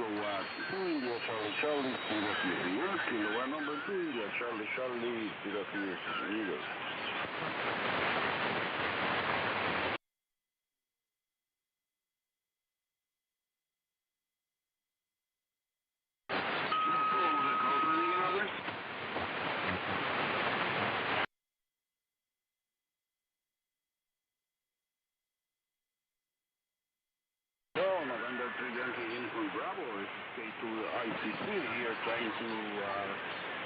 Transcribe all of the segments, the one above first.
kilowatt, 2 India Charlie Charlie, 0 years, kilowatt number 2 India Charlie Charlie, 0 years, Eagle. November 3 Yankee N3 Bravo is K2 ICC here trying to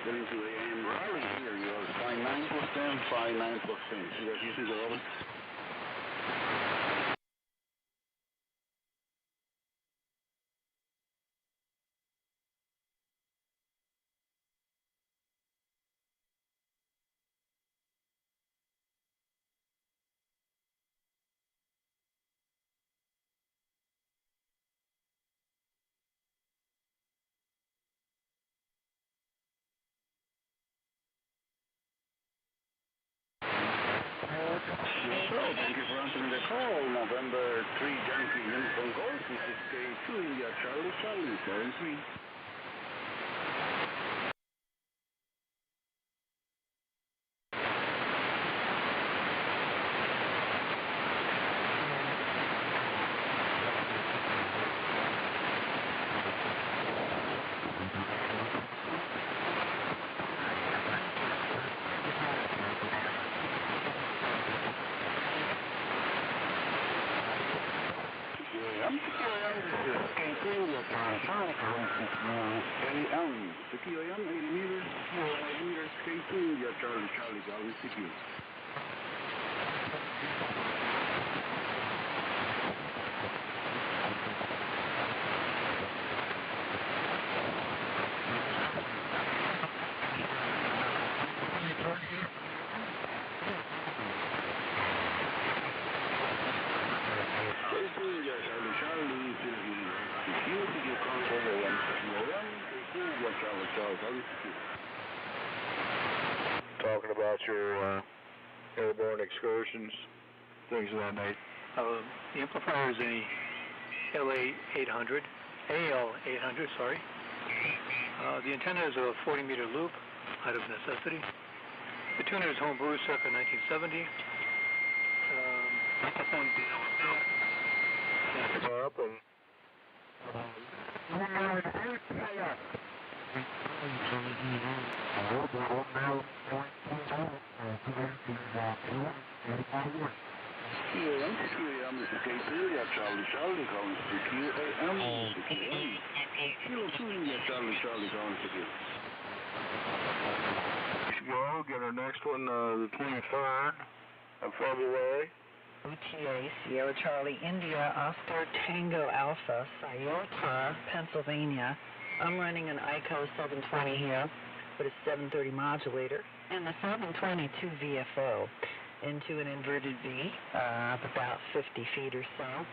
get into the AM rally here. You're 59%, 59%. You guys using the Robin? Thank you for answering the call. November 3 Yankee Uniform Golf. This is K2 India Charlie Charlie 73. AM, 80 meters, 80 meters, K2, India Charlie Charlie, Galvin CQ. Talking about your airborne excursions, things of that nature. The amplifier is a AL800, sorry. The antenna is a 40-meter loop, out of necessity. The tuner is homebrew circa 1970. Microphone up and QAM is K2, Charlie Charlie, calling to QAM, Kilo 2 India Charlie Charlie, calling to Q. Go, get our next one, the 23rd of February. OTA, Sierra Charlie, India, Oscar Tango Alpha, Sayota, Pennsylvania. I'm running an ICO 720 here with a 730 modulator and the 722 VFO into an inverted V up about 50 feet or so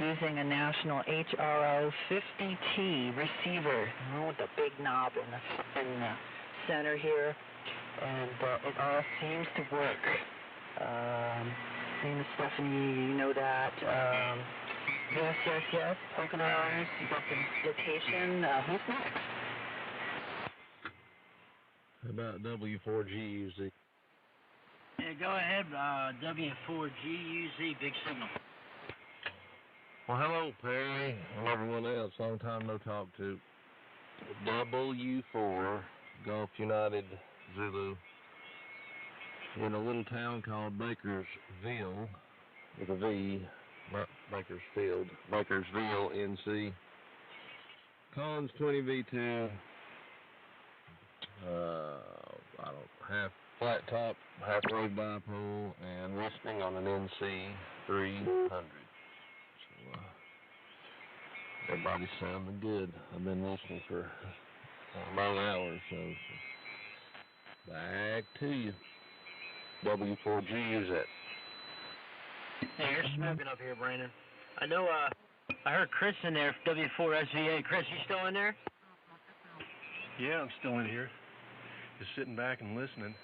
using a National HRO 50T receiver with a big knob in the center here, and it all seems to work. Name is Stephanie, you know that. Yes. Poconos, you got the location. Who's next? How about W4GUZ? Yeah, go ahead, W4GUZ, big signal. Well, hello, Perry, and everyone else. Long time no talk to. W4 Gulf United Zulu in a little town called Bakersville with a V, not Bakersfield, Bakersville, NC. Collins 20V2. Half flat top, half road dipole, and resting on an NC 300. So, everybody's sounding good. I've been listening for about an hour or so. Back to you. W4G is it? Hey, you're smoking up here, Brandon. I know, I heard Chris in there, W4SVA. Chris, you still in there? Yeah, I'm still in here. Just sitting back and listening.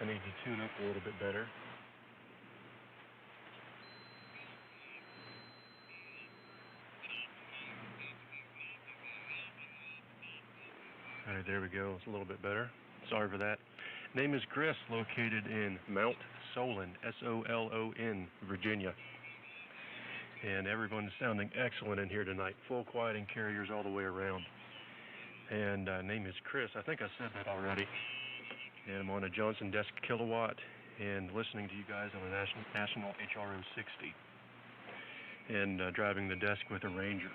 I need to tune up a little bit better. All right, there we go. It's a little bit better. Sorry for that. Name is Chris, located in Mount Solon, S-O-L-O-N, Virginia. And everyone's sounding excellent in here tonight. Full quieting carriers all the way around. And name is Chris. I think I said that already. And I'm on a Johnson Desk Kilowatt and listening to you guys on a National HRO 60. And driving the desk with a Ranger.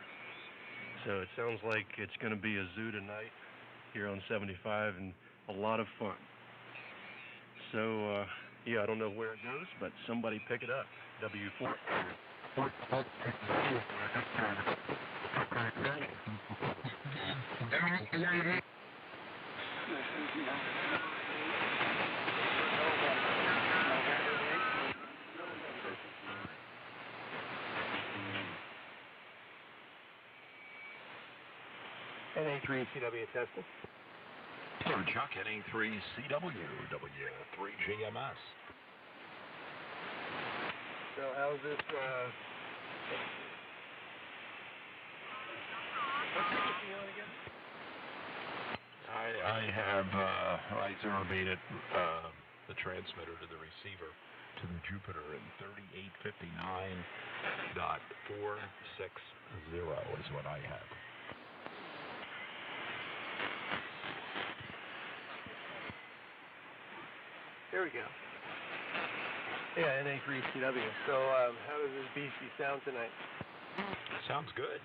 So it sounds like it's going to be a zoo tonight here on 75 and a lot of fun. So, yeah, I don't know where it goes, but somebody pick it up. W4. N3YUG testing. Hello, Chuck, N3YUG, W3GMS. So how's this, I have I zeroed the transmitter to the receiver to the Jupiter in 3859.460 is what I have. There we go. Yeah, N3YUG. So, how does this beastie sound tonight? Sounds good.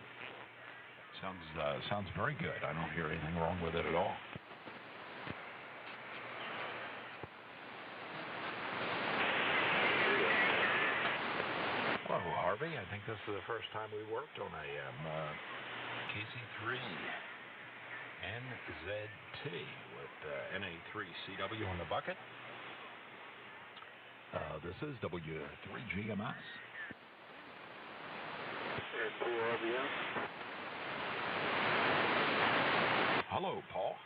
Sounds very good. I don't hear anything wrong with it at all. Hello, Harvey. I think this is the first time we worked on AM KC3 NZT with NA3CW on the bucket. This is W3GMS. Hello, Paul.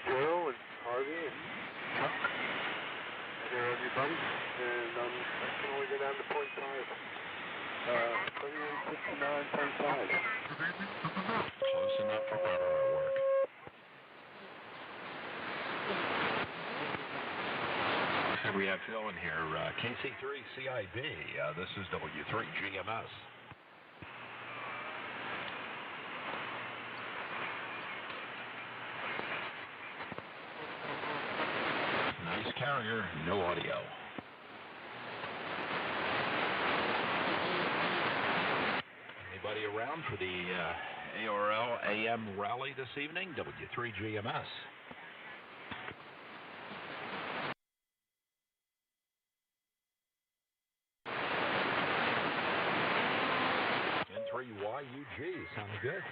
Joe and Harvey and Chuck. Hello, everybody. And I can only go down to 0.5. 3859.5. Close enough for government work. And we have Phil in here, KC3CIB. This is W3GMS. Nice carrier, no audio. Anybody around for the ARL AM rally this evening? W3GMS. N3YUG, sounds good.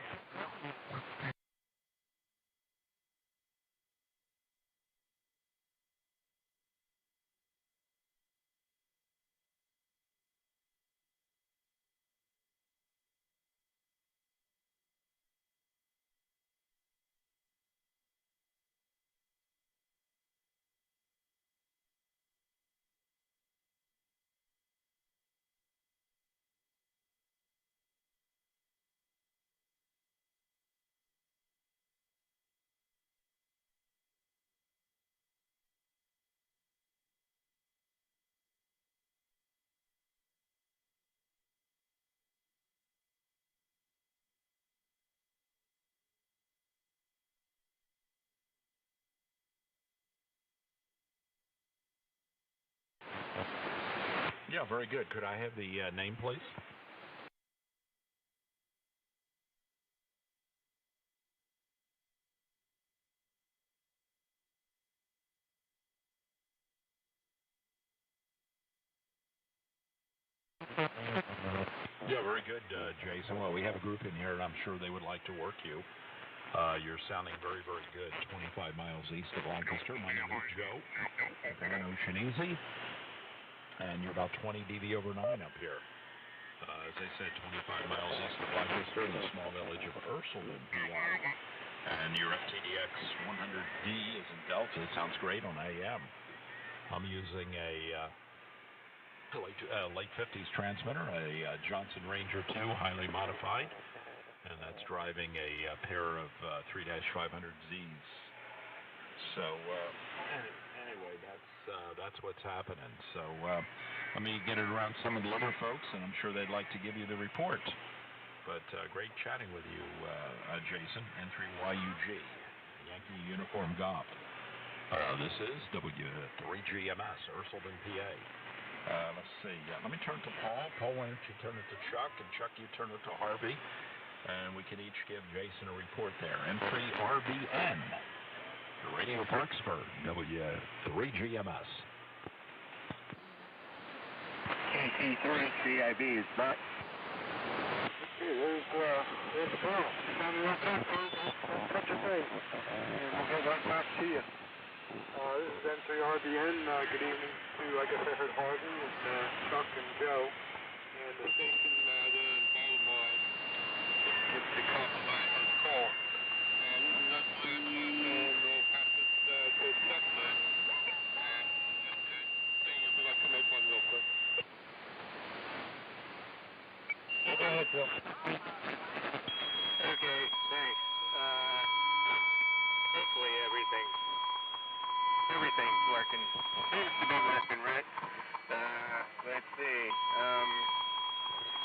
Yeah, very good. Could I have the name, please? Yeah, very good, Jason. Well, we have a group in here, and I'm sure they would like to work you. You're sounding very, very good. 25 miles east of Lancaster. My name is Joe. Van Ocean Easy. And you're about 20 dB over 9 up here. As I said, 25 miles east of Lancaster in the small village of Ursuline, PY. And your FTDX 100D is in Delta. It sounds great on AM. I'm using a late 50s transmitter, a Johnson Ranger 2, highly modified. and that's driving a pair of 3-500Zs. So anyway, that's what's happening. So let me get it around some of the other folks, and I'm sure they'd like to give you the report. But great chatting with you, Jason. N3YUG, Yankee Uniform Golf. This is W3GMS, Ursulden, PA. Let's see. Let me turn to Paul. Paul, why don't you turn it to Chuck, and Chuck, you turn it to Harvey, and we can each give Jason a report there. N3RBN, Radio Parksburg, W3GMS. KC3 CIB is back. There's Phil. Tell me what's up, Phil. What's your thing? And we'll get right back to you. This is N3RBN. Good evening to, I guess I heard Harvey and Chuck and Joe. And the station there in Baltimore. It's the compromiser's call. This is N3RBN, and we'll pass this to Chuck now. So would you like to make one real quick? Go ahead, Phil. Okay, thanks. Hopefully everything's working. Seems to be working, right? Let's see.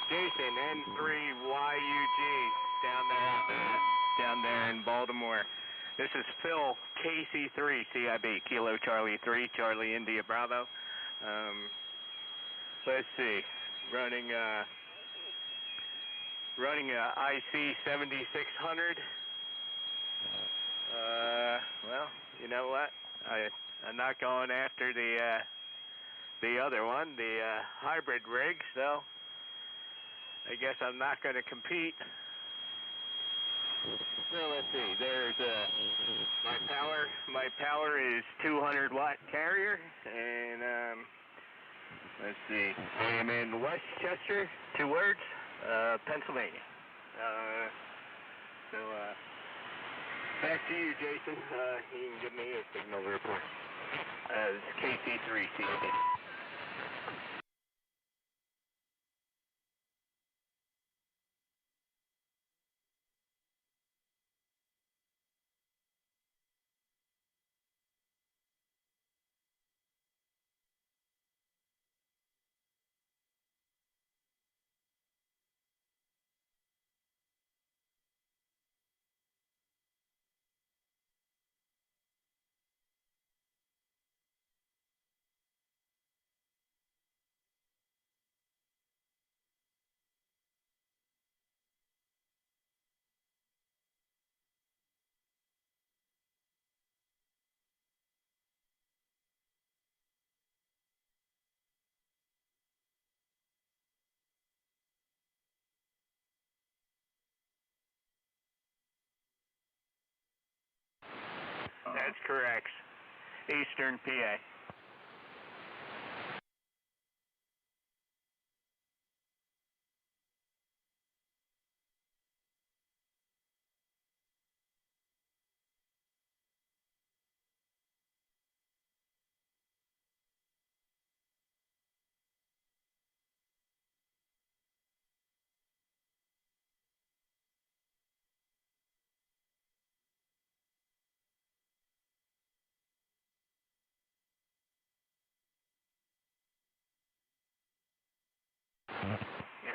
Jason, N3YUG, down there in Baltimore. This is Phil, KC3 CIB, Kilo Charlie 3, Charlie India Bravo. Let's see. Running IC 7600. Well, you know what? I'm not going after the other one, the hybrid rig, so I guess I'm not going to compete. So let's see. There's my power is 200 watt carrier, and let's see. I am in Westchester, 2 words. Pennsylvania. Back to you, Jason. You can give me a signal report as KC3 CIB. That's correct. Eastern PA.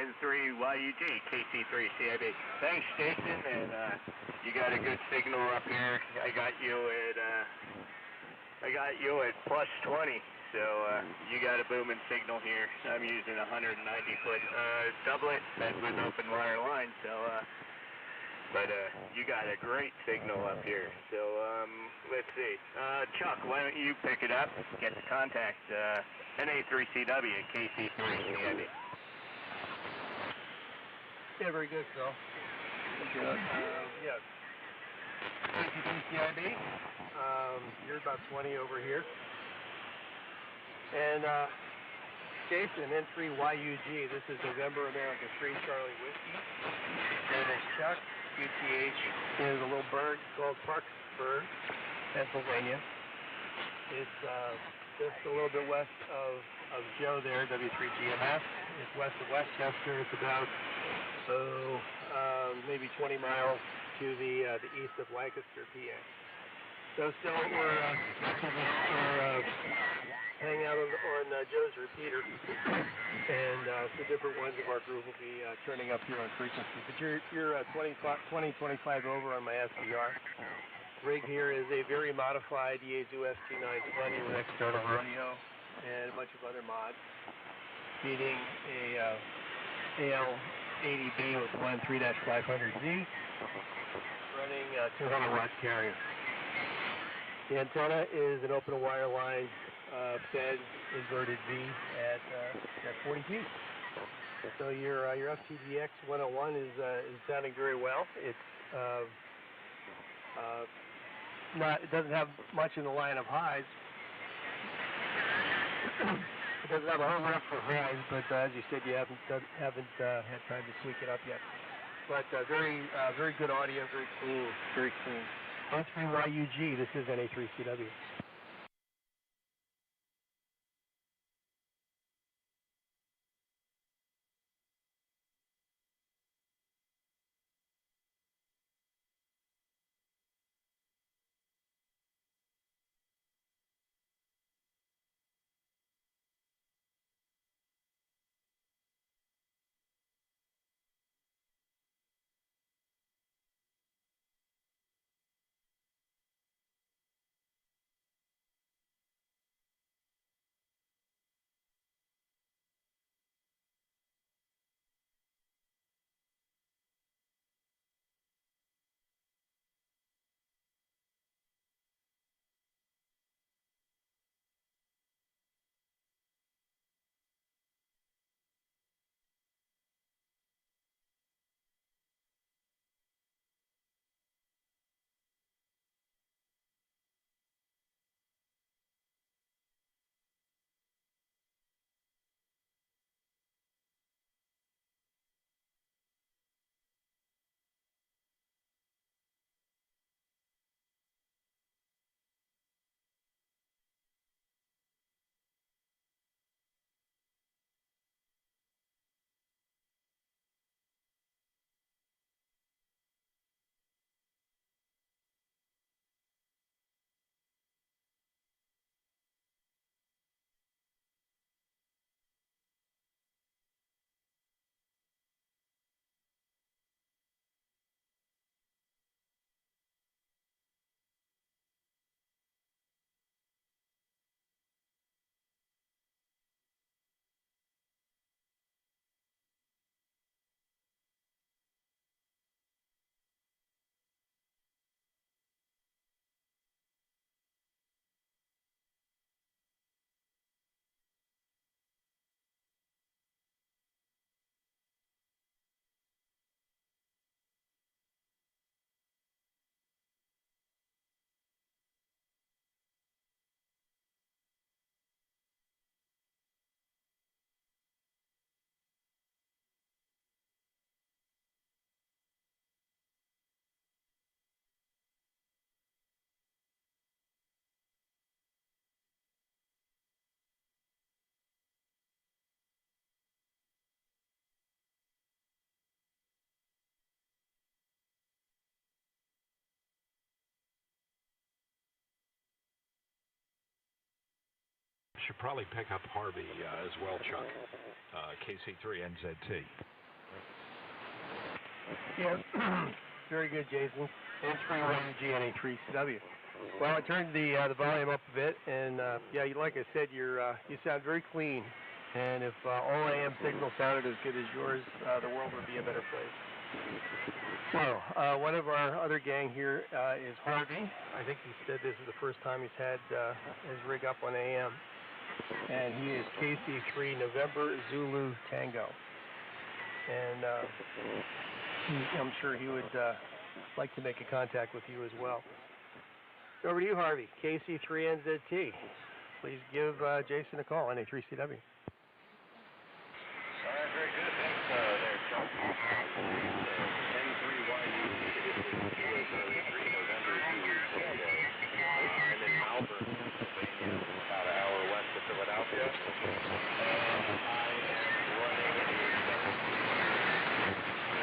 N3YUG, KC3 CIB. Thanks, Jason, and you got a good signal up here. I got you at plus 20, so you got a booming signal here. I'm using a 190-foot doublet that with open wire line, so but you got a great signal up here. So let's see. Chuck, why don't you pick it up? Get the contact NA3CW at KC3 CIB. Yeah, very good, Phil. Good. Yes. KC3CIB. You're about 20 over here. And Jason, N3YUG. This is November America 3 Charlie Whiskey. And it's Chuck, QTH, in a little burg called Parksburg, Pennsylvania. It's just a little bit west of Joe there, W3GMS. It's west of Westchester. It's about maybe 20 miles to the east of Lancaster, PA. So still we're hanging out on Joe's repeater, and the different ones of our group will be turning up here on frequency. But you're 25 over on my SDR. Rig here is a very modified Yaesu FT920 with external rodeo and a bunch of other mods, feeding a AL80B with one 3-500Z, running a 200 watt carrier. The antenna is an open wire line fed inverted V at 40 feet. So your FTDX 101 is sounding very well. It's it doesn't have much in the line of highs. It doesn't have a whole lot for highs, but as you said, you haven't had time to tweak it up yet. But very good audio, very clean, very clean. N3YUG, this is N3CW. Should probably pick up Harvey as well, Chuck. KC3NZT. Yeah, very good, Jason. N3YUG N3CW. Well, I turned the volume up a bit, and yeah, like I said, you sound very clean. And if all AM signal sounded as good as yours, the world would be a better place. So, one of our other gang here is Harvey. I think he said this is the first time he's had his rig up on AM. And he is KC3 November Zulu Tango. And I'm sure he would like to make a contact with you as well. Over to you, Harvey. KC3NZT. Please give Jason a call, NA3CW. All right, very good. Thanks there, Chuck. N3YUG is 3 November Zulu Tango. I'm in Malvern, Pennsylvania, about an hour west of Philadelphia. I am running a 17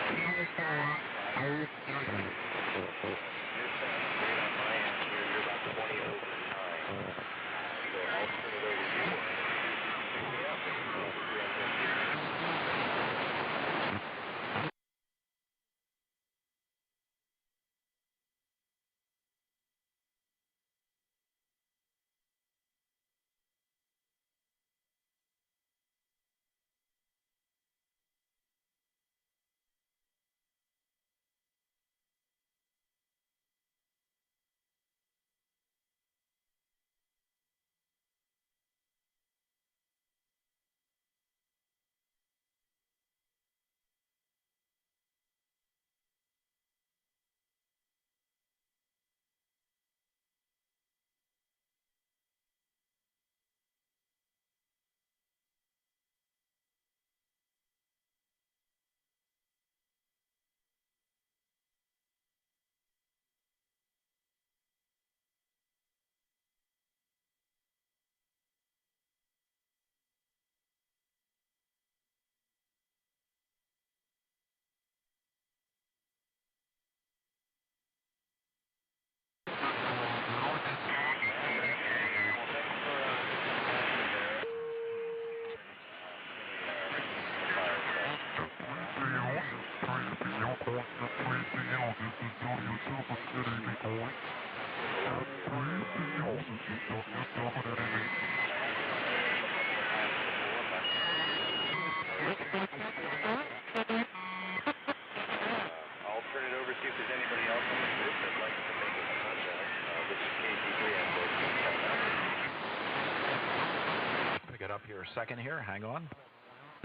your second here. Hang on.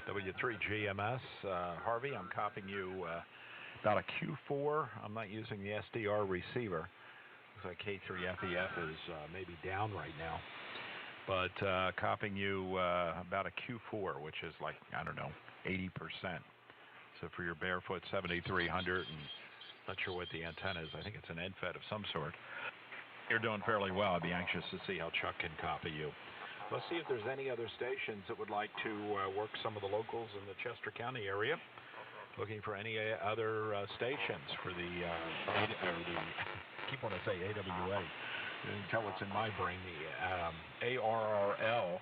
W3GMS. Harvey, I'm copying you about a Q4. I'm not using the SDR receiver. Looks like K3FEF is maybe down right now. But copying you about a Q4, which is like, I don't know, 80%. So for your barefoot 7300, and not sure what the antenna is. I think it's an NFET of some sort. You're doing fairly well. I'd be anxious to see how Chuck can copy you. Let's see if there's any other stations that would like to work some of the locals in the Chester County area. Looking for any other stations for the keep wanting to say AWA. You can tell what's in my brain, the ARRL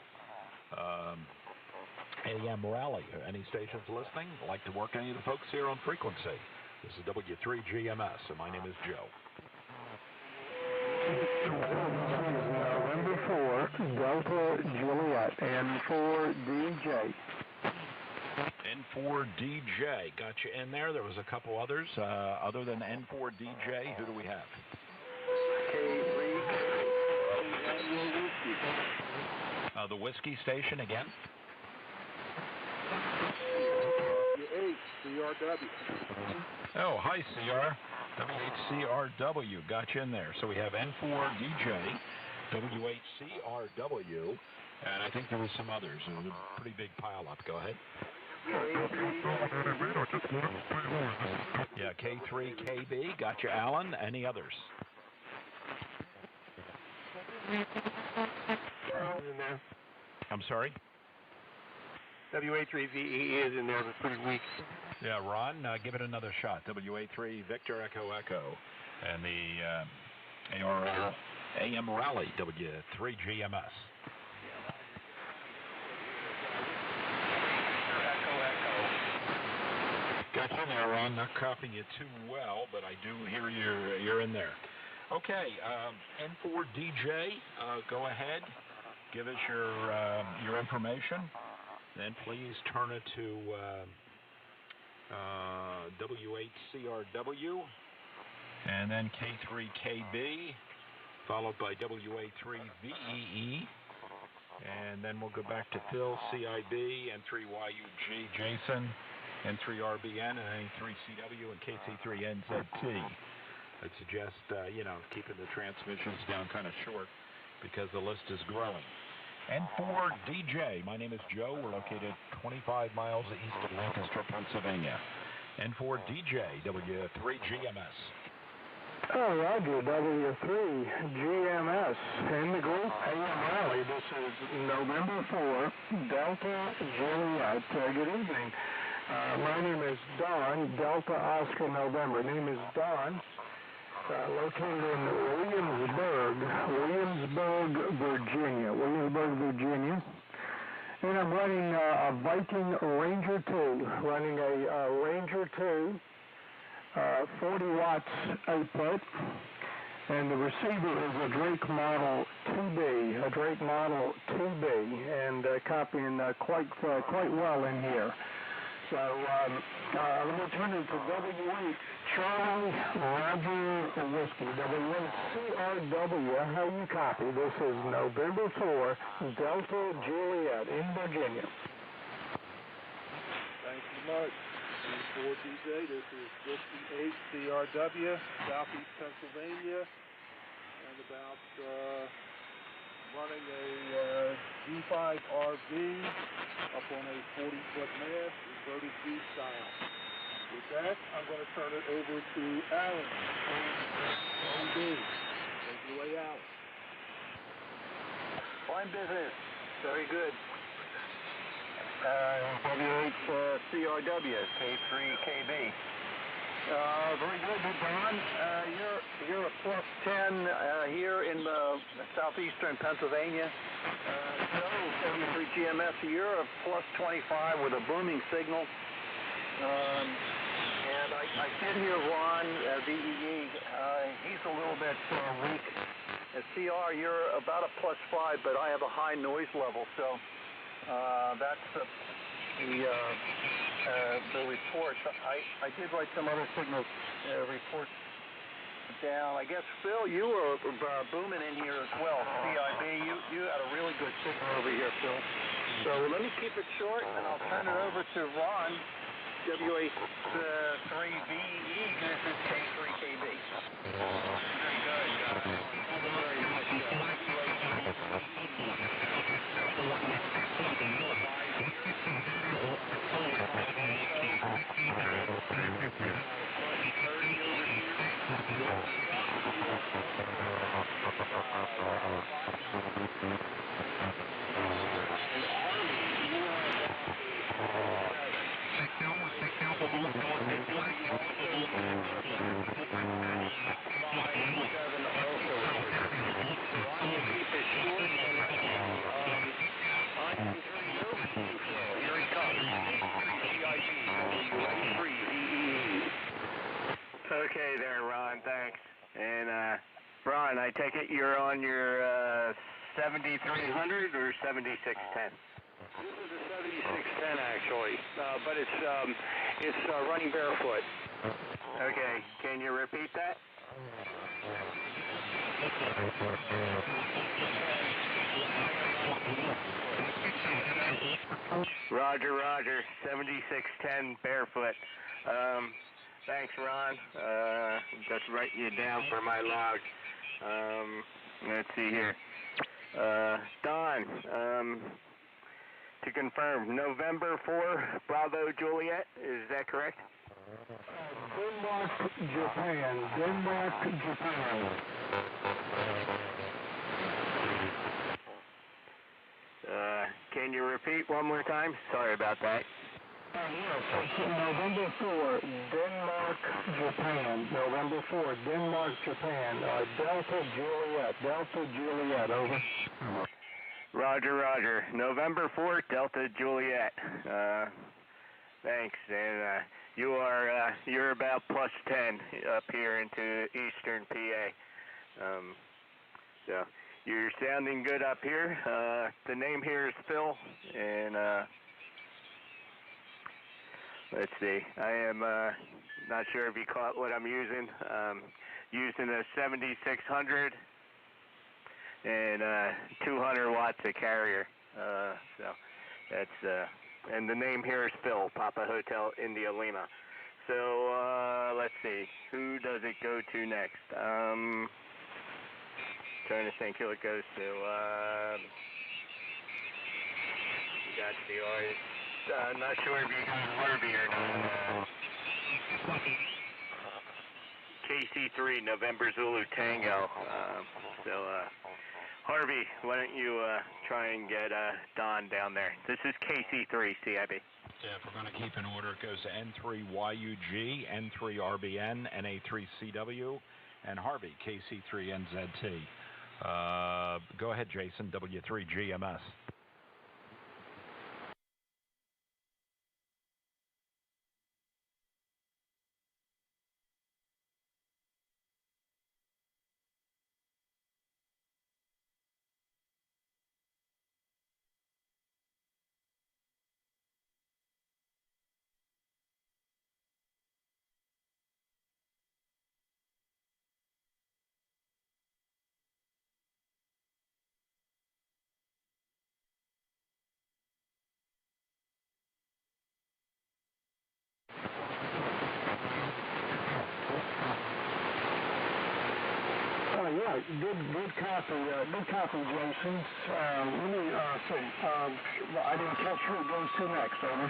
AM Rally. Any stations listening? Like to work any of the folks here on frequency? This is W3GMS, and my name is Joe. November 4, Delta Juliet, N4DJ. N4DJ, got you in there. There was a couple others. Other than N4DJ, who do we have? K3, The whiskey station again? CRW. Oh, hi, CR. WHCRW, got you in there. So we have N4DJ, WHCRW, and I think there were some others. It was a pretty big pile up. Go ahead. Yeah, K3KB, got you, Alan. Any others? In there. I'm sorry? WA3VE is in there, but pretty weak. Yeah, Ron, give it another shot. WA3 Victor Echo Echo, and the ARL AM Rally, W3GMS. Got you in there, Ron. Not copying you too well, but I do hear you're in there. Okay, N4DJ, go ahead. Give us your information. Then please turn it to WHCRW, and then K3KB, followed by WA3VEE, and then we'll go back to Phil, CIB, N3YUG, Jason, N3RBN, and N3CW, and KC3NZT. I'd suggest, keeping the transmissions down kind of short because the list is growing. N4DJ, my name is Joe. We're located 25 miles east of Lancaster, Pennsylvania. N4DJ, W3GMS. Oh, Roger, W3GMS. In the group AM Rally, this is November 4, Delta Juliet. Good evening. My name is Don, Delta Oscar November. Name is Don. Located in Williamsburg, Virginia. And I'm running a Viking Ranger 2, running a Ranger 2, 40 watts output, and the receiver is a Drake Model 2B, and copying quite well in here. So let me turn it to W8 Charlie Roger Whiskey, WCRW. How you copy? This is November 4, Delta Juliet in Virginia. Thank you much. N4DJ, this is Whiskey 8 CRW, Southeast Pennsylvania, and about running a G5RV up on a 40-foot mast, inverted V style. With that, I'm going to turn it over to Alan. OD. Take it away, Alan. Fine business. Very good. WHCRW, K3KB. Very good, Don. You're a plus 10 here in southeastern Pennsylvania. W3GMS, you're a plus 25 with a booming signal. And I did hear Ron, VEE, he's a little bit weak. At CR, you're about a plus 5, but I have a high noise level, so that's the report. I did write some other signals reports down. I guess, Phil, you were booming in here as well. CIB, you had a really good signal over here, Phil. So let me keep it short, and I'll turn it over to Ron, WH3VE. This is K3KB. Very good. Very nice. Okay there, Ron, thanks. And, Ron, I take it you're on your 7300 or 7610? This is a 7610 actually, but it's running barefoot. Okay, can you repeat that? Roger, Roger, 7610 barefoot. Thanks, Ron. Just write you down for my log. Let's see here. Don, to confirm, November 4, Bravo Juliet, is that correct? Denmark, Japan. Denmark, Japan. Can you repeat one more time? Sorry about that. Yes, November 4, Denmark, Japan. November 4, Denmark, Japan. Delta Juliet, over. Roger, Roger. November 4, Delta Juliet. Thanks, and you're about plus 10 up here into eastern PA. So you're sounding good up here. The name here is Phil, and let's see. I am not sure if you caught what I'm using. Using a 7600 and 200 watts of carrier. So that's and the name here is Phil, Papa Hotel India Lima. So let's see. Who does it go to next? Trying to think who it goes to. Got the ours. Not sure if you got Harvey or not. KC3, November Zulu Tango. Harvey, why don't you try and get Don down there? This is KC3, CIB. Yeah, if we're going to keep in order, it goes to N3YUG, N3RBN, NA3CW, and Harvey, KC3NZT. Go ahead, Jason, W3GMS. Yeah, good copy, Jason. Let me see. I didn't catch who it goes to next, over.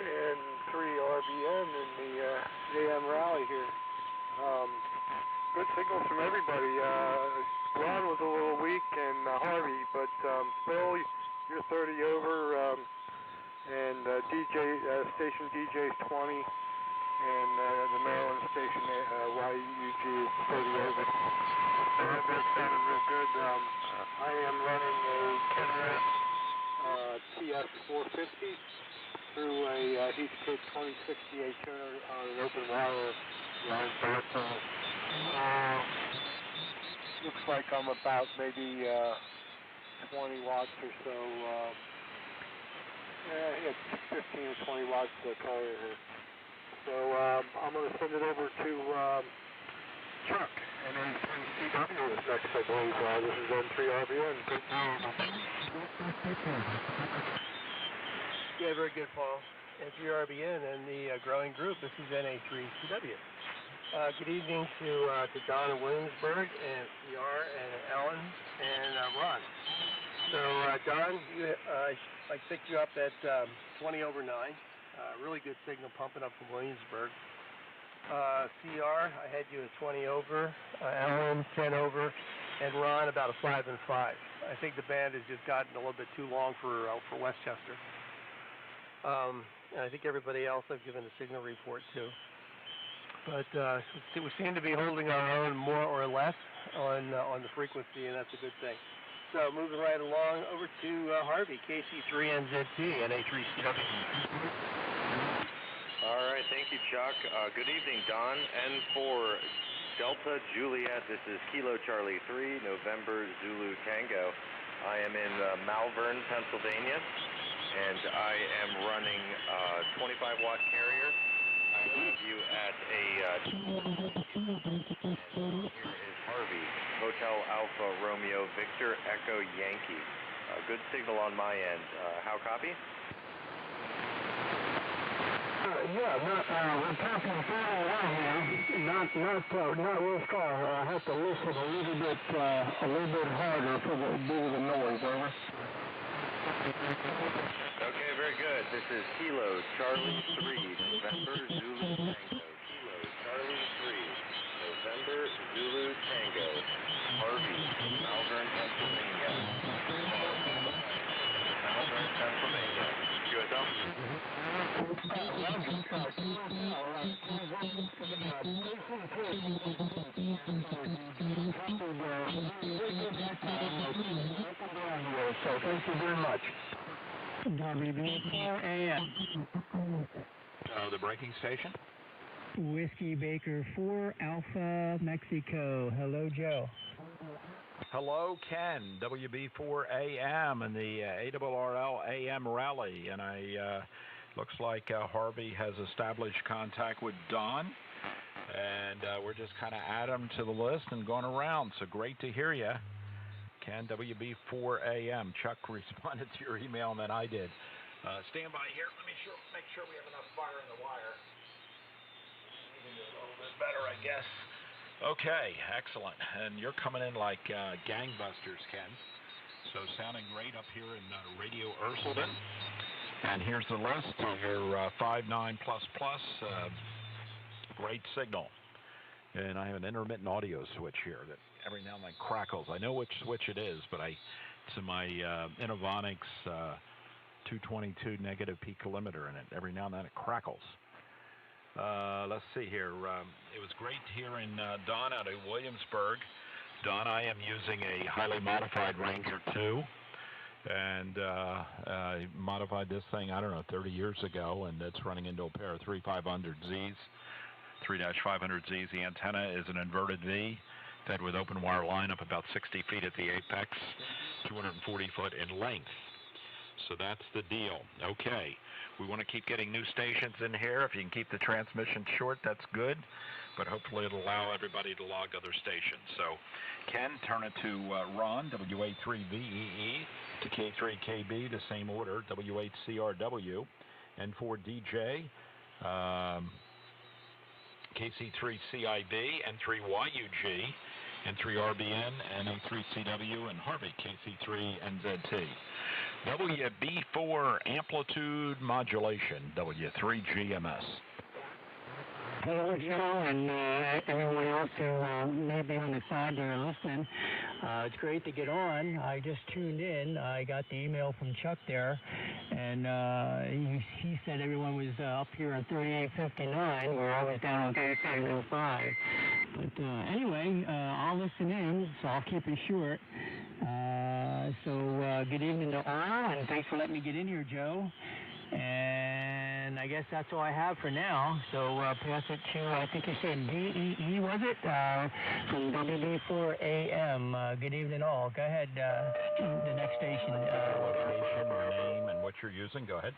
N3RBN in the JM rally here. Good signals from everybody. Ron was a little weak, and Harvey, but Phil, you're 30 over, and station DJ's 20, and the Maryland station YUG is 30 over. That sounded real good. I am running a Kenworth TS 450 through a Heath K hit 2068 tuner on an open wire line. Looks like I'm about maybe 20 watts or so. It's 15 or 20 watts to the carrier here. So I'm going to send it over to Chuck, N3YUG is next, I believe. This is N3RBN. Yeah, very good, Paul. N3RBN and the growing group. This is N3YUG. Good evening to Don in Williamsburg, and CR, and Ellen, and Ron. So, Don, I picked you up at 20 over 9. Really good signal pumping up from Williamsburg. CR, I had you at 20 over, Ellen 10 over, and Ron about a 5 and 5. I think the band has just gotten a little bit too long for Westchester. And I think everybody else I've given a signal report to. But we seem to be holding our own more or less on the frequency, and that's a good thing. So moving right along over to Harvey, KC3NZT, N3CW. All right, thank you, Chuck. Good evening, Don. N4 Delta Juliet, this is Kilo Charlie 3, November Zulu Tango. I am in Malvern, Pennsylvania, and I am running a 25-watt carrier. I have you at a... and here is Harvey, Hotel Alpha Romeo Victor Echo Yankee. Good signal on my end. How copy? We're passing fairly well here. Not real far. I have to listen a little bit harder due to the noise. Over. Okay, very good. This is Kilo Charlie 3, November Zulu Tango. Kilo Charlie 3, November Zulu Tango. Harvey, Malvern, Pennsylvania. Malvern, Pennsylvania. QSL. So thank you very much. WB4AM. The braking station? Whiskey Baker 4 Alpha Mexico. Hello, Joe. Hello, Ken. WB4AM and the ARRL AM rally. And looks like Harvey has established contact with Don. And we're just kind of adding him to the list and going around. So great to hear you. Ken, WB4AM. Chuck responded to your email, and then I did. Stand by here. Let me make sure we have enough fire in the wire. Even a little bit better, I guess. Okay, excellent. And you're coming in like gangbusters, Ken. So sounding great up here in Radio Ursulden. And here's the list. Your 59++. Great signal. And I have an intermittent audio switch here that every now and then crackles. I know which switch it is, but it's in my Innovonics 222 negative peak limiter in it. Every now and then it crackles. Let's see here. It was great hearing Don out of Williamsburg. Don, I am using a highly modified Ranger 2. And I modified this thing, I don't know, 30 years ago, and it's running into a pair of 3.500Zs. 3-500Zs. The antenna is an inverted V, fed with open wire line up about 60 feet at the apex, 240 foot in length. So that's the deal. Okay, we want to keep getting new stations in here. If you can keep the transmission short, that's good, but hopefully it'll allow everybody to log other stations. So Ken, turn it to Ron, WA3VEE, to K3KB, the same order, W8CRW, N4DJ, KC3CIB, N3YUG, N3RBN, N3CW, and Harvey, KC3NZT. WB4 amplitude modulation, W3GMS. Hello, Joe, and everyone else who may be on the side there listening. It's great to get on. I just tuned in. I got the email from Chuck there, and he said everyone was up here on 3859, where I was down on 3705. But anyway, I'll listen in, so I'll keep it short. So good evening to all, and thanks for letting me get in here, Joe. And I guess that's all I have for now. So pass it to, I think you said DEE, was it? From WB4AM. Good evening, all. Go ahead, the next station. Location, your name, and what you're using. Go ahead.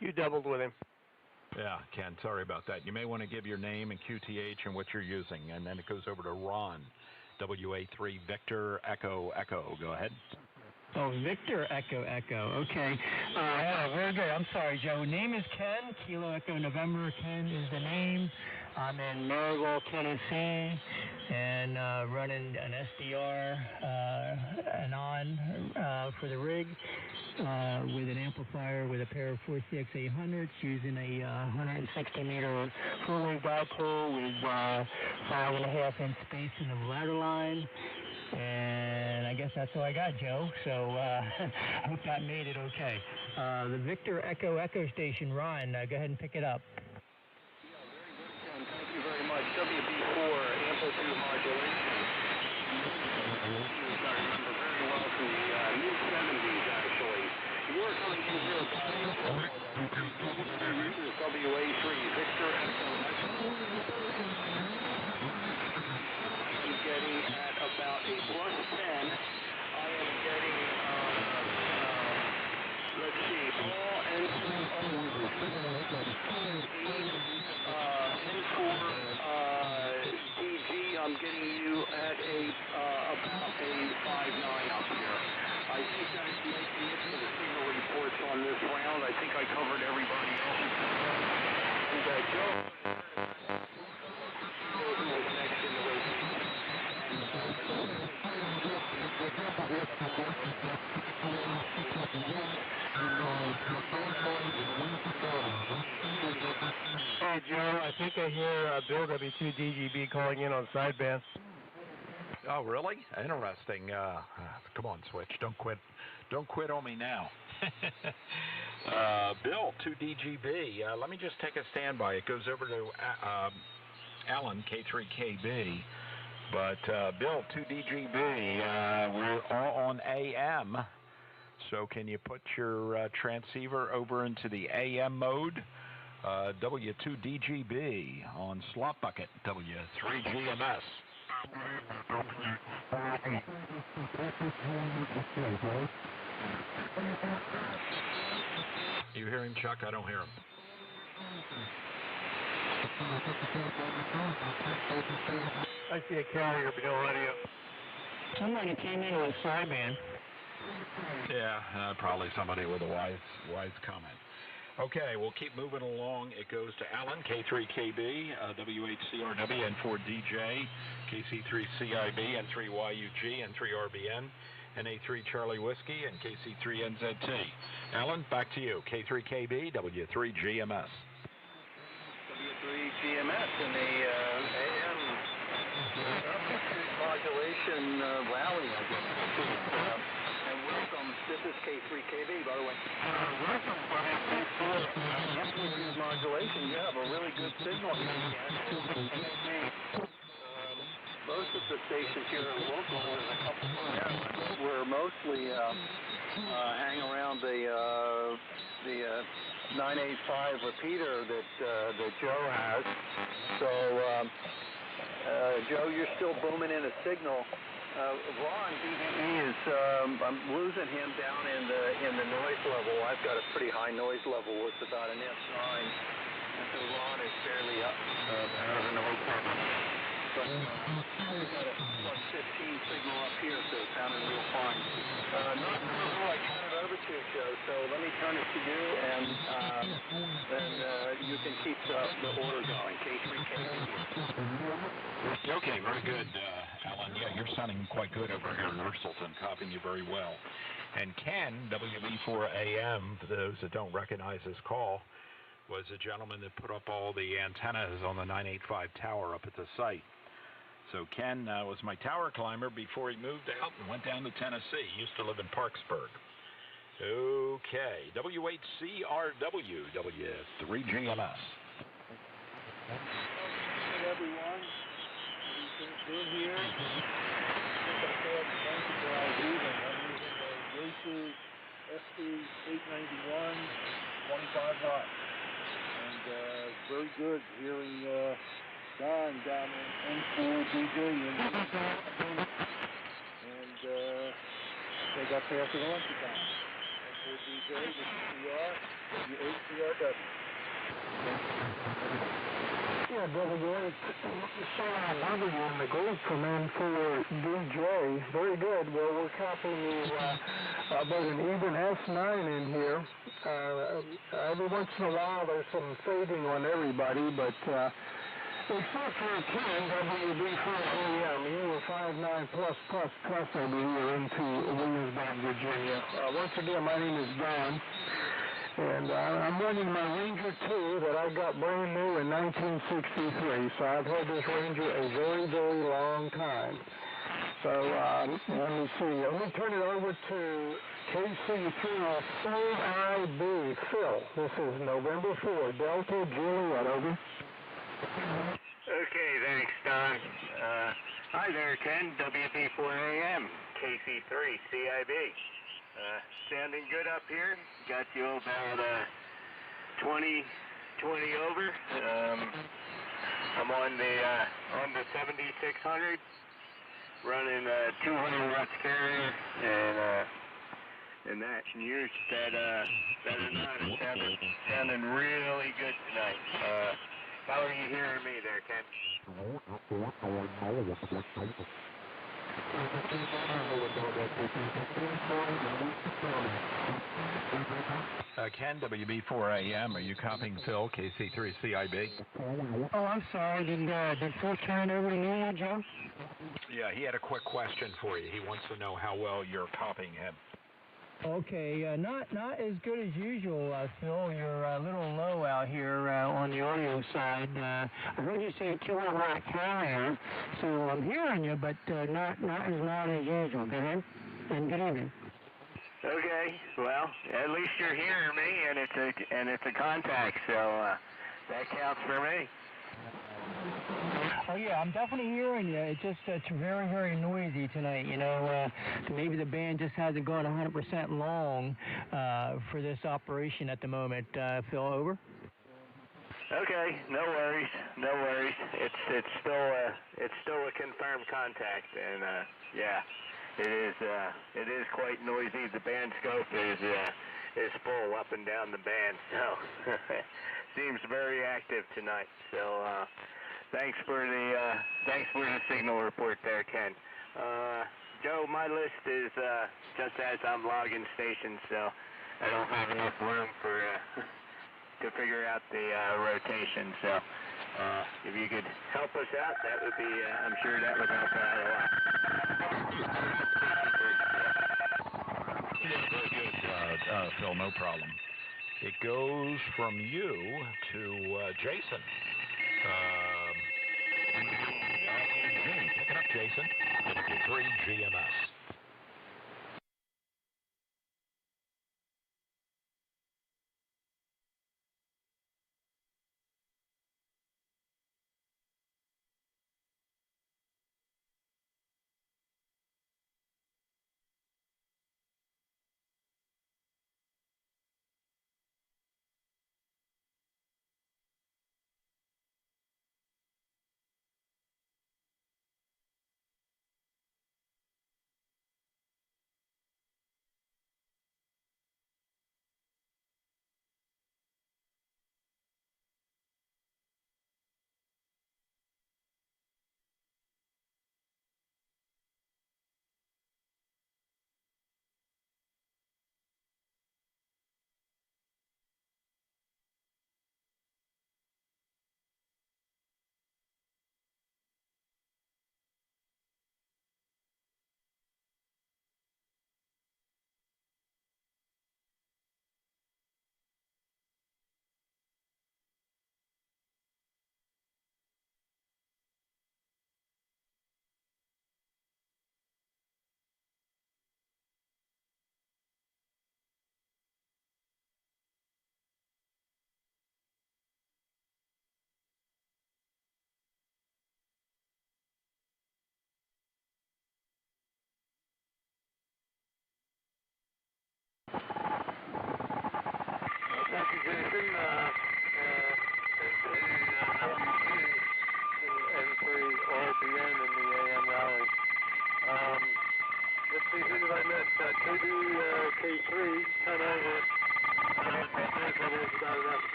You doubled with him. Yeah, Ken, sorry about that. You may want to give your name and QTH and what you're using, and then it goes over to Ron, WA3 Victor Echo Echo. Go ahead. Oh, Victor Echo Echo. Okay. Yeah, very good. I'm sorry, Joe. Name is Ken. Kilo Echo November. Ken is the name. I'm in Maryville, Tennessee, and running an SDR and on for the rig with an amplifier with a pair of 4CX800s using a 160 meter full leg dipole with 5.5 inch space in the ladder line. And I guess that's all I got, Joe. So I hope that made it okay. The Victor Echo Echo Station, Ron, go ahead and pick it up. Thank you very much. WB4 amplitude modulation. I remember very well from the mid-70s, actually. You're coming in here this is WA3 Victor Echo Echo. I'm getting at about a plus 10. I am getting, let's see, all N4 DG, I'm getting you at about a 5.9 up here. I think that's making it for the signal reports on this round. I think I covered everybody else. And Joe, who was next in the rotation. Hey, Joe, I think I hear Bill W2DGB calling in on sideband. Oh, really? Interesting. Come on, Switch. Don't quit on me now. Bill, 2DGB. Let me just take a standby. It goes over to Alan, K3KB. But Bill, 2DGB, we're all on AM. So can you put your transceiver over into the AM mode? W2DGB on slot bucket, W3GMS. You hear him, Chuck? I don't hear him. I see a carrier, but no radio. Somebody came in with sideband. Yeah, probably somebody with a wise comment. Okay, we'll keep moving along. It goes to Alan, K3KB, WHCRW, N4DJ, KC3CIB, N3YUG, N3RBN, NA3 Charlie Whiskey, and KC3NZT. Alan, back to you. K3KB, W3GMS. W3GMS in the AM modulation rally, I guess. And welcome. This is K3KB, by the way. Welcome. Amplitude modulation. You have a really good signal here. Most of the stations here are local. There's a couple of we're mostly hang around the 985 repeater that Joe has. So, Joe, you're still booming in a signal. Ron, DDE is, I'm losing him down in the noise level. I've got a pretty high noise level. It's about an F9. And so Ron is fairly up out of the noise level. But we've got a plus 15 signal up here, so it's sounding real fine. Not sure who I turn it over to, Joe, so let me turn it to you, and then you can keep the order going. K3K. Okay, very good, Alan. Yeah, you're sounding quite good over here in Ursulton, copying you very well. And Ken, WB4AM, for those that don't recognize his call, was a gentleman that put up all the antennas on the 985 tower up at the site. So Ken was my tower climber before he moved out and went down to Tennessee. He used to live in Parksburg. Okay, WHCRW, W3GMS. Hey everyone, everything's good here. I think I said 20 miles even. I'm using a Yaesu altitude 891, 25 knots. And very good hearing Don down in N3YUG. And they got past the lunch time. N3YUG, this is CR, W8CRW. Yeah, Brother Roy, Sean Bobby on the group from N3YUG. Very good. Well, we're copying about an even S9 in here. Every once in a while there's some fading on everybody, but except for Ken, WB4AM, you were 59 plus over here into Williamsburg, Virginia. Once again, my name is Don. And I'm running my Ranger 2 that I got brand new in 1963. So I've had this Ranger a very, very long time. So let me see. Let me turn it over to KC3CIB, Phil. This is November 4, Delta Juliet, over. Okay, thanks, Don. Hi there, Ken, WP4AM, KC3CIB. Sounding good up here. Got you about 20 over. I'm on the 7600, running 200 watts carrier, and that. And yours that or not, it's sounding really good tonight. How are you hearing me there, Ken? Ken, WB4AM, are you copying Phil, KC3CIB? Oh, I'm sorry. Did Phil turn over to me, Joe? Yeah, he had a quick question for you. He wants to know how well you're copying him. Okay, not as good as usual, Phil. You're a little low out here on the audio side. I heard you say 200 watt carrier, so I'm hearing you, but not as loud as usual. Go ahead, and good evening. Okay, well, at least you're hearing me, and it's a contact, so that counts for me. Oh yeah, I'm definitely hearing you. It's just it's very, very noisy tonight. You know, maybe the band just hasn't gone 100% long for this operation at the moment. Phil, over. Okay, no worries. It's still a confirmed contact, and yeah, it is quite noisy. The band scope is full up and down the band, so seems very active tonight. So. Thanks for the signal report there, Ken. Joe, my list is just as I'm logging stations, so I don't have enough room to figure out the rotation. So if you could help us out, that would be. I'm sure that would help out a lot. Yeah, very good, Phil. No problem. It goes from you to Jason. Pick it up, Jason. W3 GMS.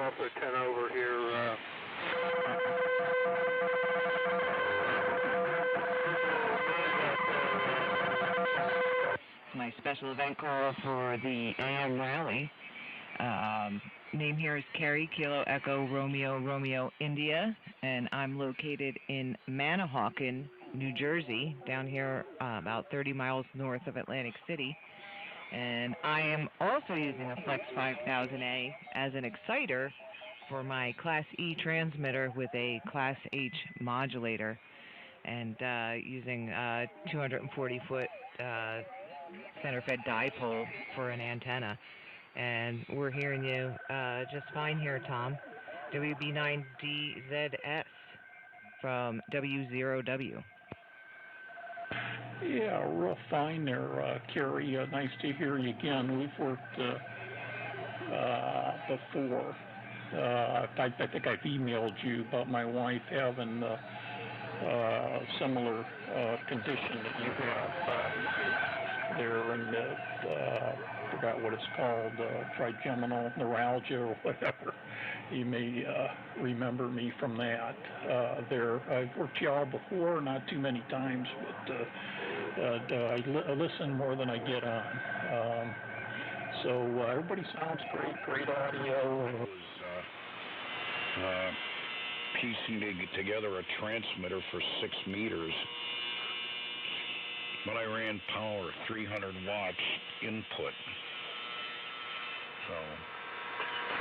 also 10 over here. My special event call for the AM rally. Name here is Carrie, Kilo Echo Romeo Romeo India, and I'm located in Manahawkin, New Jersey, down here about 30 miles north of Atlantic City. And I am also using a Flex 5000A as an exciter for my Class E transmitter with a Class H modulator, and using a 240-foot center-fed dipole for an antenna. And we're hearing you just fine here, Tom. WB9DZS from W0W. Yeah, real fine there, Carrie. Nice to hear you again. We've worked before. I think I've emailed you about my wife having similar condition that you have there, and forgot what it's called, trigeminal neuralgia or whatever. You may remember me from that. I've worked y'all before, not too many times, but I listen more than I get on. So everybody sounds great audio. Piecing together a transmitter for 6 meters, but I ran power, 300 watts input. So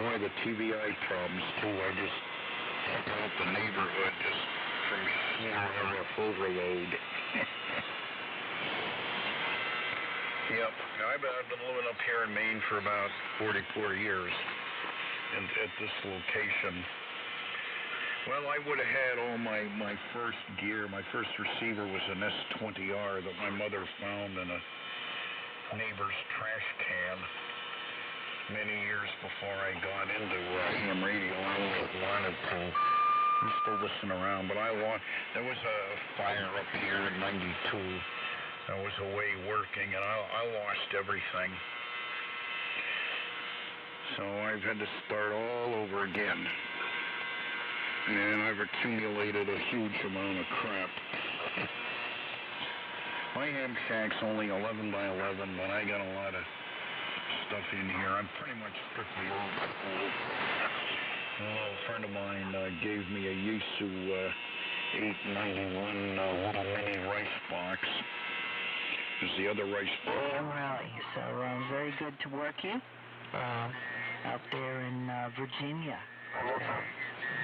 one of the TVI problems too, I just took out the neighborhood just from RF overload. Yep, I've been living up here in Maine for about 44 years, and at this location. Well, I would have had all my first gear. My first receiver was an S20R that my mother found in a neighbor's trash can many years before I got into AM radio. I always wanted to used to listen around, but there was a fire up here in '92. I was away working, and I lost everything. So I've had to start all over again. And I've accumulated a huge amount of crap. My ham shack's only 11 by 11, but I got a lot of stuff in here. I'm pretty much strictly old school. A friend of mine gave me a Yaesu 891 little mini rice box. There's the other rice box. Rally. So very good to work you out there in Virginia.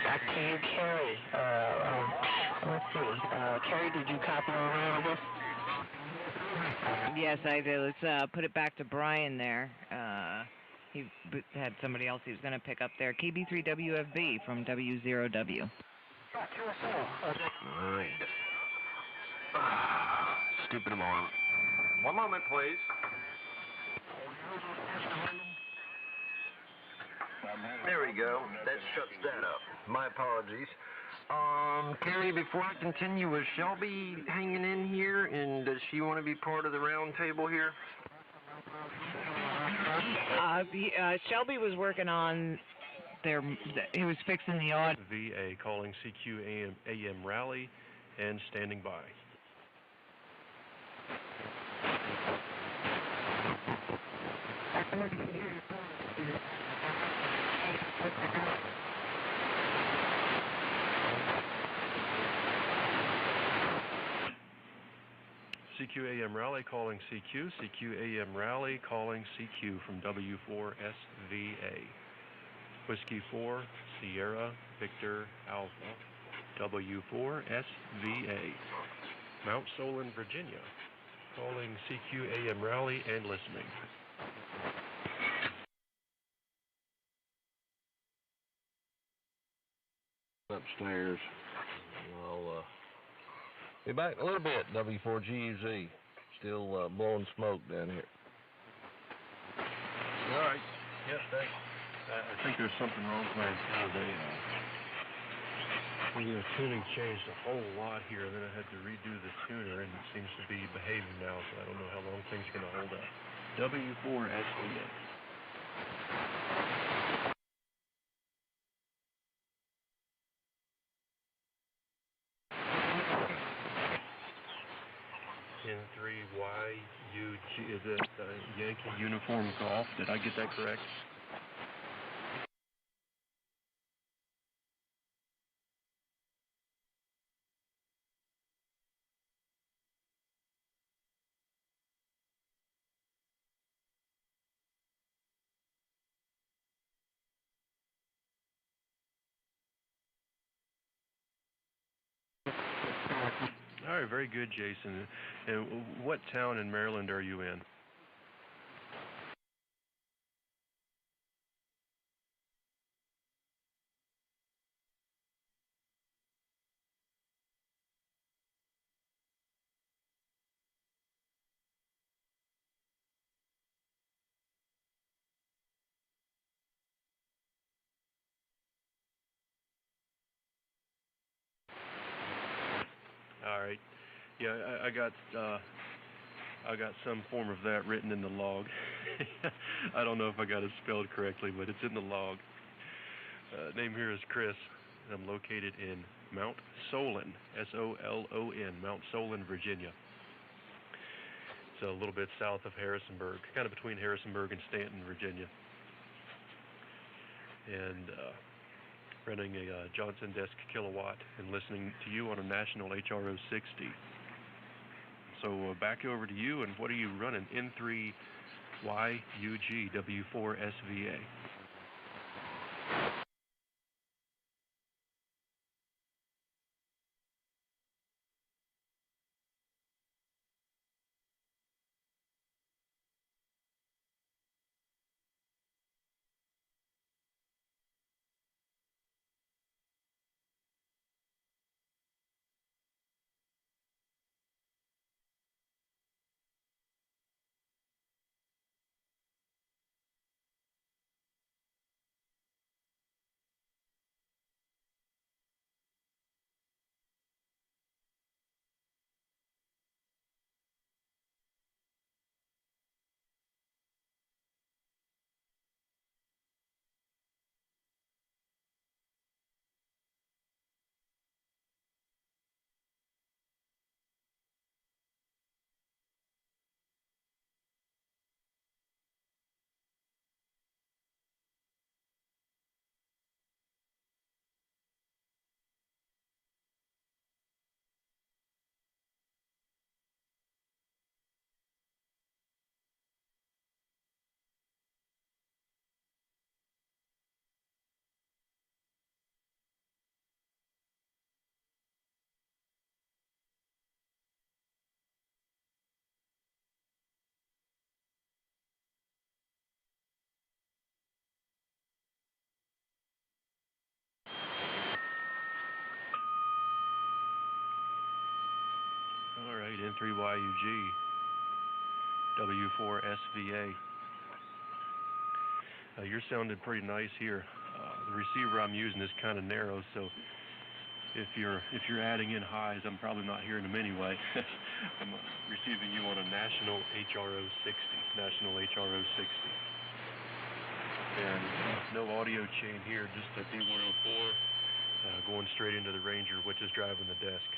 Back to you, Carrie. Let's see. Carrie, did you copy all of this? Yes, I did. Let's put it back to Brian there. He had somebody else he was going to pick up there. KB3WFB from W0W. All right. Stupid alarm. One moment, please. There we go. That shuts that up. My apologies. Carrie, before I continue, was Shelby hanging in here, and does she want to be part of the round table here? Shelby was working on he was fixing the audio. VA calling CQ AM rally and standing by. CQ AM rally calling CQ. CQ AM rally calling CQ from W4SVA. Whiskey 4 Sierra Victor Alpha. W4SVA. Mount Solon, Virginia. Calling CQ AM rally and listening. Upstairs. I'll be back in a little bit. W4GUZ. Still blowing smoke down here. All right. Yes, thanks. I think there's something wrong with my antenna. The tuning changed a whole lot here, and then I had to redo the tuner, and it seems to be behaving now, so I don't know how long things are going to hold up. W4SVA. N3YUG. Is it Yankee Uniform Golf? Did I get that correct? All right, very good, Jason. And what town in Maryland are you in? All right. Yeah, I got some form of that written in the log. I don't know if I got it spelled correctly, but it's in the log. Name here is Chris. I'm located in Mount Solon, S-O-L-O-N, Mount Solon, Virginia. So a little bit south of Harrisonburg, kind of between Harrisonburg and Stanton, Virginia. And running a Johnson Desk kilowatt and listening to you on a national HRO 60. So back over to you, and what are you running? N3YUG W4SVA. All right, N3YUG W4SVA. You're sounding pretty nice here. The receiver I'm using is kind of narrow, so if you're adding in highs, I'm probably not hearing them anyway. I'm receiving you on a national HRO 60, national HRO 60. And no audio chain here, just a D104 going straight into the Ranger, which is driving the desk.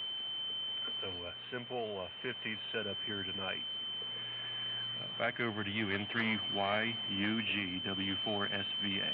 So simple 50s setup here tonight. Back over to you, N3YUG W4SVA.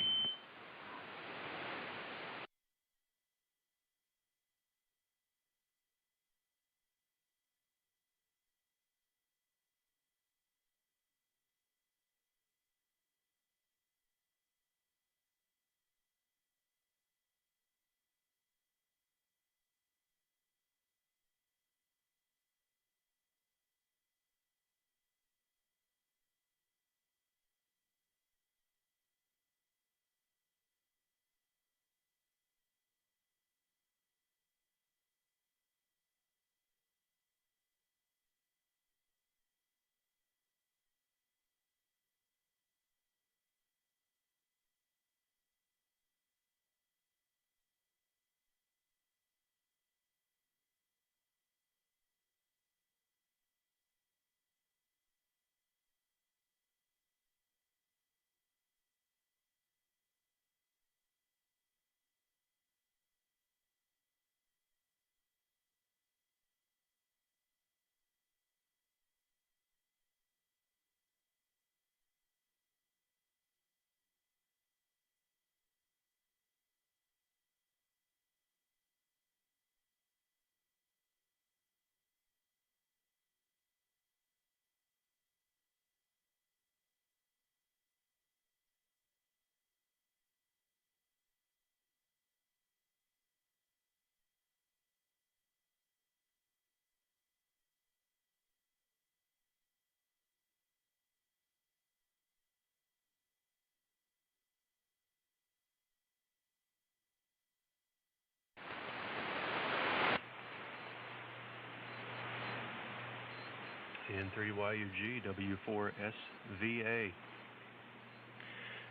N3YUG W4SVA.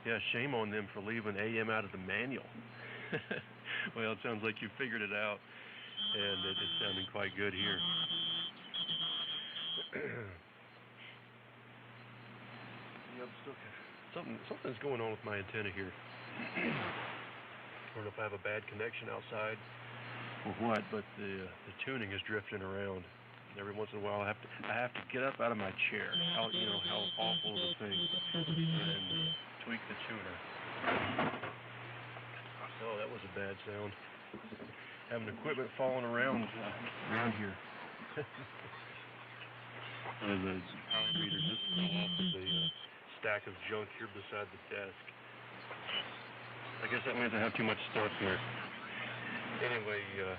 Yeah, shame on them for leaving AM out of the manual. Well, it sounds like you figured it out, and it's sounding quite good here. Yep, something's going on with my antenna here. I don't know if I have a bad connection outside or what, but the tuning is drifting around. Every once in a while, I have to get up out of my chair. You know how awful the thing, and tweak the tuner. Oh, that was a bad sound. Having equipment falling around here. The power meter just fell off of the stack of junk here beside the desk. I guess that means I have too much stuff here. Anyway, I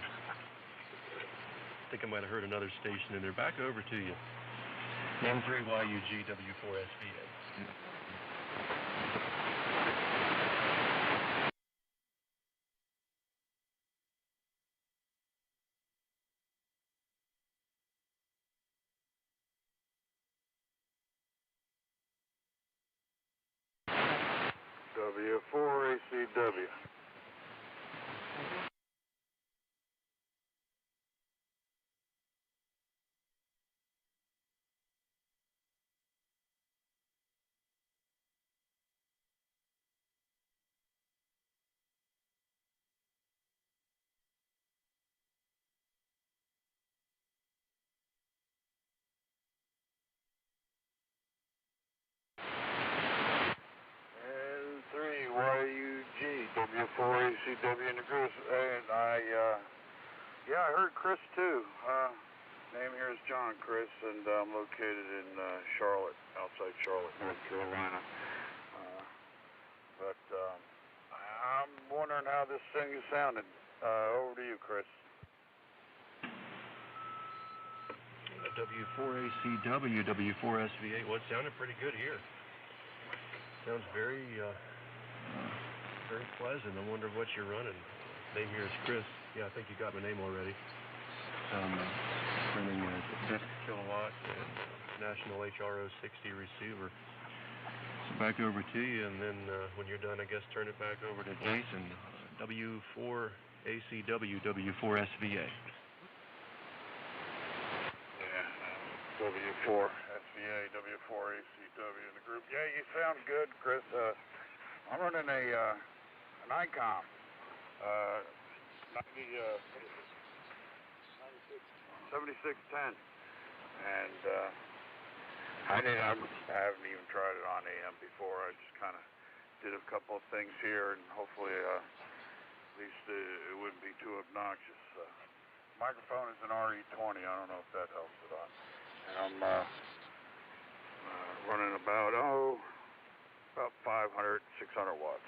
think I might have heard another station in there. Back over to you. N3YUG W4SVA. W4ACW. N3YUG W4ACW in the group. And I heard Chris too. Name here is John Chris, and I'm located in Charlotte, outside Charlotte, North Carolina. But I'm wondering how this thing is sounding. Over to you, Chris. W4ACW, W4SVA. Well, it sounded pretty good here. Sounds very pleasant. I wonder what you're running. Name here is Chris. Yeah, I think you got my name already. Running a 50 kilowatt National HRO 60 receiver. So back over to you, and then when you're done, I guess turn it back over to Jason. W4ACW, W4SVA. W4SVA, W4ACW in the group. Yeah, you sound good, Chris. I'm running an ICOM 7610, and I haven't even tried it on AM before. I just kind of did a couple of things here, and hopefully at least it wouldn't be too obnoxious. Microphone is an RE20. I don't know if that helps at all. And I'm running about 500, 600 watts.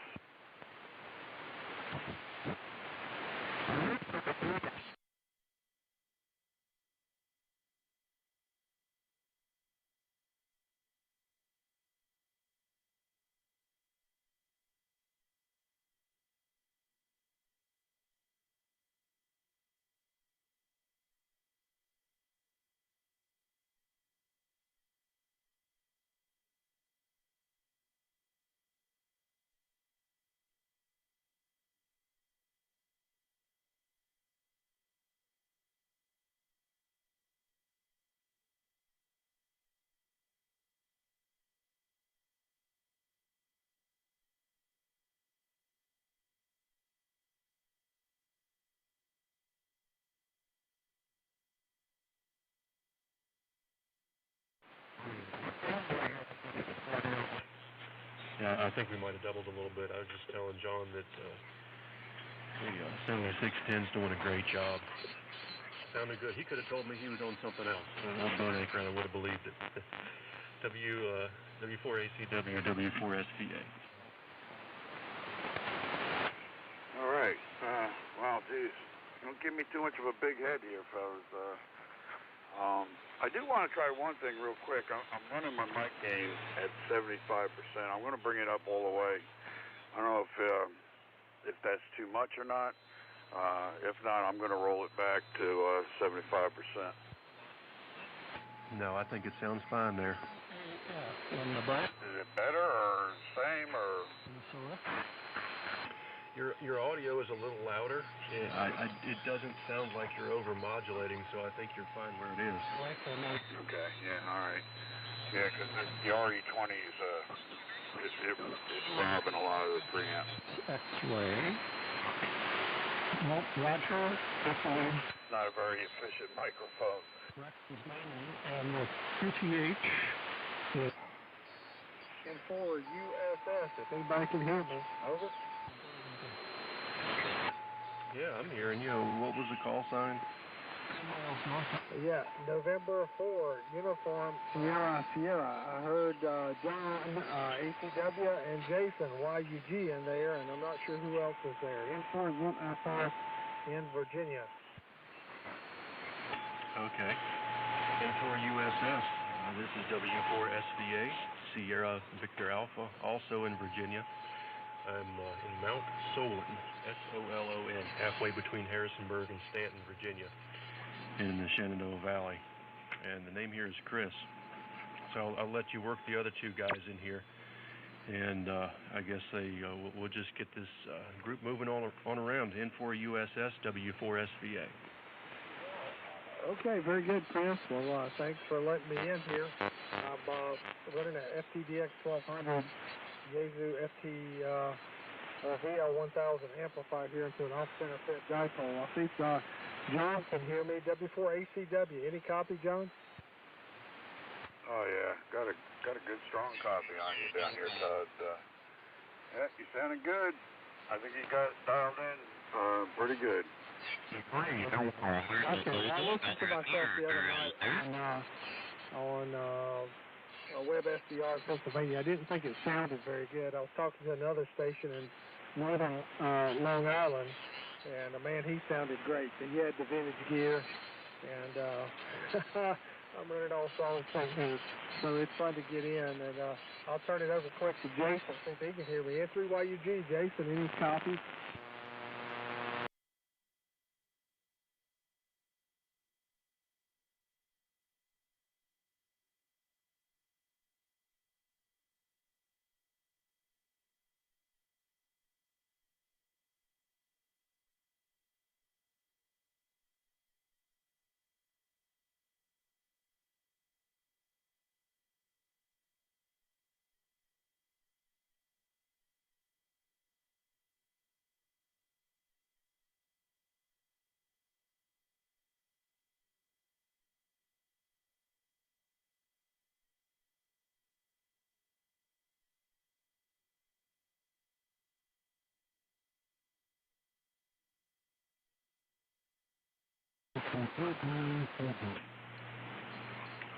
Yeah, I think we might have doubled a little bit. I was just telling John that the 7610's doing a great job. Sounded good. He could have told me he was on something else. Old boat anchor, and I would have believed it. W4ACW, W4SVA. All right. Well, geez. Don't give me too much of a big head here, fellas. I do want to try one thing real quick. I'm running my mic gain at 75%. I'm going to bring it up all the way. I don't know if that's too much or not. If not, I'm going to roll it back to 75%. No, I think it sounds fine there. Yeah, on the back. Is it better or same or? Your audio is a little louder. It doesn't sound like you're over-modulating, so I think you're fine where it is. Okay, yeah, all right. Yeah, because the RE20 is it's robbing a lot of the preamps. X-ray. Nope, Roger. X-ray. Not a very efficient microphone. Rex is mainly on the QTH. N3YUG, if anybody can hear me. Over. Yeah, I'm hearing you. What was the call sign? Yeah, November 4, Uniform Sierra Sierra. I heard John, ACW, and Jason, YUG in there, and I'm not sure who else is there. N3YUG in Virginia. Okay. N3USS. This is W4SVA, Sierra Victor Alpha, also in Virginia. I'm in Mount Solon, S-O-L-O-N, halfway between Harrisonburg and Stanton, Virginia, in the Shenandoah Valley. And the name here is Chris. So I'll let you work the other two guys in here. And I guess we'll just get this group moving on around. N3USS, W4SVA. Okay, very good, Chris. Well, thanks for letting me in here. I'm running an FTDX 1200 Yaesu FT VL1000 amplified here into an off-center fit dipole. I'll see if John can hear me. W4ACW. Any copy, John? Oh yeah, got a good strong copy on you down here, Todd. Yeah, you sounding good. I think you got it dialed in pretty good. Okay, I listened to myself the other night on WebSDR in Pennsylvania. I didn't think it sounded very good. I was talking to another station in northern Long Island, and man, he sounded great. And he had the vintage gear, and I'm running all solid techniques, so it's fun to get in. And I'll turn it over quick to Jason, see if he can hear me. N3YUG, Jason, any copies?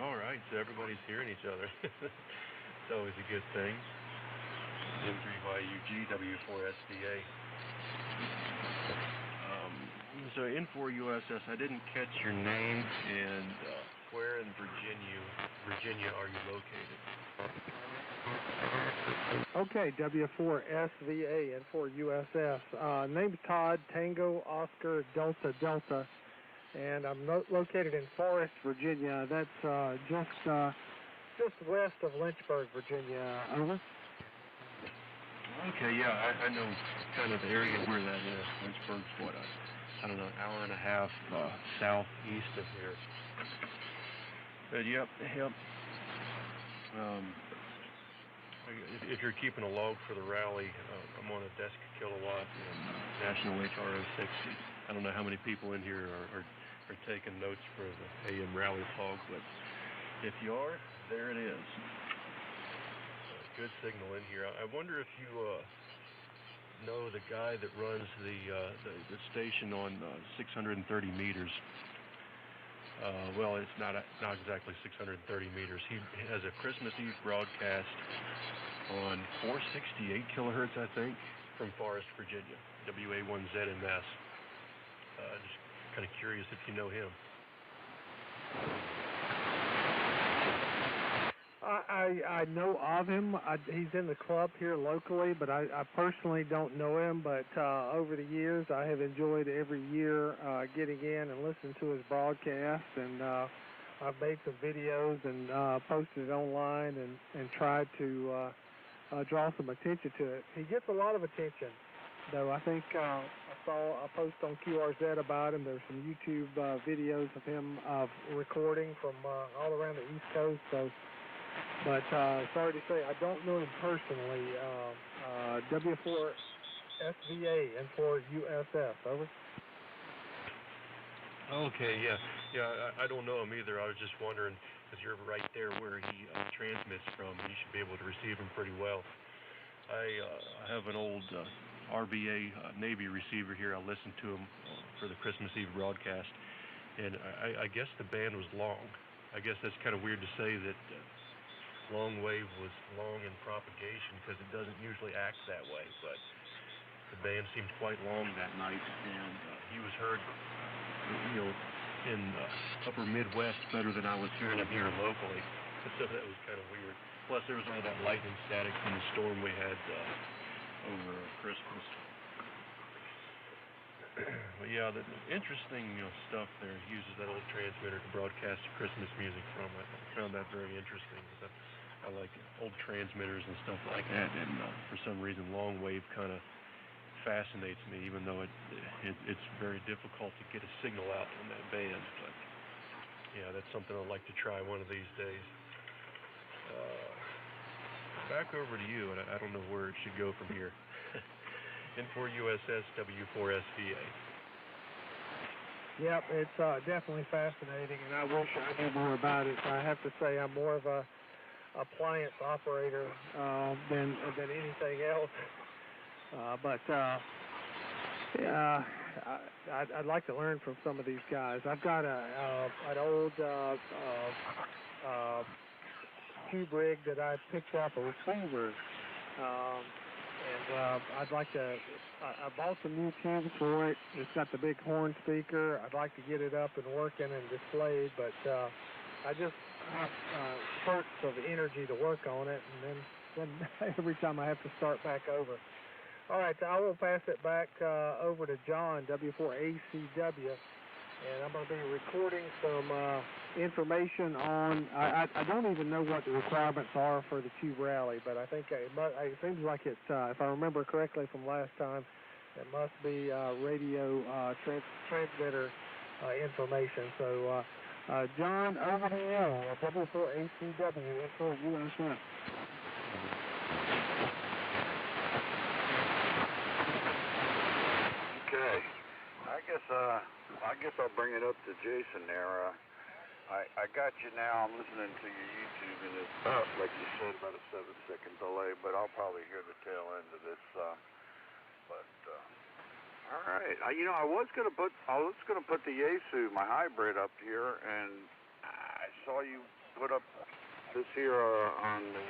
All right, so everybody's hearing each other. It's always a good thing. N3YUG, W4SVA. So N3USS, I didn't catch your name, and where in Virginia are you located? Okay, W4SVA and N3USS. Name's Todd, Tango, Oscar, Delta, Delta, and I'm located in Forest, Virginia. That's just west of Lynchburg, Virginia. Over. Okay, yeah, I know kind of the area where that is. Lynchburg's what, I don't know, an hour and a half southeast of here. But yep. If you're keeping a log for the rally, I'm on a desk kilowatt National HRO 60. I don't know how many people in here are taking notes for the AM rally log, but if you are, there it is. Good signal in here. I wonder if you know the guy that runs the station on 630 meters. Well, it's not exactly 630 meters. He has a Christmas Eve broadcast on 468 kilohertz, I think, from Forest, Virginia, WA1ZMS. Just kind of curious if you know him. I know of him. He's in the club here locally, but I personally don't know him. But over the years, I have enjoyed every year getting in and listening to his broadcast. And I've made some videos and posted it online and tried to draw some attention to it. He gets a lot of attention, though. I think I saw a post on QRZ about him. There's some YouTube videos of him recording from all around the East Coast. So, but sorry to say, I don't know him personally. W4 SVA and for USS. Over. Okay, yeah. I don't know him either. I was just wondering, because you're right there where he transmits from, you should be able to receive him pretty well. I have an old RBA Navy receiver here. I listened to him for the Christmas Eve broadcast, and I guess the band was long. I guess that's kind of weird to say that long wave was long in propagation, because it doesn't usually act that way, but the band seemed quite long that night, and he was heard, in upper Midwest better than I was hearing him here locally. So that was kind of weird. Plus, there was all that lightning static from the storm we had over Christmas. But yeah, the interesting stuff there. He uses that old transmitter to broadcast Christmas music from. I found that very interesting. I like old transmitters and stuff like that, and for some reason, long wave kind of fascinates me, even though it's very difficult to get a signal out on that band. But yeah, that's something I'd like to try one of these days. Back over to you, and I don't know where it should go from here. N3YUG W4SVA. Yep, it's definitely fascinating, and I wish I knew more about it. I have to say I'm more of a appliance operator than anything else. I'd like to learn from some of these guys. I've got an old cube rig that I picked up, a receiver, and I'd like to. I bought some new tubes for it. It's got the big horn speaker. I'd like to get it up and working and displayed, but I just have spurts of energy to work on it, and then every time I have to start back over. All right, I will pass it back over to John, W4ACW, and I'm going to be recording some information on, I don't even know what the requirements are for the Tube Rally, but I think it seems like it's, if I remember correctly from last time, it must be radio transmitter information. So, John, over to you, W4ACW, N3YUG. Okay, I guess I'll bring it up to Jason there. I got you now. I'm listening to your YouTube, and it's like you said, about a 7-second delay, but I'll probably hear the tail end of this. All right. I was gonna put the Yaesu, my hybrid, up here, and I saw you put up this here on the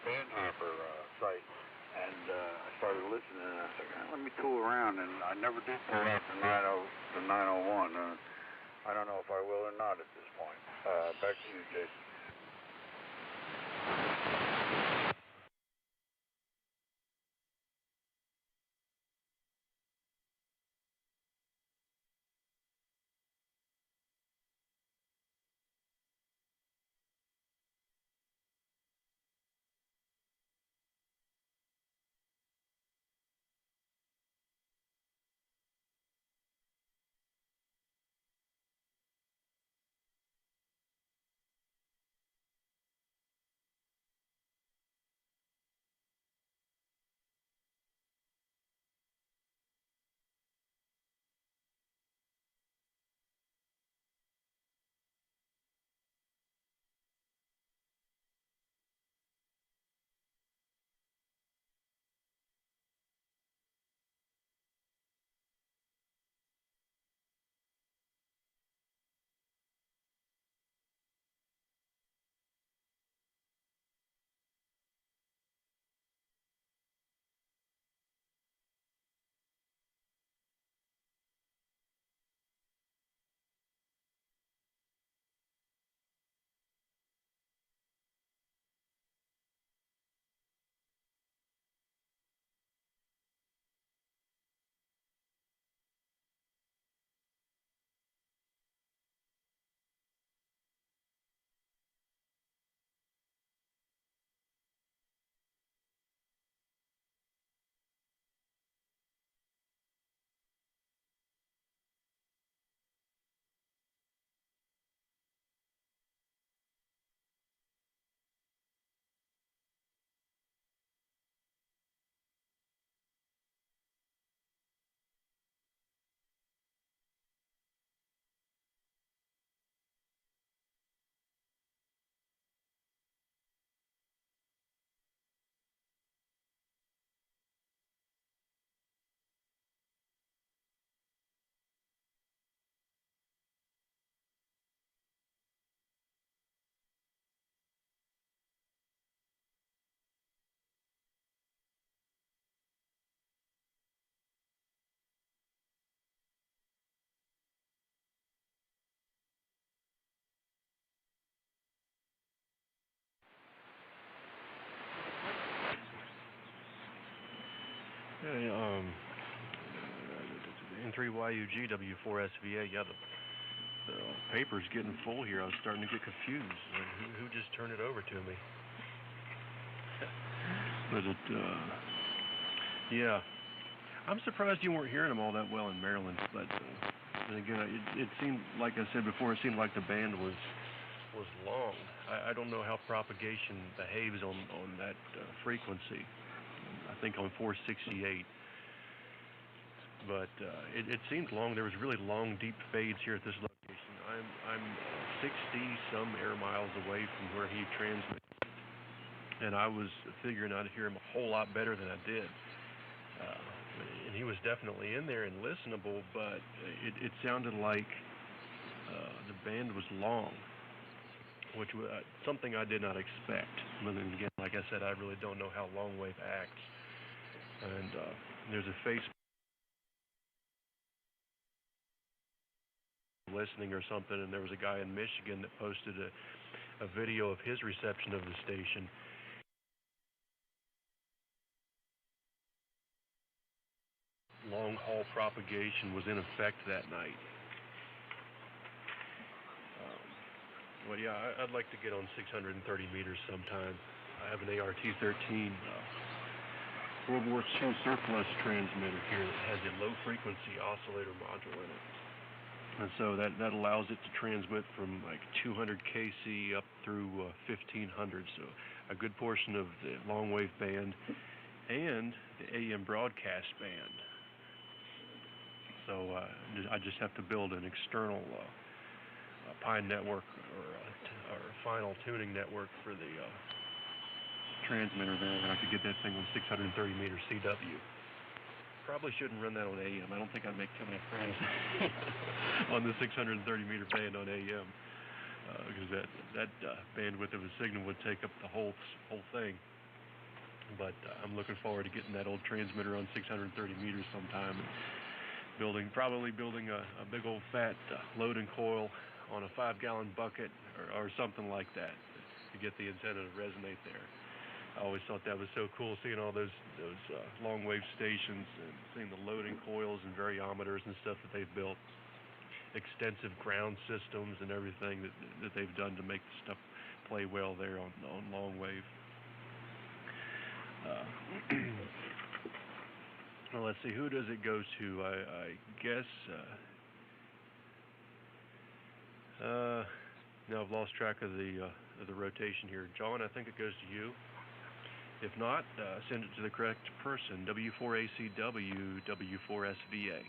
Bandhopper site, and I started listening, and I said, let me tool around, and I never did pull out the 901. I don't know if I will or not at this point. Back to you, Jason. N3YUG W4SVA. Yeah, the paper's getting full here. I was starting to get confused. Who just turned it over to me? But yeah. I'm surprised you weren't hearing them all that well in Maryland. But and again, it seemed, like I said before, it seemed like the band was long. I don't know how propagation behaves on that frequency. I think on 468. But it seemed long. There was really long, deep fades here at this location. I'm 60 some air miles away from where he transmitted, and I was figuring I'd hear him a whole lot better than I did. And he was definitely in there and listenable, but it sounded like the band was long, which was something I did not expect. But then again, like I said, I really don't know how long wave acts. And there's a Facebook listening or something, and there was a guy in Michigan that posted a video of his reception of the station. Long haul propagation was in effect that night. Well, yeah, I'd like to get on 630 meters sometime. I have an ART-13 World War II surplus transmitter here that has a low-frequency oscillator module in it. And so that allows it to transmit from like 200 kc up through 1500, so a good portion of the long wave band and the AM broadcast band. So I just have to build an external Pine network or final tuning network for the transmitter there, and I could get that thing on 630 meter CW. Probably shouldn't run that on AM. I don't think I'd make too many friends on the 630 meter band on AM, because that bandwidth of a signal would take up the whole thing. But I'm looking forward to getting that old transmitter on 630 meters sometime, and probably building a big old fat loading coil on a 5-gallon bucket or something like that to get the antenna to resonate there. I always thought that was so cool, seeing all those long wave stations and seeing the loading coils and variometers and stuff that they've built, extensive ground systems and everything that they've done to make the stuff play well there on long wave. Well, let's see, who does it go to? I guess now I've lost track of the rotation here. John, I think it goes to you. If not, send it to the correct person, W4ACW, W4SVA.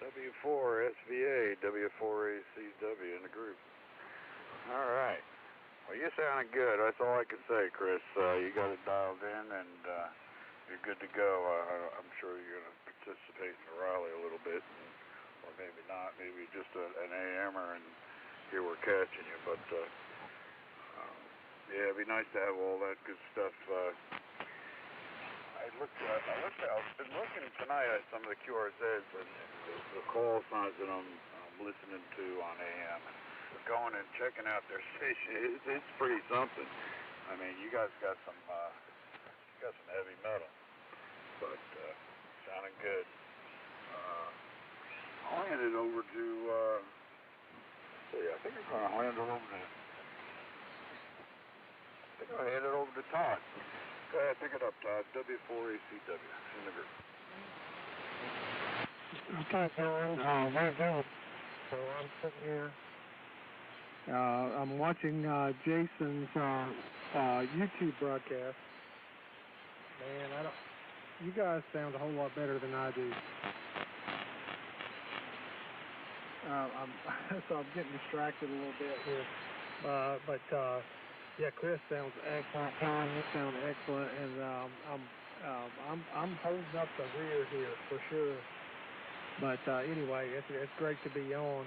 W4SVA, W4ACW in the group. All right. Well, you sounded good. That's all I can say, Chris. You got it dialed in, and you're good to go. I'm sure you're going to participate in the rally a little bit, or maybe not. Maybe just an AMer, and here we're catching you. But yeah, it'd be nice to have all that good stuff. I've been looking tonight at some of the QRZs and the call signs that I'm listening to on AM. Going and checking out their station, it's pretty something. I mean, you guys got some heavy metal, but sounding good. I'll hand it over to. I think I'm going to hand it over to. I think I'll hand it over to Todd. Go ahead, pick it up, Todd. W4ACW in the group. Okay, John. Very good. So I'm sitting here. I'm watching Jason's YouTube broadcast. Man, you guys sound a whole lot better than I do. So I'm getting distracted a little bit here. But yeah, Chris sounds excellent. Tom, you sound excellent, and I'm holding up the rear here for sure. But anyway, it's great to be on.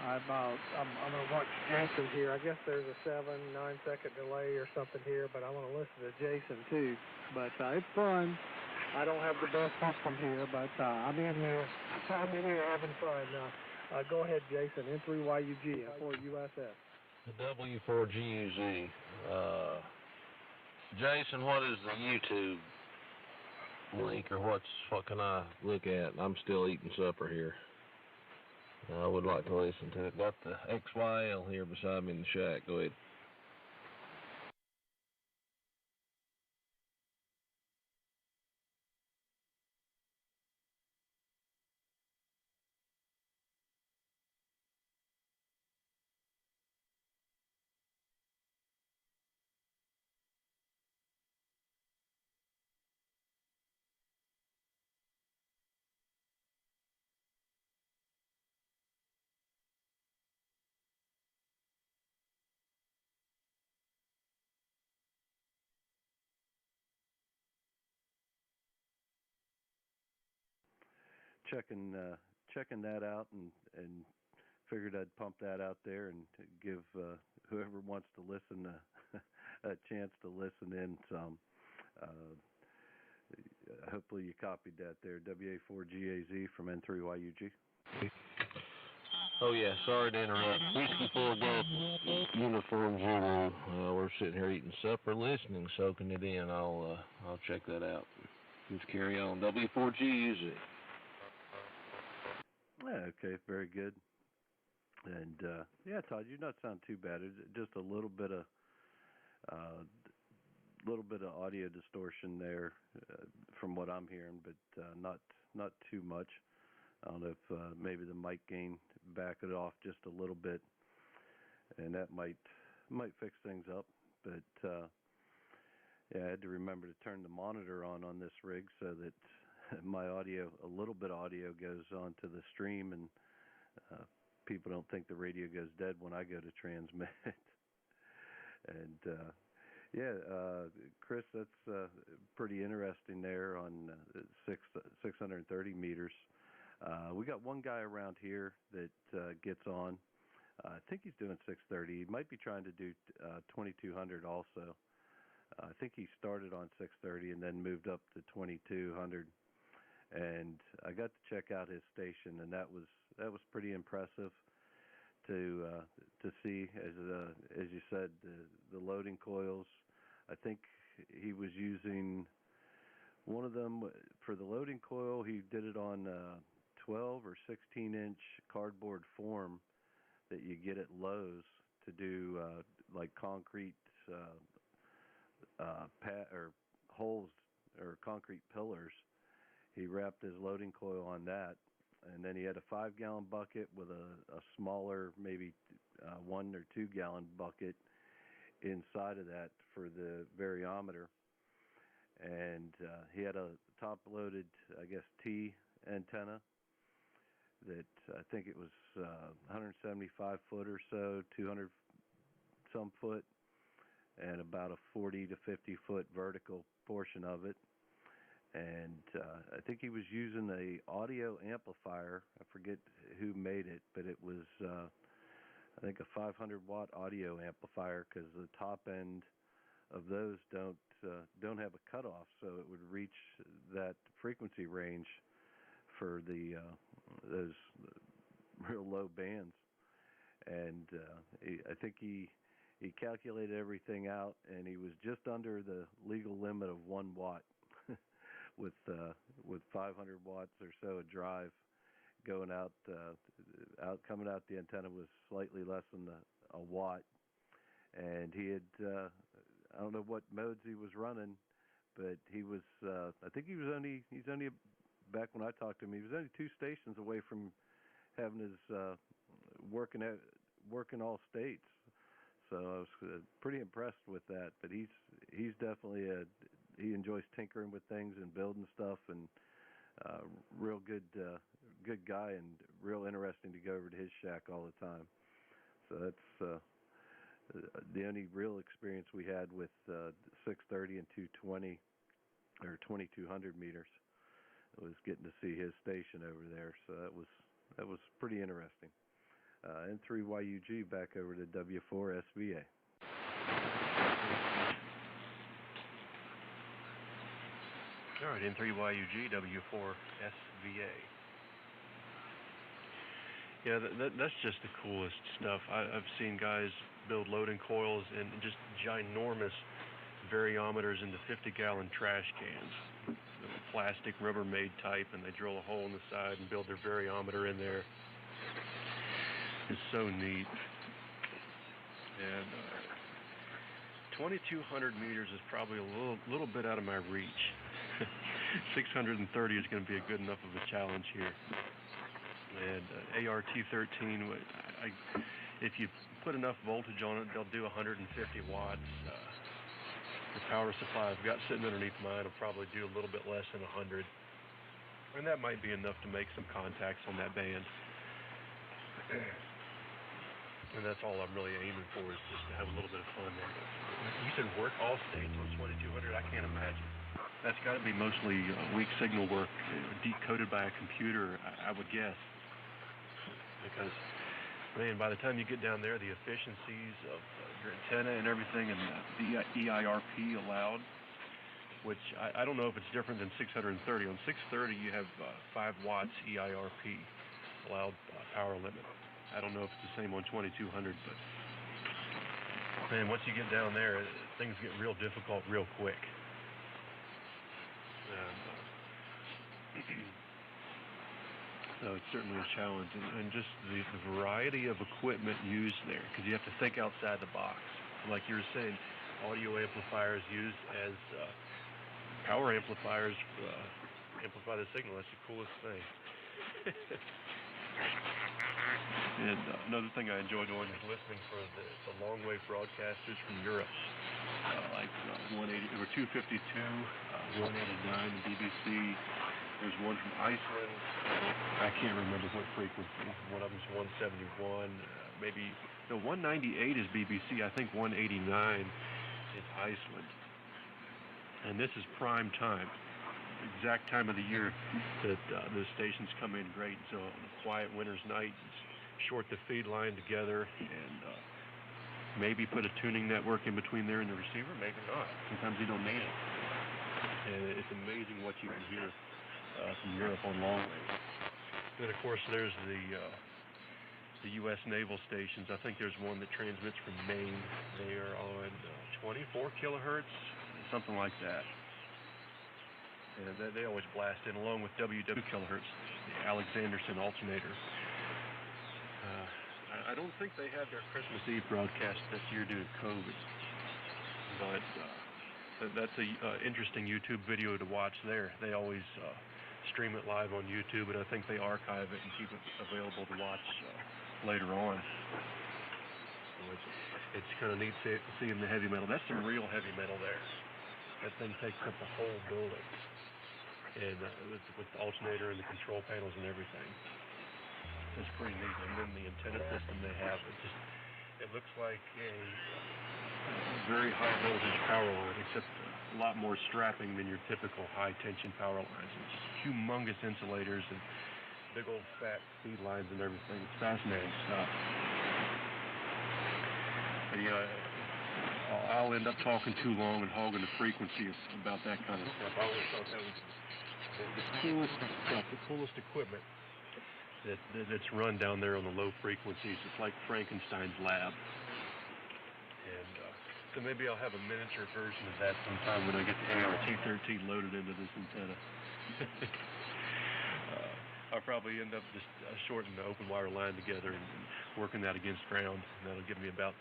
I'm going to watch Jason here. I guess there's a 7-9 second delay or something here, but I want to listen to Jason too. But it's fun. I don't have the best system here, but I'm in here having fun. Go ahead, Jason. N3YUG, N4USS. The W4GUZ. Jason, what is the YouTube? link, or what can I look at? I'm still eating supper here. I would like to listen to it. Got the XYL here beside me in the shack. Go ahead. Checking that out, and figured I'd pump that out there and give whoever wants to listen a chance to listen in some. Hopefully you copied that there. WA4GAZ from N3YUG. Oh yeah, sorry to interrupt. Whiskey 4 Golf Uniform Zulu. We're sitting here eating supper, listening, soaking it in. I'll check that out. Just carry on. W4G, is it? Yeah, okay, very good. And yeah, Todd, you not sound too bad. It's just a little bit of audio distortion there from what I'm hearing, but not too much. I don't know if maybe the mic gain back it off just a little bit, and that might fix things up. But yeah, I had to remember to turn the monitor on this rig so that my audio, a little bit of audio, goes onto the stream, and people don't think the radio goes dead when I go to transmit. And yeah, Chris, that's pretty interesting there on 630 meters. We got one guy around here that gets on. I think he's doing 630. He might be trying to do 2200 also. I think he started on 630 and then moved up to 2200. And I got to check out his station, and that was pretty impressive to see. As you said, the loading coils. I think he was using one of them for the loading coil. He did it on 12 or 16-inch cardboard form that you get at Lowe's to do like concrete or holes or concrete pillars. He wrapped his loading coil on that, and then he had a 5-gallon bucket with a smaller, maybe 1 or 2 gallon bucket inside of that for the variometer. And he had a top-loaded, I guess, T antenna that I think it was 175 foot or so, 200 some foot, and about a 40 to 50 foot vertical portion of it. And I think he was using a audio amplifier. I forget who made it, but it was I think a 500 watt audio amplifier, because the top end of those don't have a cutoff, so it would reach that frequency range for those real low bands. And I think he calculated everything out, and he was just under the legal limit of 1 watt. with 500 watts or so a drive going out, coming out the antenna was slightly less than a watt. And he had I don't know what modes he was running, but he was I think he's only back when I talked to him, he was only 2 stations away from having his working all states. So I was pretty impressed with that. But he's definitely he enjoys tinkering with things and building stuff, and real good guy, and real interesting to go over to his shack all the time. So that's the only real experience we had with 630 and 220 or 2200 meters was getting to see his station over there. So that was pretty interesting. N3YUG back over to W4SVA. All right, N3YUG, W4SVA. Yeah, that's just the coolest stuff. I've seen guys build loading coils and just ginormous variometers into 50-gallon trash cans. plastic Rubbermaid type, and they drill a hole in the side and build their variometer in there. It's so neat. And 2,200 meters is probably a little bit out of my reach. 630 is going to be a good enough of a challenge here. And ART-13, if you put enough voltage on it, they'll do 150 watts. The power supply I've got sitting underneath mine will probably do a little bit less than 100. And that might be enough to make some contacts on that band. And that's all I'm really aiming for, is just to have a little bit of fun there. You said work all states on 2200, I can't imagine. That's got to be mostly weak signal work, decoded by a computer, I would guess. Because, man, by the time you get down there, the efficiencies of your antenna and everything, and the EIRP allowed, which I don't know if it's different than 630. On 630, you have 5 watts EIRP, allowed power limit. I don't know if it's the same on 2200, but man, once you get down there, things get real difficult real quick. So it's certainly a challenge, and just the variety of equipment used there, because you have to think outside the box. Like you were saying, audio amplifiers used as power amplifiers amplify the signal. That's the coolest thing. And another thing I enjoy doing is listening for the long-wave broadcasters from Europe, like 180 or 252, 189, the BBC. There's one from Iceland. I can't remember what frequency. One of them's 171. Maybe no, 198 is BBC. I think 189 is Iceland. And this is prime time. Exact time of the year that the stations come in great. So on a quiet winter's night, short the feed line together, and maybe put a tuning network in between there and the receiver. Maybe not. Sometimes you don't need it. And it's amazing what you can hear from Europe on long range. Then of course there's the U.S. naval stations. I think there's one that transmits from Maine. They are on 24 kilohertz, something like that. And they always blast in along with WW kilohertz, the Alexanderson alternator. I don't think they had their Christmas Eve broadcast this year due to COVID, but that's a interesting YouTube video to watch there. They always stream it live on YouTube, and I think they archive it and keep it available to watch later on. So it's kind of neat seeing the heavy metal. That's some real heavy metal there. That thing takes up the whole building, and with the alternator and the control panels and everything. It's pretty neat. And then the antenna system they have, it looks like a very high voltage power line, except a lot more strapping than your typical high tension power lines. It's humongous insulators and big old fat feed lines and everything. It's fascinating stuff. But yeah, I'll end up talking too long and hogging the frequency about that kind of stuff. I always thought that was the coolest stuff, the coolest equipment that's run down there on the low frequencies. It's like Frankenstein's lab. And so maybe I'll have a miniature version of that sometime when I get the ART-13 loaded into this antenna. I'll probably end up just shorting the open wire line together and working that against ground. And that'll give me about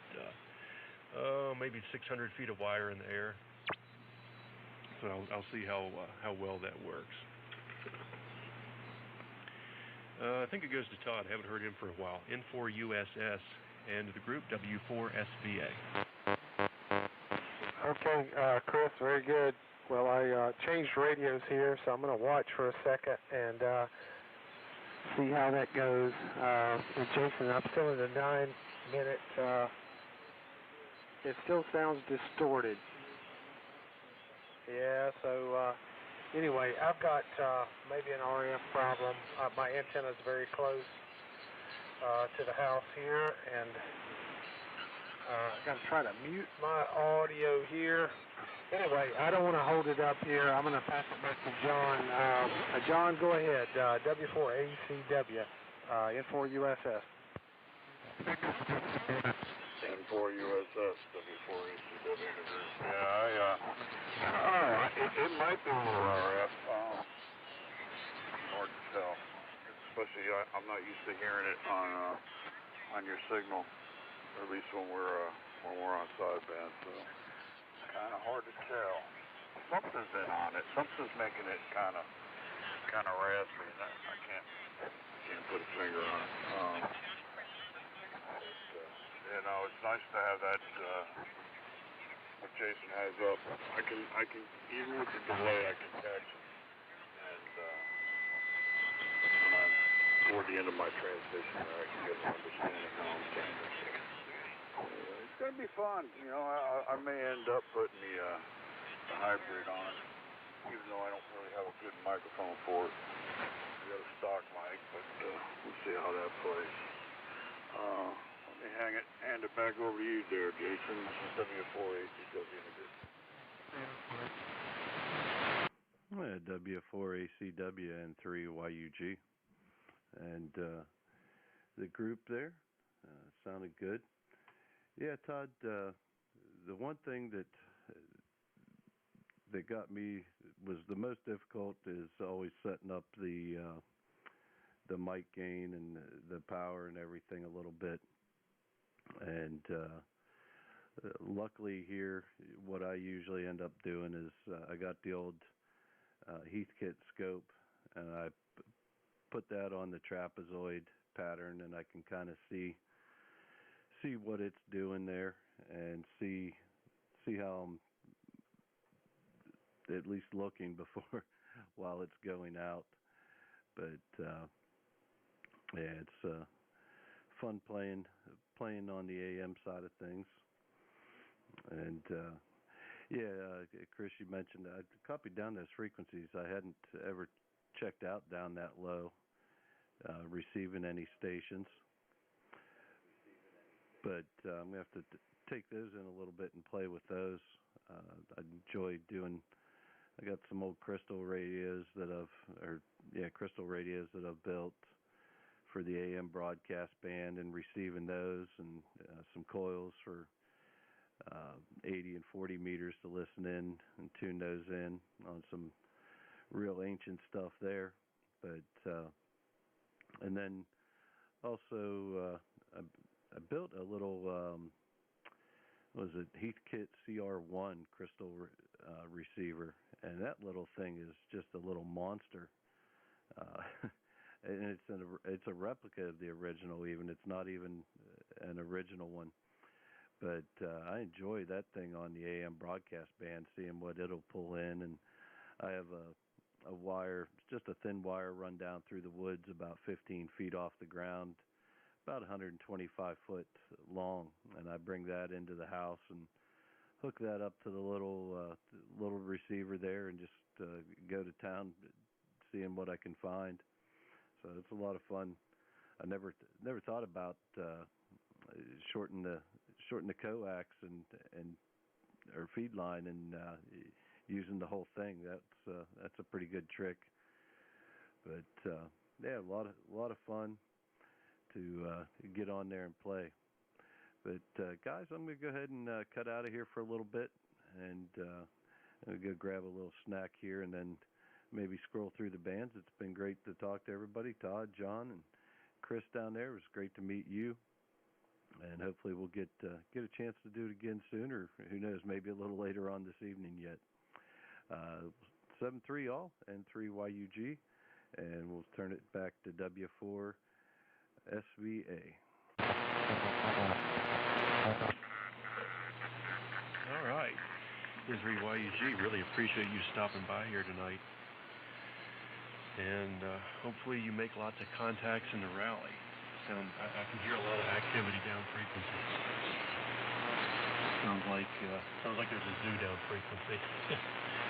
maybe 600 feet of wire in the air. So I'll see how well that works. I think it goes to Todd. I haven't heard him for a while. N3YUG and the group W4SVA. Okay, Chris, very good. Well, I changed radios here, so I'm going to watch for a second and see how that goes. And Jason, I'm still in the 9-minute. It still sounds distorted. Yeah, so anyway, I've got maybe an RF problem. My antenna is very close to the house here, and I'm going to try to mute my audio here. Anyway, I don't want to hold it up here. I'm going to pass it back to John. John, go ahead. W4ACW, N3YUG. W4USS, W4ACW in the group. Yeah, it might be a little RF. Hard to tell. Especially, I'm not used to hearing it on your signal, or at least when we're on sideband. So it's kind of hard to tell. Something's in on it. Something's making it kind of raspy. I can't put a finger on it. It's nice to have that. What Jason has up, I can even with the delay, I can catch it. And when I'm toward the end of my transmission, I can get an understanding how I'm transmitting. It's gonna be fun. I may end up putting the hybrid on, even though I don't really have a good microphone for it. I got a stock mic, but we'll see how that plays. Let me hand it back over to you there, Jason. This is W4ACW in the good. W4ACW N3YUG. And the group there sounded good. Yeah, Todd, the one thing that got me was the most difficult is always setting up the mic gain and the power and everything a little bit. And luckily here, what I usually end up doing is I got the old Heathkit scope, and I put that on the trapezoid pattern, and I can kind of see what it's doing there, and see how I'm at least looking before while it's going out. But yeah, it's fun playing on the AM side of things. And Chris, you mentioned I copied down those frequencies. I hadn't ever checked out down that low, receiving any stations. But I'm gonna have to take those in a little bit and play with those. I enjoy doing. I got some old crystal radios that I've built for the AM broadcast band, and receiving those, and some coils for 80 and 40 meters to listen in and tune those in on some real ancient stuff there. But and then also I built a little Heathkit CR1 crystal receiver, and that little thing is just a little monster. And it's a replica of the original. Even it's not even an original one. But I enjoy that thing on the AM broadcast band, seeing what it'll pull in. And I have a wire, just a thin wire, run down through the woods about 15 feet off the ground, about 125 foot long, and I bring that into the house and hook that up to the little receiver there, and just go to town seeing what I can find. So it's a lot of fun. I never thought about shorten the coax and or feed line and using the whole thing. That's a pretty good trick. But yeah, a lot of fun to get on there and play. But guys, I'm gonna go ahead and cut out of here for a little bit, and I'll go grab a little snack here, and then maybe scroll through the bands. It's been great to talk to everybody, Todd, John, and Chris down there. It was great to meet you, and hopefully we'll get a chance to do it again soon, or who knows, maybe a little later on this evening yet. 7-3 all, N3YUG, and we'll turn it back to W4 SVA. All right. N3YUG, really appreciate you stopping by here tonight. And hopefully you make lots of contacts in the rally. I can hear a lot of activity down frequency. Sounds like there's a zoo down frequency.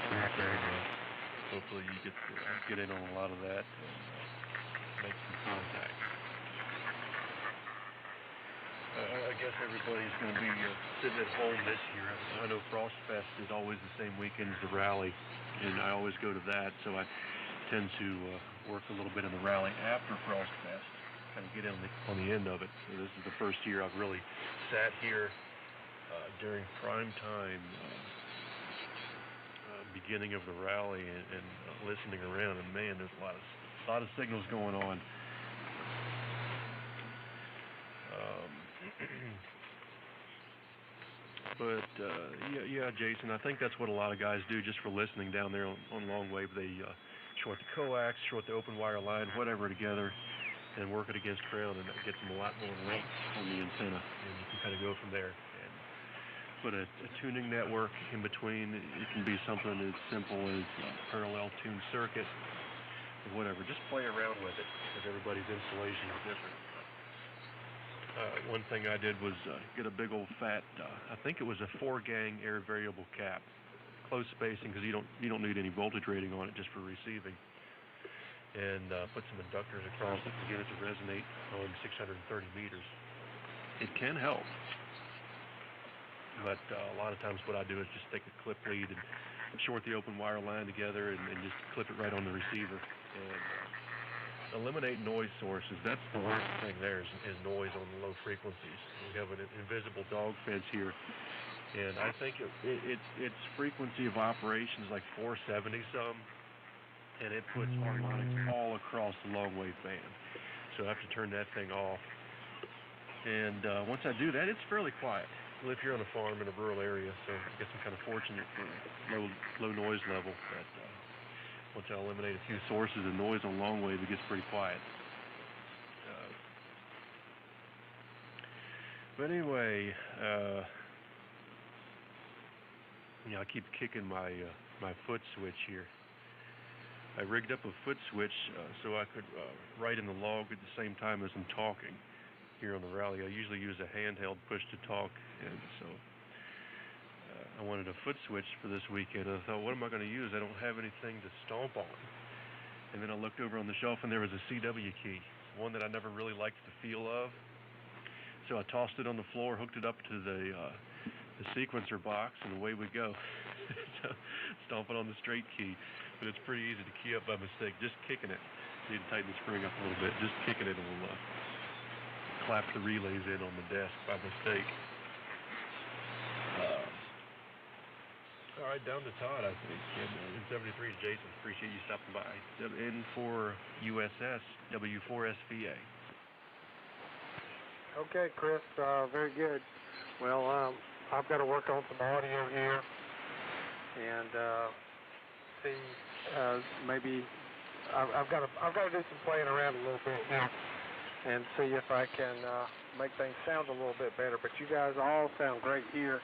So hopefully you get in on a lot of that and make some contact. I guess everybody's going to be sitting at home this year. I know Frost Fest is always the same weekend as the rally, and I always go to that, so I tend to work a little bit in the rally after Frost Fest, kind of get in on the end of it. So this is the first year I've really sat here during prime time, beginning of the rally, and listening around, and man, there's a lot of signals going on. But yeah, Jason, I think that's what a lot of guys do just for listening down there on long wave. They short the coax, short the open wire line, whatever together, and work it against ground, and that gets them a lot more weight on the antenna, and you can kind of go from there. And put a tuning network in between. It can be something as simple as a parallel tuned circuit or whatever. Just play around with it, because everybody's installation is different. One thing I did was get a big old fat, I think it was a 4-gang air variable cap, close spacing, because you don't need any voltage rating on it, just for receiving, and put some inductors across it to get it to resonate on 630 meters. It can help, but a lot of times what I do is just take a clip lead and short the open wire line together and just clip it right on the receiver, and eliminate noise sources. That's the worst thing there is noise on the low frequencies. We have an invisible dog fence here, and I think its frequency of operation is like 470 some, and it puts harmonics all across the long wave band. So I have to turn that thing off. And once I do that, it's fairly quiet. I live here on a farm in a rural area, so I guess I'm kind of fortunate for low noise level. But once I eliminate a few sources of noise on long wave, it gets pretty quiet. But anyway, I keep kicking my foot switch here. I rigged up a foot switch so I could write in the log at the same time as I'm talking here on the rally. I usually use a handheld push to talk, and so I wanted a foot switch for this weekend. I thought, what am I going to use? I don't have anything to stomp on. And then I looked over on the shelf, and there was a CW key, one that I never really liked the feel of. So I tossed it on the floor, hooked it up to the sequencer box, and away we go. So, stomping on the straight key. But it's pretty easy to key up by mistake. Just kicking it. You need to tighten the spring up a little bit. Just kicking it will clap the relays in on the desk by mistake. All right, down to Todd, I think. And 73 Jason, appreciate you stopping by. N3USS, W4SVA. Okay, Chris, very good. Well, I've got to work on some audio here and see maybe I've got to do some playing around a little bit here and see if I can make things sound a little bit better. But you guys all sound great here.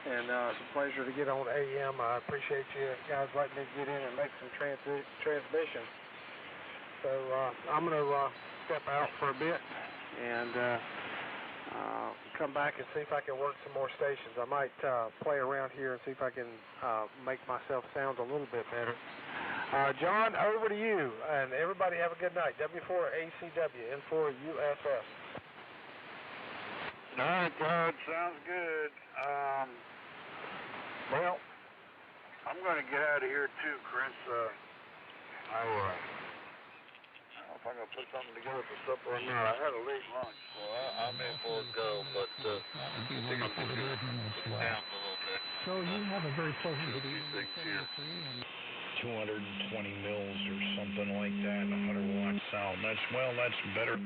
And it's a pleasure to get on AM. I appreciate you guys letting me get in and make some transmission. So I'm going to step out for a bit and come back and see if I can work some more stations. I might play around here and see if I can make myself sound a little bit better. John, over to you. And everybody have a good night. W4ACW, N3YUG. All right, Todd, sounds good. Well, I'm going to get out of here too, Chris. I don't know if I'm going to put something together for supper or not. I had a late lunch, so I may forego, but I think I'm going to get down a little bit. So you have a very pleasant A few things here. 220 mils or something like that, 100 watt sound. That's better.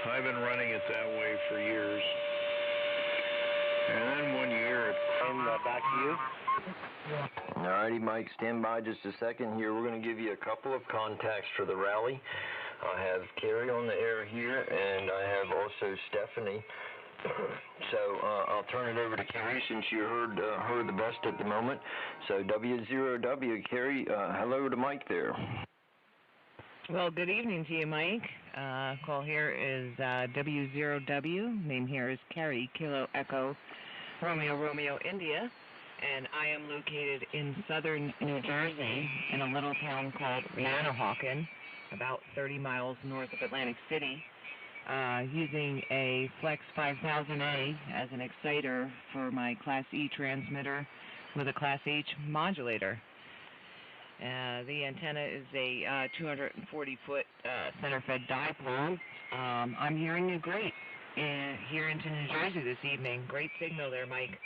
I've been running it that way for years. And then one year it... back to you. Alrighty, Mike, stand by just a second here. We're going to give you a couple of contacts for the rally. I have Carrie on the air here, and I have also Stephanie. So I'll turn it over to Carrie since you heard her the best at the moment. So W0W, Carrie, hello to Mike there. Well, good evening to you, Mike. Call here is W0W. Name here is Carrie, Kilo Echo, Romeo, India. And I am located in southern New Jersey in a little town called Manahawkin, about 30 miles north of Atlantic City, using a Flex 5000A as an exciter for my Class E transmitter with a Class H modulator. The antenna is a 240-foot center-fed dipole. I'm hearing you great. here into New Jersey this evening. Great signal there, Mike.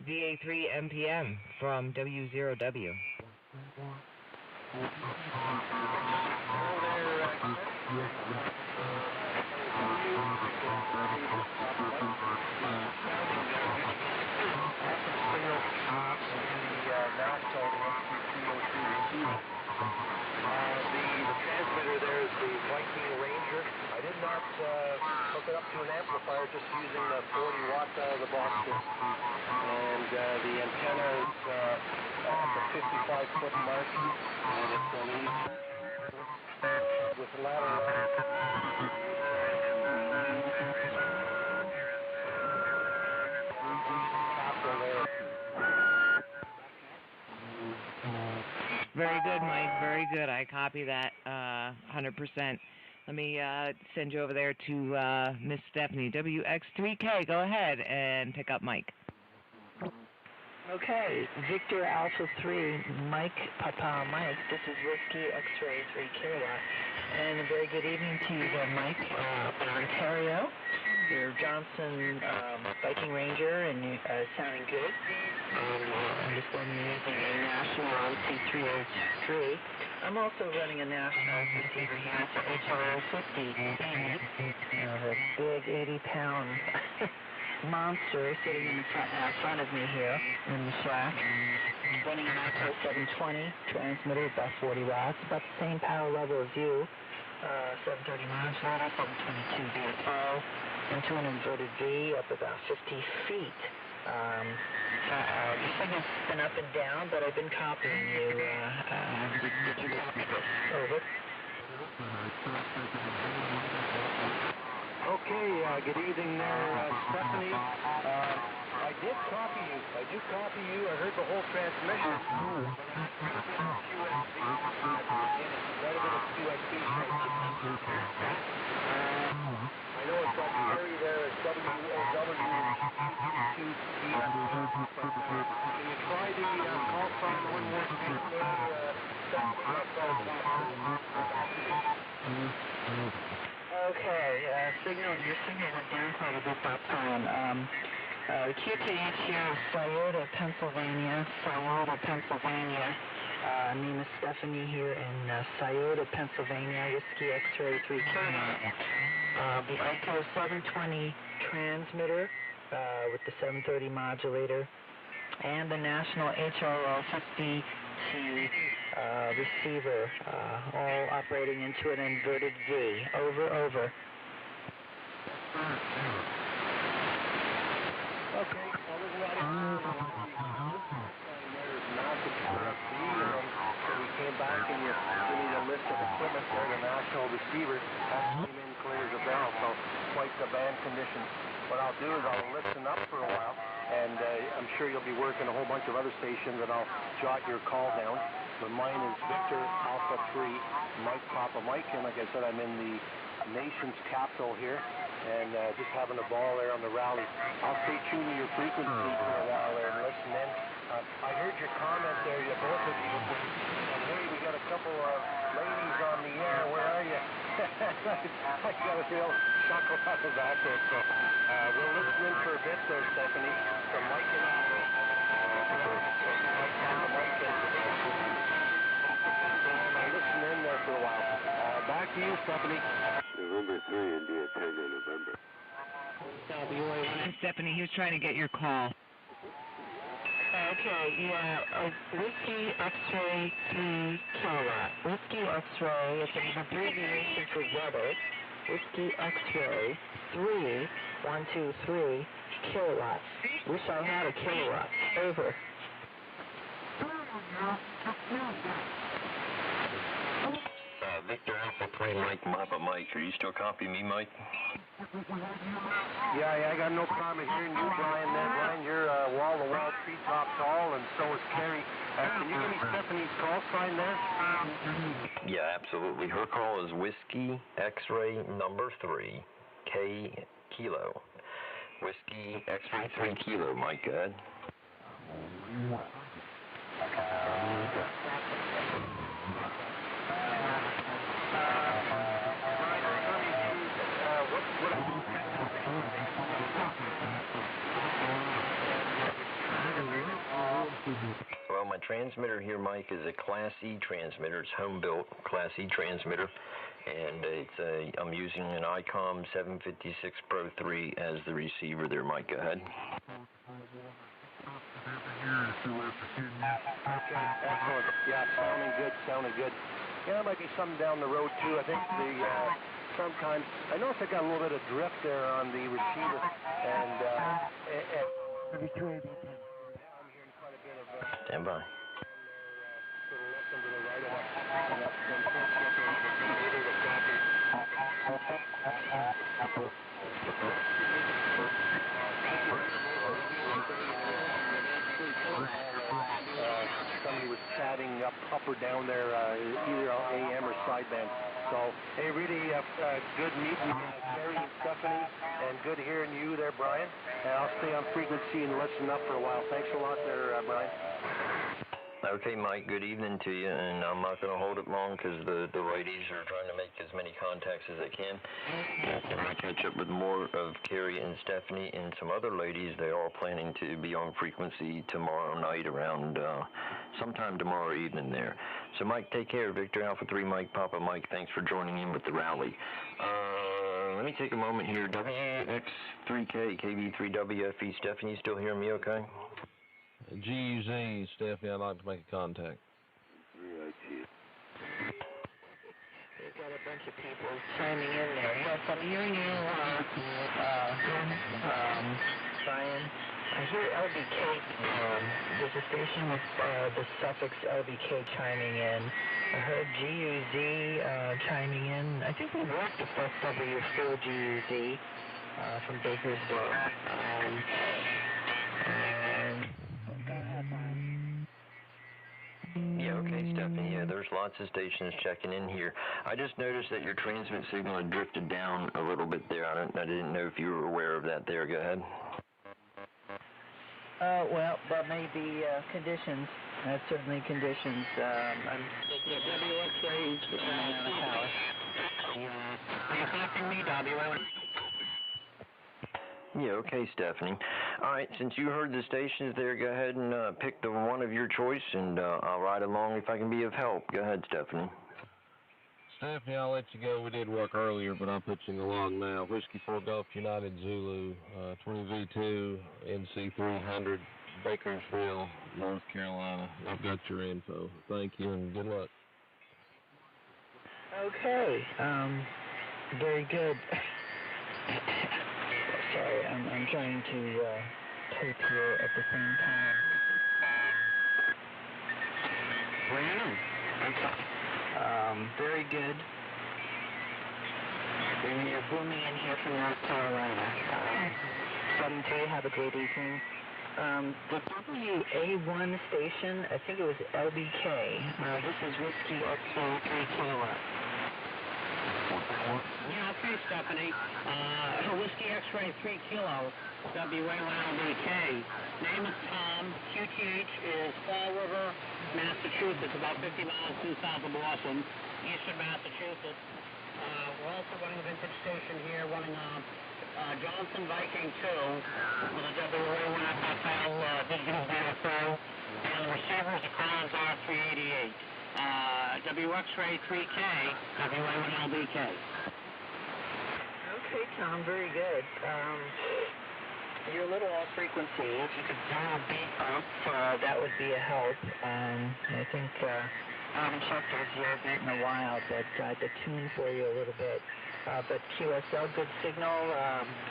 VA3 MPM from W0W. The transmitter there is the Viking Ranger. I did not hook it up to an amplifier, just using the 40 watts out of the box. And the antenna is at the 55-foot mark, and it's an with the ladder. Very good, Mike. Very good. I copy that 100%. Let me send you over there to Miss Stephanie. WX3K, go ahead and pick up Mike. Okay, Victor Alpha 3, Mike, Papa Mike. This is Whiskey X-Ray 3 kilowatt. And a very good evening to you there, Mike, in Ontario. Your Johnson Viking Ranger, and sounding good. I'm just going to be using a national RC303. I'm also running a national receiver here for HRO50. The big 80-pound monster sitting in the front of me here in the shack. Running an ICO 720 transmitter, about 40 watts, about the same power level as you. 730 modulator, 722 DSO, into an inverted V up about 50 feet. The signal's been up and down, but I've been copying you. Did you copy this? Over. Okay, good evening there, Stephanie. I did copy you. I do copy you. I heard the whole transmission. Quite a bit of QSB. I know it's got Gary there as WOW. Can you try the call sign one more time there, Okay, your signal went down quite a bit that time. The QTH here is Scioto, Pennsylvania. Name is Stephanie here in Scioto, Pennsylvania. Whiskey X-Ray 3 kilowatt. The ICO 720 transmitter with the 730 modulator, and the national HRO 50C receiver, all operating into an inverted V. Over. Okay, well, there's a lot of mounted for a V, and so we came back and you need a list of equipment there, the national receiver. That came in clear as a bell, so quite the band condition. What I'll do is I'll listen up for a while, and I'm sure you'll be working a whole bunch of other stations, and I'll jot your call down. But mine is Victor Alpha 3, Mike Papa Mike, and like I said, I'm in the nation's capital here, and just having a ball there on the rally. I'll stay tuned to your frequency for a while there and listen in. I heard your comment there, you both of you, and hey, we got a couple of ladies on the air, where are you? I got a real chuckle out of that there, so we'll listen in for a bit there, Stephanie, from Mike and Mike Papa Mike, and listen in there for a while. Back to you, Stephanie. November 3, India, Tango, November. Stephanie, he was trying to get your call. Okay, yeah, Whiskey X-Ray 3 kilowatt. Whiskey X-Ray, it's an abbreviation for weather. Whiskey X-Ray 3 kilowatt. Wish I had a kilowatt. Over. Victor Alpha 3, Mike Papa Mike. Are you still copying me, Mike? Yeah, I got no problem hearing you, Brian. There, Brian, you're wall-to-wall, treetop tall, and so is Carrie. Can you give me Stephanie's call sign there? Yeah, absolutely. Her call is Whiskey X-Ray number 3, K Kilo. Whiskey X-Ray 3 Kilo, Mike. Go ahead. transmitter here, Mike, is a Class E transmitter. It's home-built Class E transmitter, and I'm using an ICOM 756 Pro 3 as the receiver there, Mike. Go ahead. Excellent. Yeah, sounding good. Yeah, there might be something down the road, too. I think sometimes, I noticed I got a little bit of drift there on the receiver, and I'm hearing quite a bit of... Stand by. Somebody was chatting up or down there, either on AM or sideband. So, hey, really good meeting Terry and Stephanie, and good hearing you there, Brian. And I'll stay on frequency and listen up for a while. Thanks a lot there, Brian. Okay, Mike, good evening to you, and I'm not going to hold it long because the ladies are trying to make as many contacts as they can. I'm going to catch up with more of Carrie and Stephanie and some other ladies. They're all planning to be on frequency tomorrow night around sometime tomorrow evening there. So, Mike, take care. Victor Alpha 3 Mike, Papa Mike, thanks for joining in with the rally. Let me take a moment here. WX3K, KB3WFE. Stephanie, you still hearing me okay? GUZ, Stephanie, I'd like to make a contact. We've got a bunch of people chiming in there. Yes, I'm hearing you, Brian. I hear LBK. There's a station with the suffix LBK chiming in. I heard GUZ chiming in. I think we worked the first W4 GUZ from Bakersfield. Yeah, okay, Stephanie. Yeah, there's lots of stations checking in here. I just noticed that your transmit signal had drifted down a little bit there. I didn't know if you were aware of that there. Go ahead. Well, that may be conditions. That's certainly conditions. I'm taking a WX-ray on the tower. Are you connecting me, WX? Yeah, okay, Stephanie. All right, since you heard the stations there, go ahead and pick the one of your choice, and I'll ride along if I can be of help. Go ahead, Stephanie. Stephanie, I'll let you go. We did work earlier, but I'll put you in the log now. Whiskey 4 Golf United Zulu, 20V2, NC300, Bakersfield, North Carolina. I've got your info. Thank you, and good luck. Okay, very good. Sorry, I'm trying to type here at the same time. Very good. You're booming in here from North Carolina. Southern Tier, have a great evening. The WA1 station, I think it was LBK. This is Whiskey X-ray 3 Kilowatt. Yeah, okay, Stephanie. Whiskey X-ray 3 Kilo, WA1LBK. Name is Tom. QTH is Fall River, Massachusetts, about 50 miles due south of Boston, eastern Massachusetts. We're also running a vintage station here, running Johnson Viking 2 with a WA1FFL digital data flow, and the receiver is a Collins R388. WX-ray 3K, WA1LBK. Okay, Tom, very good. You're a little off frequency. If you could dial a beat up, that would be a help. I think I haven't checked with your beat in a while, but I had to tune for you a little bit. But QSL, good signal.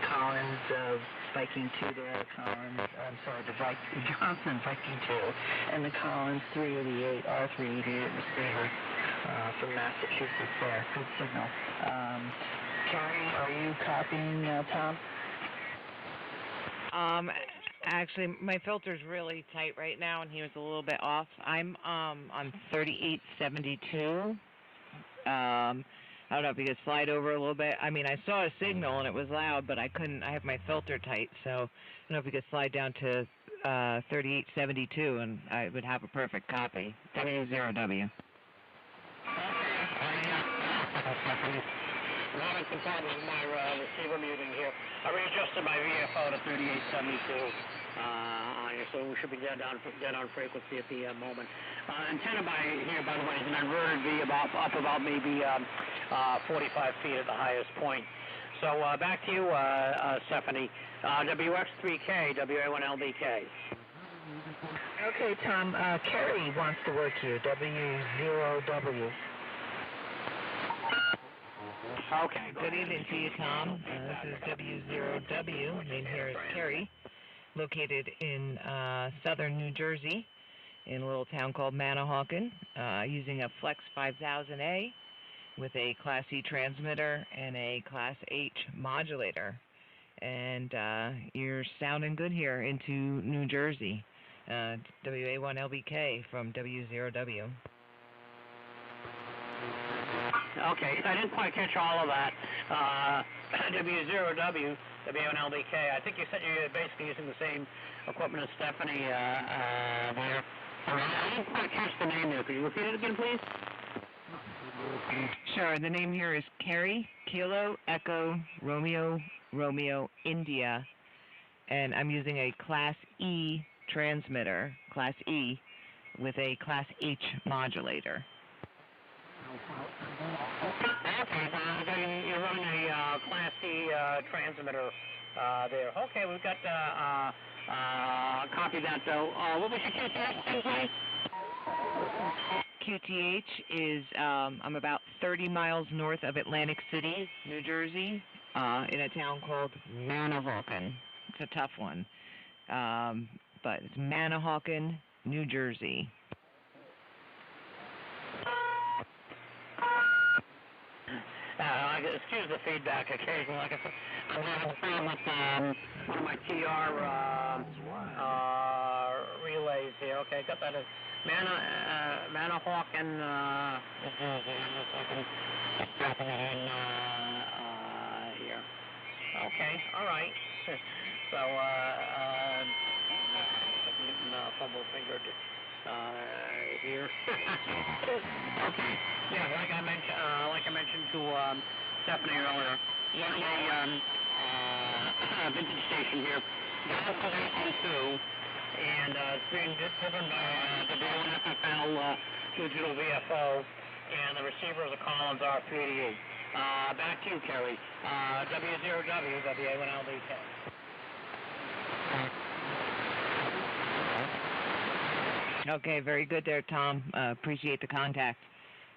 Collins, Viking 2 there. Collins, I'm sorry, the Johnson Viking 2, and the Collins 388, R388 receiver from Massachusetts there. Good signal. Carrie, are you copying Tom? Actually, my filter's really tight right now, and he was a little bit off. I'm on 3872. I don't know if you could slide over a little bit. I mean, I saw a signal, and it was loud, but I couldn't. I have my filter tight, so I don't know if you could slide down to 3872, and I would have a perfect copy. W0W. I'm having some problems with my receiver muting here. I readjusted my VFO to 3872. on you, so we should be dead on frequency at the moment. Antenna by the way, is an inverted V up about maybe 45 feet at the highest point. So back to you, Stephanie. WX3K, WA1LBK. Okay, Tom. Kerry wants to work you. W0W. Okay. Good evening to you, Tom. This is W0W. Name here is Kerry, located in southern New Jersey, in a little town called Manahawkin, using a Flex 5000A with a Class E transmitter and a Class H modulator. And you're sounding good here into New Jersey. WA1LBK from W0W. Okay, I didn't quite catch all of that. W0W, W1LBK. I think you said you're basically using the same equipment as Stephanie there. I didn't quite catch the name there. Could you repeat it again, please? Sure. The name here is Kerry, Kilo, Echo, Romeo, India, and I'm using a Class E transmitter, Class E, with a Class H modulator. Okay, you're running a Class C transmitter there. Okay, we've got copy that. What was your QTH, please? QTH is I'm about 30 miles north of Atlantic City, New Jersey, in a town called Manahawkin. It's a tough one, but it's Manahawkin, New Jersey. Excuse the feedback occasionally. Like I said, I'm having a problem with one of my TR relays here. Okay, got that as Manahawkin. Here. Okay, all right. So, fumble fingered. Here. Okay. Yeah, like I mentioned to Stephanie earlier, a vintage station here, N2, and it's being driven by the W1FFL digital VFO, and the receiver is a Collins R388. Back to you, Kerry. W0W, WA1LBK. Okay, very good there, Tom. Appreciate the contact.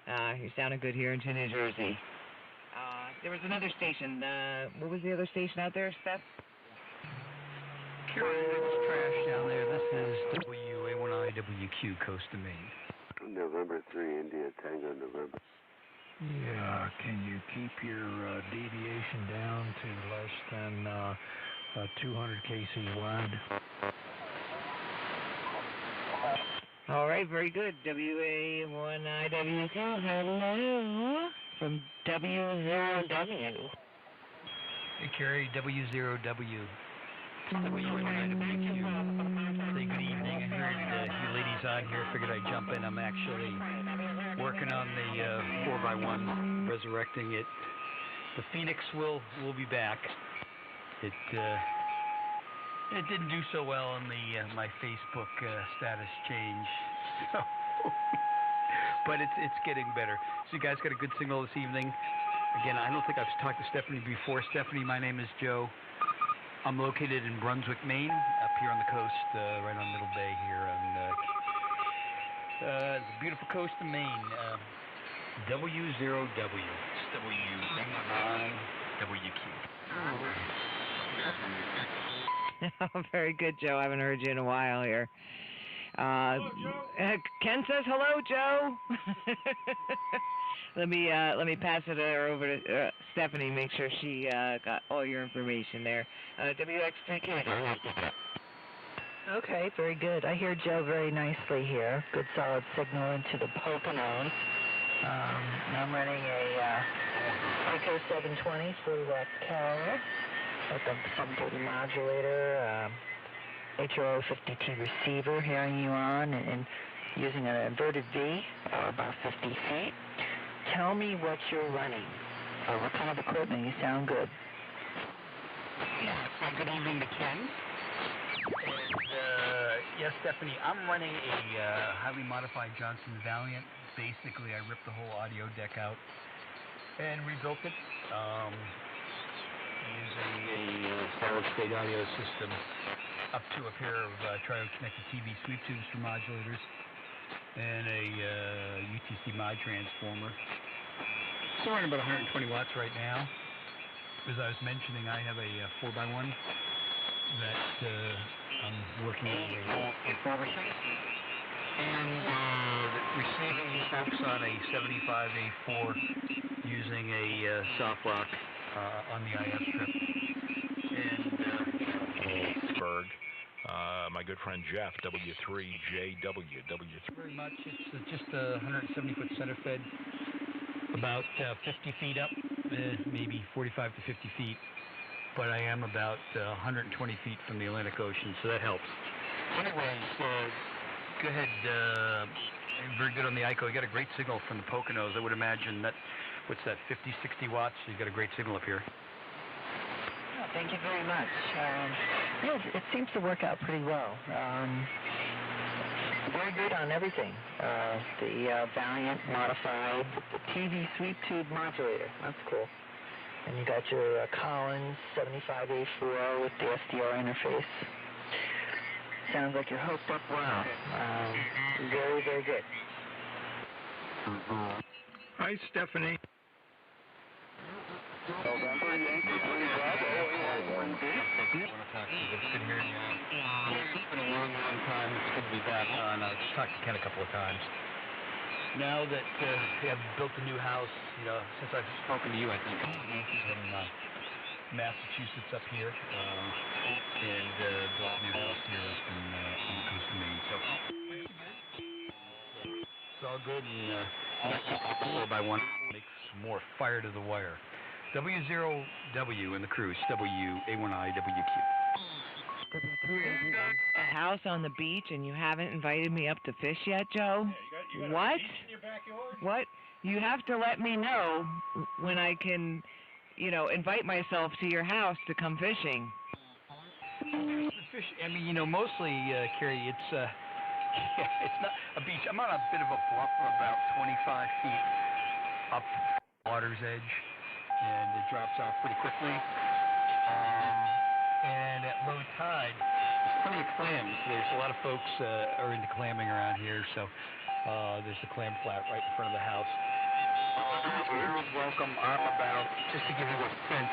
You're sounding good here into New Jersey. There was another station. What was the other station out there, Steph? It's trash down there. This is WA1IWQ, Coast of Maine. November 3, India, Tango, November. Yeah, can you keep your deviation down to less than 200 kc wide? All right, very good. WA1IWQ, hello, from W0W. Hey, Kerry, W0W. W1IWQ. Say good evening. I heard you ladies on here. Figured I'd jump in. I'm actually working on the 4x1, resurrecting it. The Phoenix will be back. It didn't do so well in the my Facebook status change, so but it's getting better. So you guys got a good signal this evening. Again, I don't think I've talked to Stephanie before. Stephanie, my name is Joe. I'm located in Brunswick, Maine, up here on the coast, right on Middle Bay here, and the beautiful coast of Maine. W0W. It's W1IWQ. Very good, Joe. I haven't heard you in a while here. Ken says hello, Joe. Let me pass it over to Stephanie. Make sure she got all your information there. WX3K. Okay, very good. I hear Joe very nicely here. Good solid signal into the Poconos. I'm running a Ico 720 40-watt carrier with a 730 modulator, HRO 52 receiver, hearing you on, and using an inverted V, about 50 feet. Tell me what you're running, or what kind of equipment. You sound good. Yeah, good evening to Ken. Yes, Stephanie, I'm running a highly modified Johnson Valiant. Basically, I ripped the whole audio deck out and rebuilt it using a solid-state audio system up to a pair of trio-connected TV sweep tubes for modulators and a UTC mod transformer. So running about 120 watts right now. As I was mentioning, I have a 4x1 that I'm working on refurbishing, and receiving you folks on a 75A4 using a soft rock on the IF strip. And my good friend Jeff, W3JW, W3. Very much. It's just a 170-foot center fed, about 50 feet up, maybe 45 to 50 feet. But I am about 120 feet from the Atlantic Ocean, so that helps. Anyways, go ahead. Very good on the ICO. You got a great signal from the Poconos. I would imagine that, what's that, 50, 60 watts? You got a great signal up here. Oh, thank you very much. Yeah, it seems to work out pretty well. Very good on everything. The Valiant modified, the TV sweep tube modulator. That's cool. And you got your Collins 75A4 with the SDR interface. Sounds like you're hooked up well. Very, very good. Hi, Stephanie. November Yankee 3 Bravo, 1B. It's been here. It's been a long, long time. It's good to be back on. I've talked to Ken a couple of times. Now that I've built a new house, since I've spoken to you, I think, in Massachusetts up here, and built a new house here up on the coast of Maine. So it's all good, and 4x1 makes more fire to the wire. W0W in the cruise, WA1IWQ. A house on the beach and you haven't invited me up to fish yet, Joe? You got what? A beach in your backyard? What? You have to let me know when I can, invite myself to your house to come fishing. The fish, mostly, Carrie, it's not a beach. I'm on a bit of a bluff about 25 feet up water's edge, and it drops off pretty quickly. And at low tide, there's plenty of clams. There's a lot of folks are into clamming around here, so there's a clam flat right in front of the house. You're always welcome. I'm about, just to give you a sense,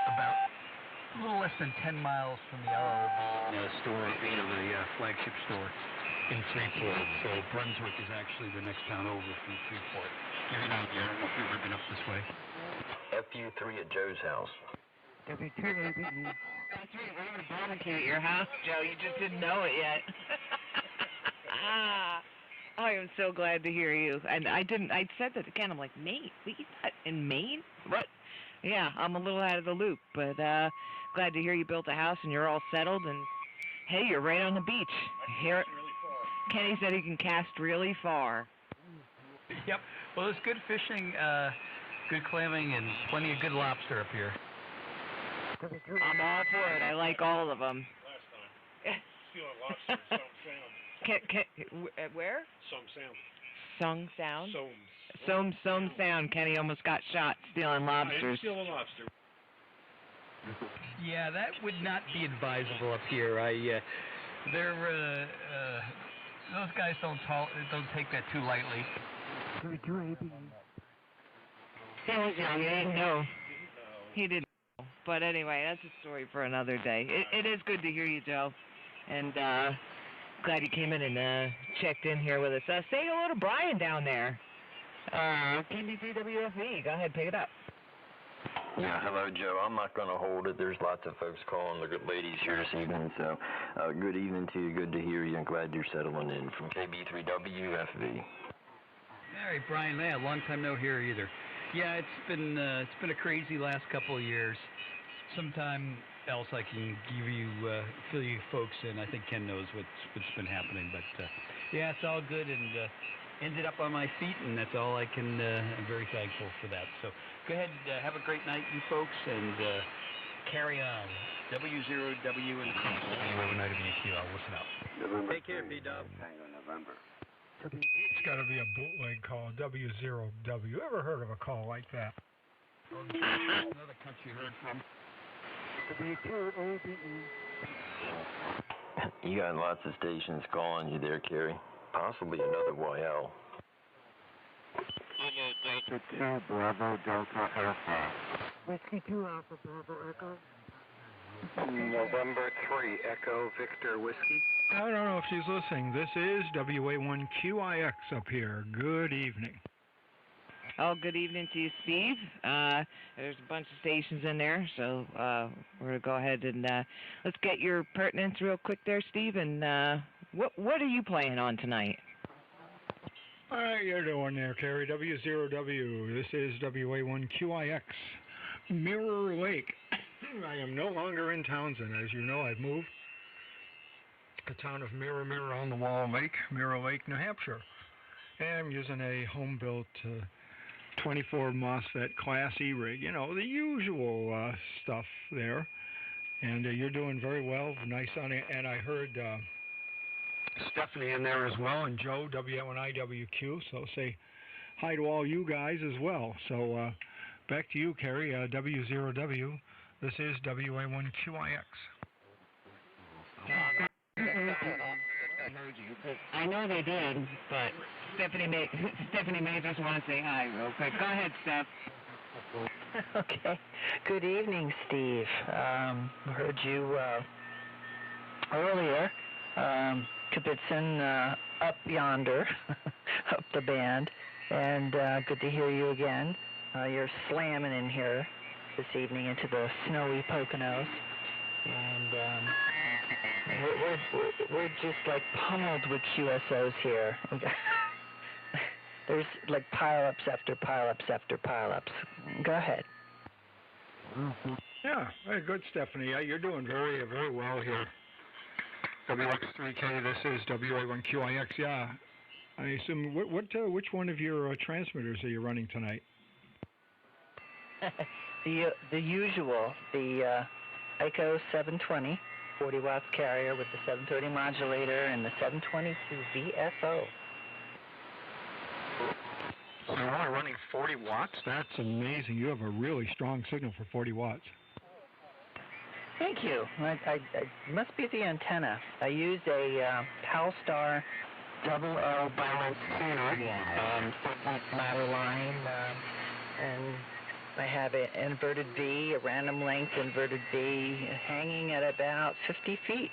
about a little less than 10 miles from the LL store, the flagship store in Freeport. So Brunswick is actually the next town over from Freeport. You're down here. I don't know if you've ever been up this way. FU3 at Joe's house. That's right, we're gonna barbecue at your house, Joe. You just didn't know it yet. I am so glad to hear you. And I said that again. I'm like, Maine? In Maine? What? Yeah, I'm a little out of the loop, but glad to hear you built a house and you're all settled. And hey, you're right on the beach. Here, Kenny said he can cast really far. Yep. Well, there's good fishing, good clamming, and plenty of good lobster up here. I'm all for it. I like all of them. Last time. Stealing lobster in Sound. Where? Sound. Sound? Soam Sound. Kenny almost got shot stealing lobsters. I didn't steal a lobster. Yeah, that would not be advisable up here. Those guys don't take that too lightly. No, he didn't know. But anyway, that's a story for another day. It is good to hear you, Joe. And glad you came in and checked in here with us. Say hello to Brian down there. KBCWFV. Go ahead, pick it up. Yeah, hello, Joe. I'm not going to hold it. There's lots of folks calling, the good ladies here this evening. So, good evening to you. Good to hear you. I'm glad you're settling in from KB3WFV. All right, Brian. Yeah, long time no hear either. Yeah, it's been a crazy last couple of years. Sometime else I can give you fill you folks in. I think Ken knows what's been happening, but yeah, it's all good and ended up on my feet, and that's all I can. I'm very thankful for that. So go ahead, have a great night, you folks, and carry on. W0W and the console. Anyway, WQ. I'll listen up. November Take care, 3, B-Dub. Tango November. It's got to be a bootleg call, W0W. Ever heard of a call like that? Another country heard from. You got lots of stations calling you there, Kerry. Possibly another YL. Delta 2, Bravo, Delta, Alpha. Whiskey 2 Alpha Bravo Echo. November 3, Echo Victor Whiskey. I don't know if she's listening. This is WA1QIX up here. Good evening. Oh, good evening to you, Steve. There's a bunch of stations in there, so we're going to go ahead and let's get your pertinence real quick there, Steve. And what are you playing on tonight? All right, you're doing there, Kerry. W0W. This is WA1QIX. Mirror Lake. I am no longer in Townsend. As you know, I've moved. The town of Mirror on the Wall Lake, Mirror Lake, New Hampshire. And I'm using a home-built 24 MOSFET Class E rig. You know, the usual stuff there. And you're doing very well. Nice on it. And I heard Stephanie in there as well, and Joe, W1IWQ. So say hi to all you guys as well. So back to you, Kerry, W0W. This is WA1QIX. I know they did, but Stephanie may just want to say hi real quick. Go ahead, Steph. Okay. Good evening, Steve. Heard you earlier. Kapitzen up yonder, up the band, and good to hear you again. You're slamming in here this evening into the snowy Poconos, and we're just like pummeled with QSOs here. There's like pile-ups after pile-ups after pile-ups. Go ahead. Yeah, very good, Stephanie. You're doing very, very well here. WX3K, this is WA1QIX. Yeah, I assume. Which one of your transmitters are you running tonight? The usual, the ICO 720, 40 watts carrier with the 730 modulator and the 722 VFO. So you're only running 40 watts? That's amazing. You have a really strong signal for 40 watts. Thank you. I must be the antenna. I used a Palstar double L balance tuner, ladder line, and I have an inverted V, a random length inverted V, hanging at about 50 feet.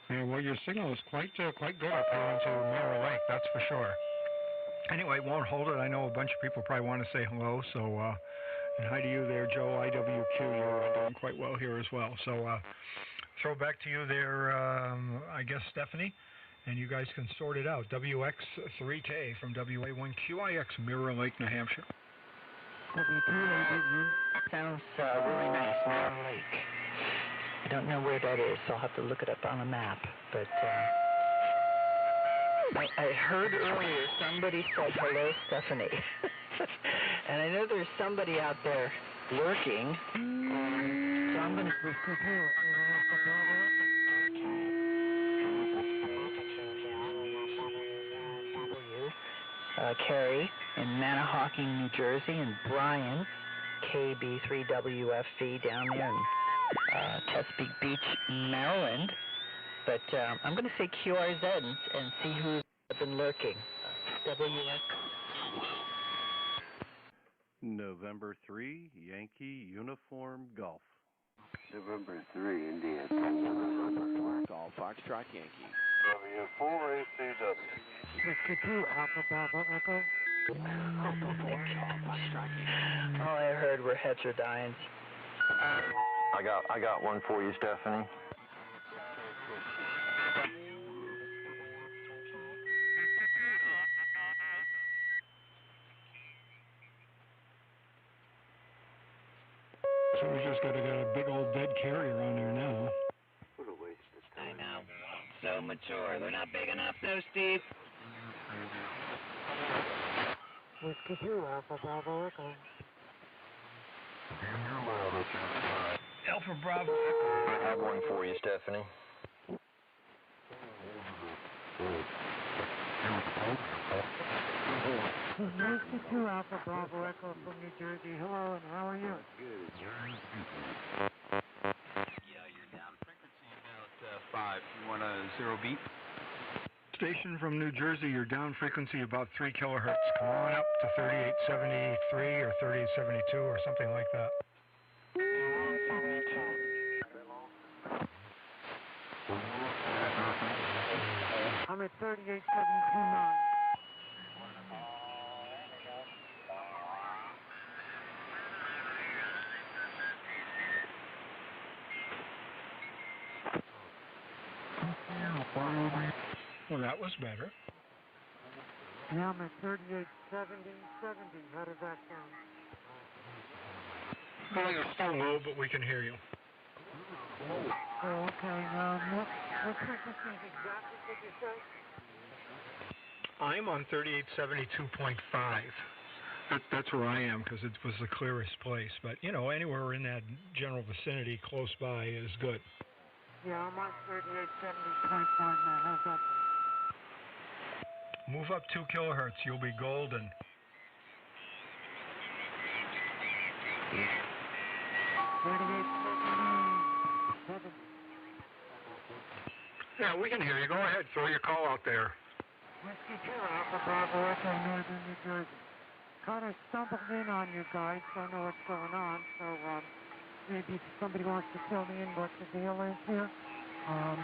Yeah, well, your signal is quite good up here into Mirror Lake, that's for sure. Anyway, won't hold it. I know a bunch of people probably want to say hello, so and hi to you there, Joe, IWQ. You're doing quite well here as well. So throw back to you there, I guess, Stephanie, and you guys can sort it out. WX3K from WA1QIX, Mirror Lake, New Hampshire. Sounds really nice, Mirror Lake. I don't know where that is, so I'll have to look it up on a map. But I heard earlier somebody said hello, Stephanie. And I know there's somebody out there lurking. So I'm going to... Carrie in Manahawkin, New Jersey, and Brian, KB3WFV down there in Chesapeake Beach, Maryland. But I'm going to say QRZ and see who's been lurking. WX. November 3, Yankee Uniform Golf. November 3, India, Tango November. Golf Foxtrot Yankee. W4ACW. Whiskey 2 Alpha Bravo Echo. All I heard were heterodynes. I got one for you, Stephanie. So we just got a big old dead carrier on there now. What a waste of I time. know. So mature. They're not big enough, though, Steve. Whiskey 2 Alpha Bravo Echo. Alpha Bravo. I have one for you, Stephanie. Whiskey 2 Alpha Bravo Echo from New Jersey. Hello, and how are you? Yeah, you're down frequency about 5. You want a 0 beat? Station from New Jersey, you're down frequency about 3 kilohertz. Come on up to 3873 or 3872 or something like that. I'm at 38729. Well, that was better. Now I'm at 387070. How does that sound? Well, you're still low, but we can hear you. Oh, okay. What frequency is exactly did you say? I'm on 3872.5. That's where I am because it was the clearest place. But, you know, anywhere in that general vicinity close by is good. Yeah, I'm on 3870.5 now. How's that? Move up 2 kilohertz. You'll be golden. Yeah, we can hear you. Go ahead. Throw your call out there. Whiskey 2 Alpha Bravo Echo, Northern New Jersey. Kind of stumbled in on you guys. Don't know what's going on. So maybe somebody wants to fill me in what the deal is here. I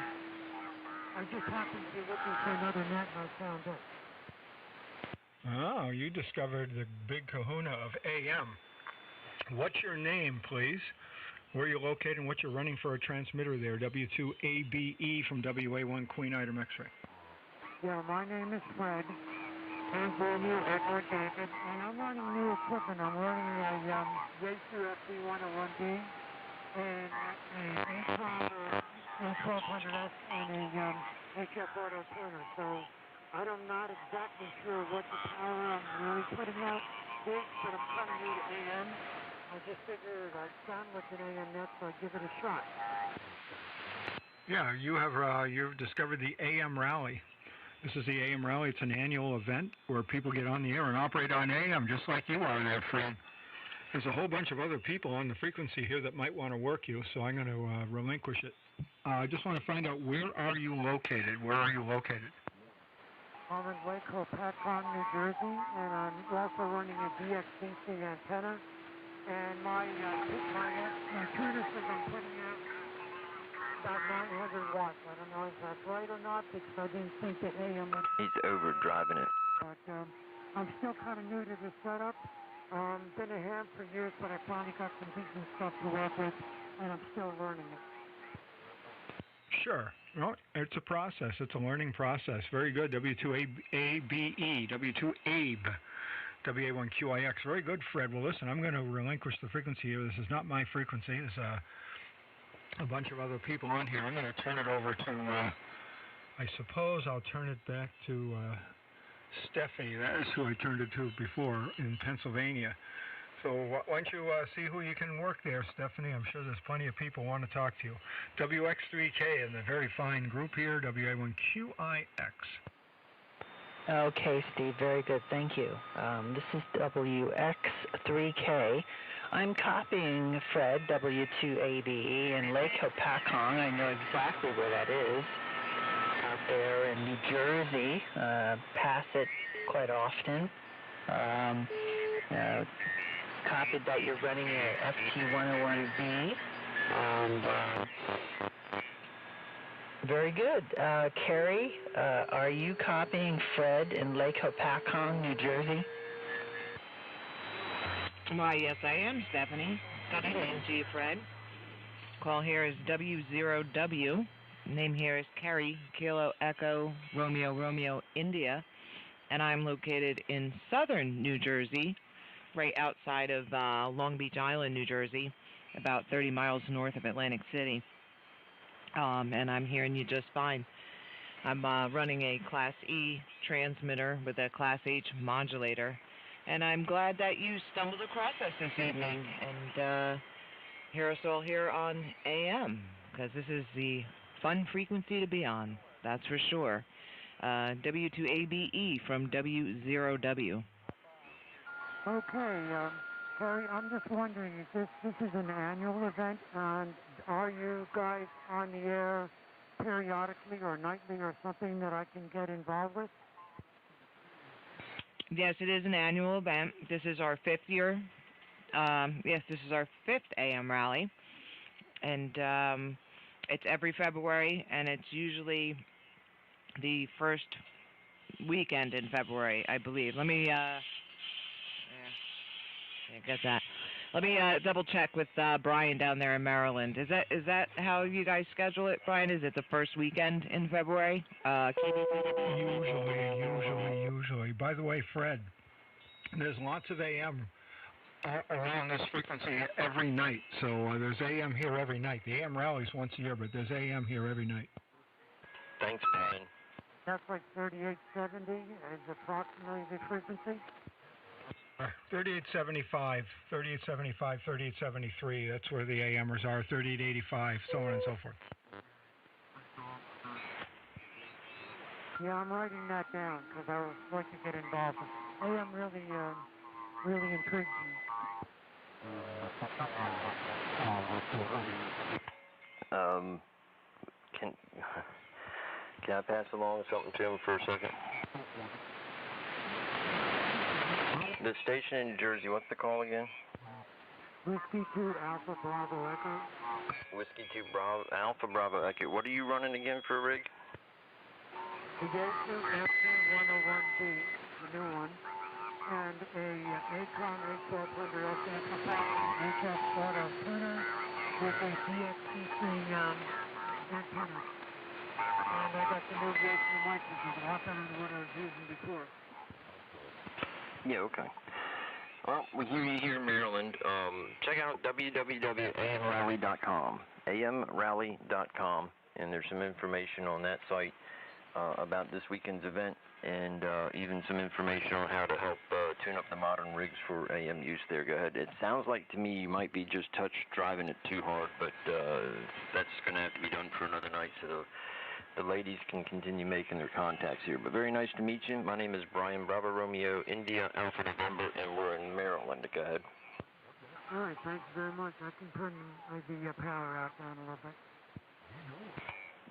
just happened to be looking for another net and I found it. Oh, you discovered the big kahuna of AM. What's your name, please? Where are you located and what you're running for a transmitter there? W2ABE from WA1 Queen Item X-ray. Yeah, my name is Fred. Romeo Edward David, and I'm running new equipment. I'm running a Yaesu FD101D and a A1200S and a HF Auto tuner. So I'm not exactly sure what the power I'm really putting out is, but I'm kind of new to AM. I just figured I'd sound like an AM net, so I'd give it a shot. Yeah, you've discovered the AM Rally. This is the AM Rally. It's an annual event where people get on the air and operate on AM, just like you are there, Fred. There's a whole bunch of other people on the frequency here that might want to work you, so I'm going to relinquish it. I just want to find out, where are you located? Where are you located? I'm in Lake Hopatcong, New Jersey, and I'm also running a DXDC antenna. And my tuner says I'm putting out about 900 watts. I don't know if that's right or not because I didn't think that AM would... He's overdriving it. But I'm still kind of new to the setup. Been a ham for years, but I finally got some decent stuff to work with, and I'm still learning it. Sure. Well, it's a process. It's a learning process. Very good. W2ABE, W2ABE, WA1QIX. Very good, Fred. Well, listen, I'm going to relinquish the frequency here. This is not my frequency. There's a bunch of other people on here. I'm going to turn it over to, I suppose I'll turn it back to Stephanie. That is who I turned it to before in Pennsylvania. So why don't you see who you can work there, Stephanie? I'm sure there's plenty of people who want to talk to you. WX3K and the very fine group here, WA1QIX. Okay, Steve, very good, thank you. This is WX3K. I'm copying Fred, W2ABE, in Lake Hopatcong. I know exactly where that is. Out there in New Jersey. Pass it quite often. Copied that you're running a FT101B. Very good. Carrie, are you copying Fred in Lake Hopatcong, New Jersey? Why, yes, I am, Stephanie. Good evening to you, Fred. Call here is W0W. Name here is Carrie, Kilo Echo, Romeo, Romeo, India. And I'm located in southern New Jersey, right outside of Long Beach Island, New Jersey, about 30 miles north of Atlantic City. And I'm hearing you just fine. I'm running a Class E transmitter with a Class H modulator. And I'm glad that you stumbled across us this evening. And hear us all here on AM, because this is the fun frequency to be on, that's for sure. W2ABE from W0W. Okay, Terry, I'm just wondering, this is an annual event, and are you guys on the air periodically or nightly or something that I can get involved with? Yes, it is an annual event. This is our 5th year. Yes, this is our 5th AM rally, and it's every February, and it's usually the first weekend in February, I believe. Let me get that. Let me double check with Brian down there in Maryland. Is that how you guys schedule it, Brian? Is it the first weekend in February? Usually. By the way, Fred, there's lots of AM around this frequency every night. So there's AM here every night. The AM rally's once a year, but there's AM here every night. Thanks, Brian. That's like 3870 is approximately the frequency? 3875, 3873, that's where the AMers are, 3885, so on and so forth. Yeah, I'm writing that down because I would like to get involved. AM really intrigues me. Can I pass along something to him for a second? The station in New Jersey, what's the call again? Whiskey 2 Alpha Bravo Echo. Whiskey 2 Alpha Bravo Echo. What are you running again for a rig? The F101B, the new one, and a Acom 81200 S amplifier, HF auto tuner with a DXCC antenna. And I got the new version of mic, which is a lot better than what I was using before. Yeah, okay. Well, we hear you here in Maryland. Check out www.amrally.com, amrally.com, and there's some information on that site about this weekend's event, and even some information on how to help tune up the modern rigs for AM use there. Go ahead. It sounds like to me you might be just driving it too hard, but that's going to have to be done for another night, so the ladies can continue making their contacts here. But very nice to meet you. My name is Brian Bravo Romeo, India Alpha November, and we're in Maryland. Go ahead. All right, thanks very much. I can turn the power out down a little bit.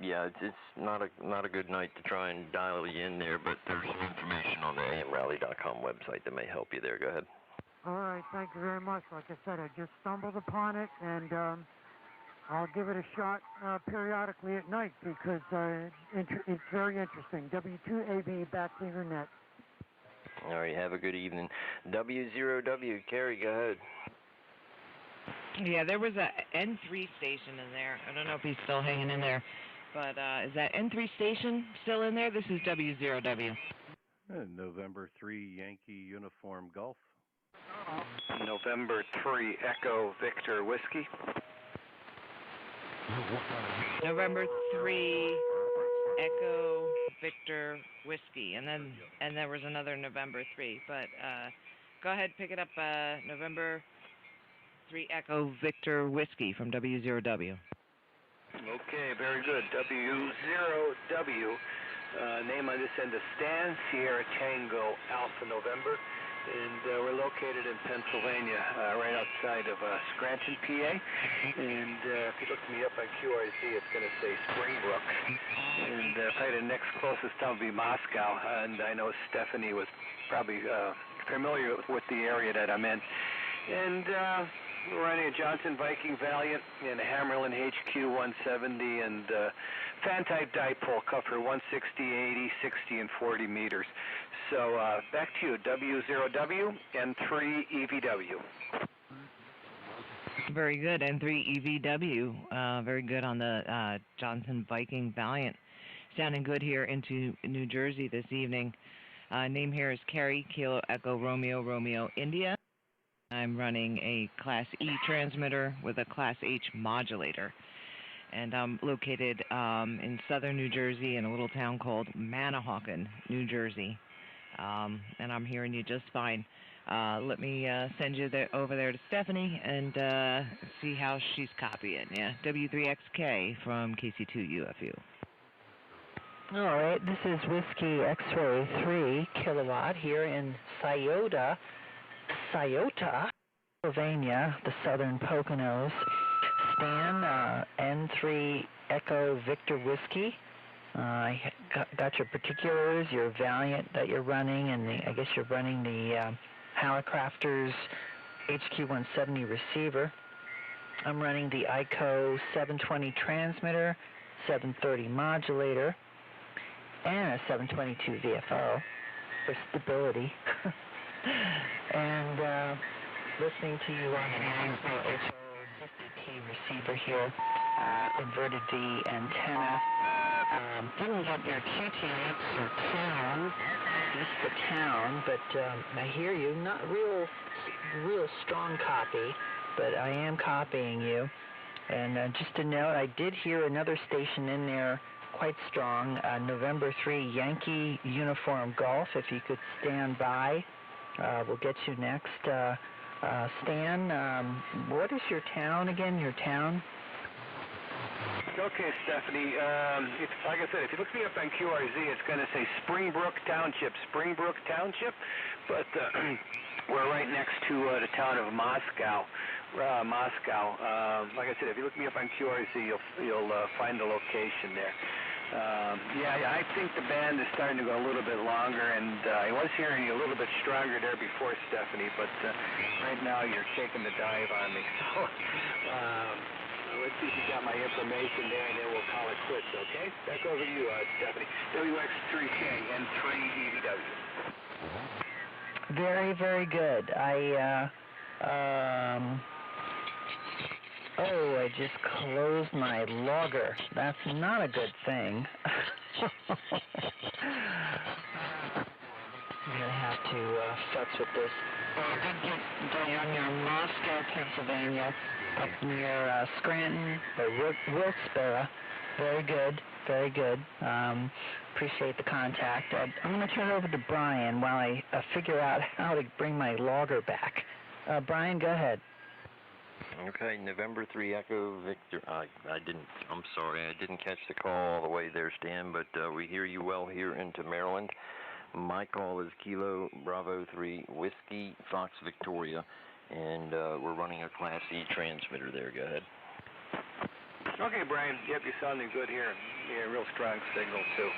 Yeah, it's not a good night to try and dial you in there, but there's some information on the amrally.com website that may help you there. Go ahead. All right, thank you very much. Like I said, I just stumbled upon it, and I'll give it a shot periodically at night because it's very interesting. W2AB Backfinger Net. All right, have a good evening. W0W, Carrie, go ahead. Yeah, there was a N3 station in there. I don't know if he's still hanging in there, but is that N3 station still in there? This is W0W. November 3 Yankee Uniform Golf. November 3 Echo Victor Whiskey. November 3 Echo Victor Whiskey, and there was another November 3, but go ahead, pick it up, November 3 Echo Victor Whiskey from W0W. Okay, very good. W0W. Name on this end is Stan, Sierra Tango Alpha November, and we're located in Pennsylvania, right outside of Scranton, PA. And if you look me up on QRZ, it's going to say Springbrook. And probably the next closest town would be Moscow. And I know Stephanie was probably familiar with the area that I'm in. And we're running a Johnson Viking Valiant and a Hammerlin HQ 170 and fan-type dipole cover 160, 80, 60, and 40 meters. So back to you, W0W, N3YUG. Very good, N3YUG. Very good on the Johnson Viking Valiant. Sounding good here into New Jersey this evening. Name here is Carrie, Kilo Echo Romeo, Romeo, India. I'm running a Class E transmitter with a Class H modulator. And I'm located in southern New Jersey in a little town called Manahawkin, New Jersey. and I'm hearing you just fine. Let me send you over there to Stephanie and see how she's copying. Yeah, W3XK from KC2UFU. All right, this is Whiskey X-Ray 3 kilowatt here in Scioto, Pennsylvania, the southern Poconos. Stan, N3 Echo Victor Whiskey. I got your particulars, your Valiant that you're running, and I guess you're running the Hallicrafters HQ170 receiver. I'm running the ICO 720 transmitter, 730 modulator, and a 722 VFO for stability. And listening to you on an ICO 50T receiver here, inverted V antenna. Didn't get your QTX or town, just the town, but I hear you. Not real strong copy, but I am copying you. And just a note, I did hear another station in there quite strong, November 3 Yankee Uniform Golf. If you could stand by, we'll get you next. Stan, what is your town again, your town? Okay, Stephanie. Like I said, if you look me up on QRZ, it's going to say Springbrook Township, but we're right next to the town of Moscow. Like I said, if you look me up on QRZ, you'll find the location there. I think the band is starting to go a little bit longer, and I was hearing you a little bit stronger there before, Stephanie, but right now you're shaking the dive on me. So let's see if you got my information there, and then we'll call it quits, okay? Back over to you, Stephanie. WX3K, N3EVW. Very, very good. I just closed my logger. That's not a good thing. I'm going to have to futz with this. Down near Moscow, Pennsylvania, up near Scranton, or Wilkes-Barre. Very good, very good. Appreciate the contact. I'm going to turn it over to Brian while I figure out how to bring my logger back. Brian, go ahead. Okay, November 3 Echo Victor. I'm sorry, I didn't catch the call all the way there, Stan, but we hear you well here into Maryland. My call is Kilo Bravo 3 Whiskey Fox Victoria, and we're running a Class E transmitter there. Go ahead. Okay, Brian. Yep, you're sounding good here. Yeah, real strong signal, too.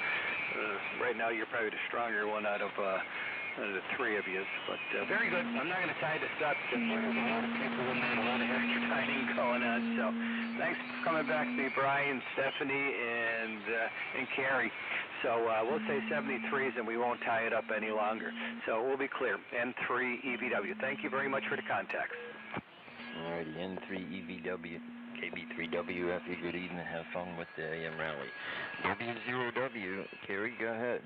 Right now, you're probably the stronger one out of the three of you, but very good. I'm not going to tie this up because there's a lot of people in there, a lot of extra timing going on. So thanks for coming back to me, Brian, Stephanie, and Carrie. So we'll say 73s and we won't tie it up any longer. So we'll be clear. N3EVW. Thank you very much for the contacts. All righty, N3EVW. KB3W, have a good evening. Have fun with the AM rally. W0W, Carrie, go ahead.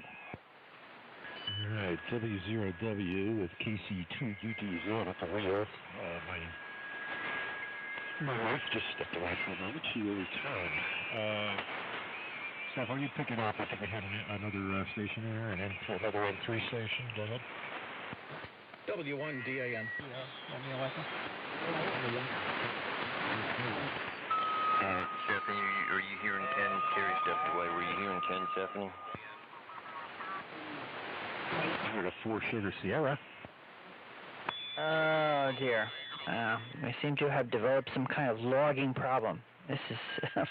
All right, W0W with KC2UTZ at the rear. My wife just stepped away for a moment. She will return. Steph, are you picking up? I think we had another station there, and then another N3 station. Go ahead. W1DAN. Stephanie, are you hearing Ken? Carrie stepped away. Were you hearing Ken, Stephanie? I heard a 4 Sugar Sierra. Oh, dear. I seem to have developed some kind of logging problem. This is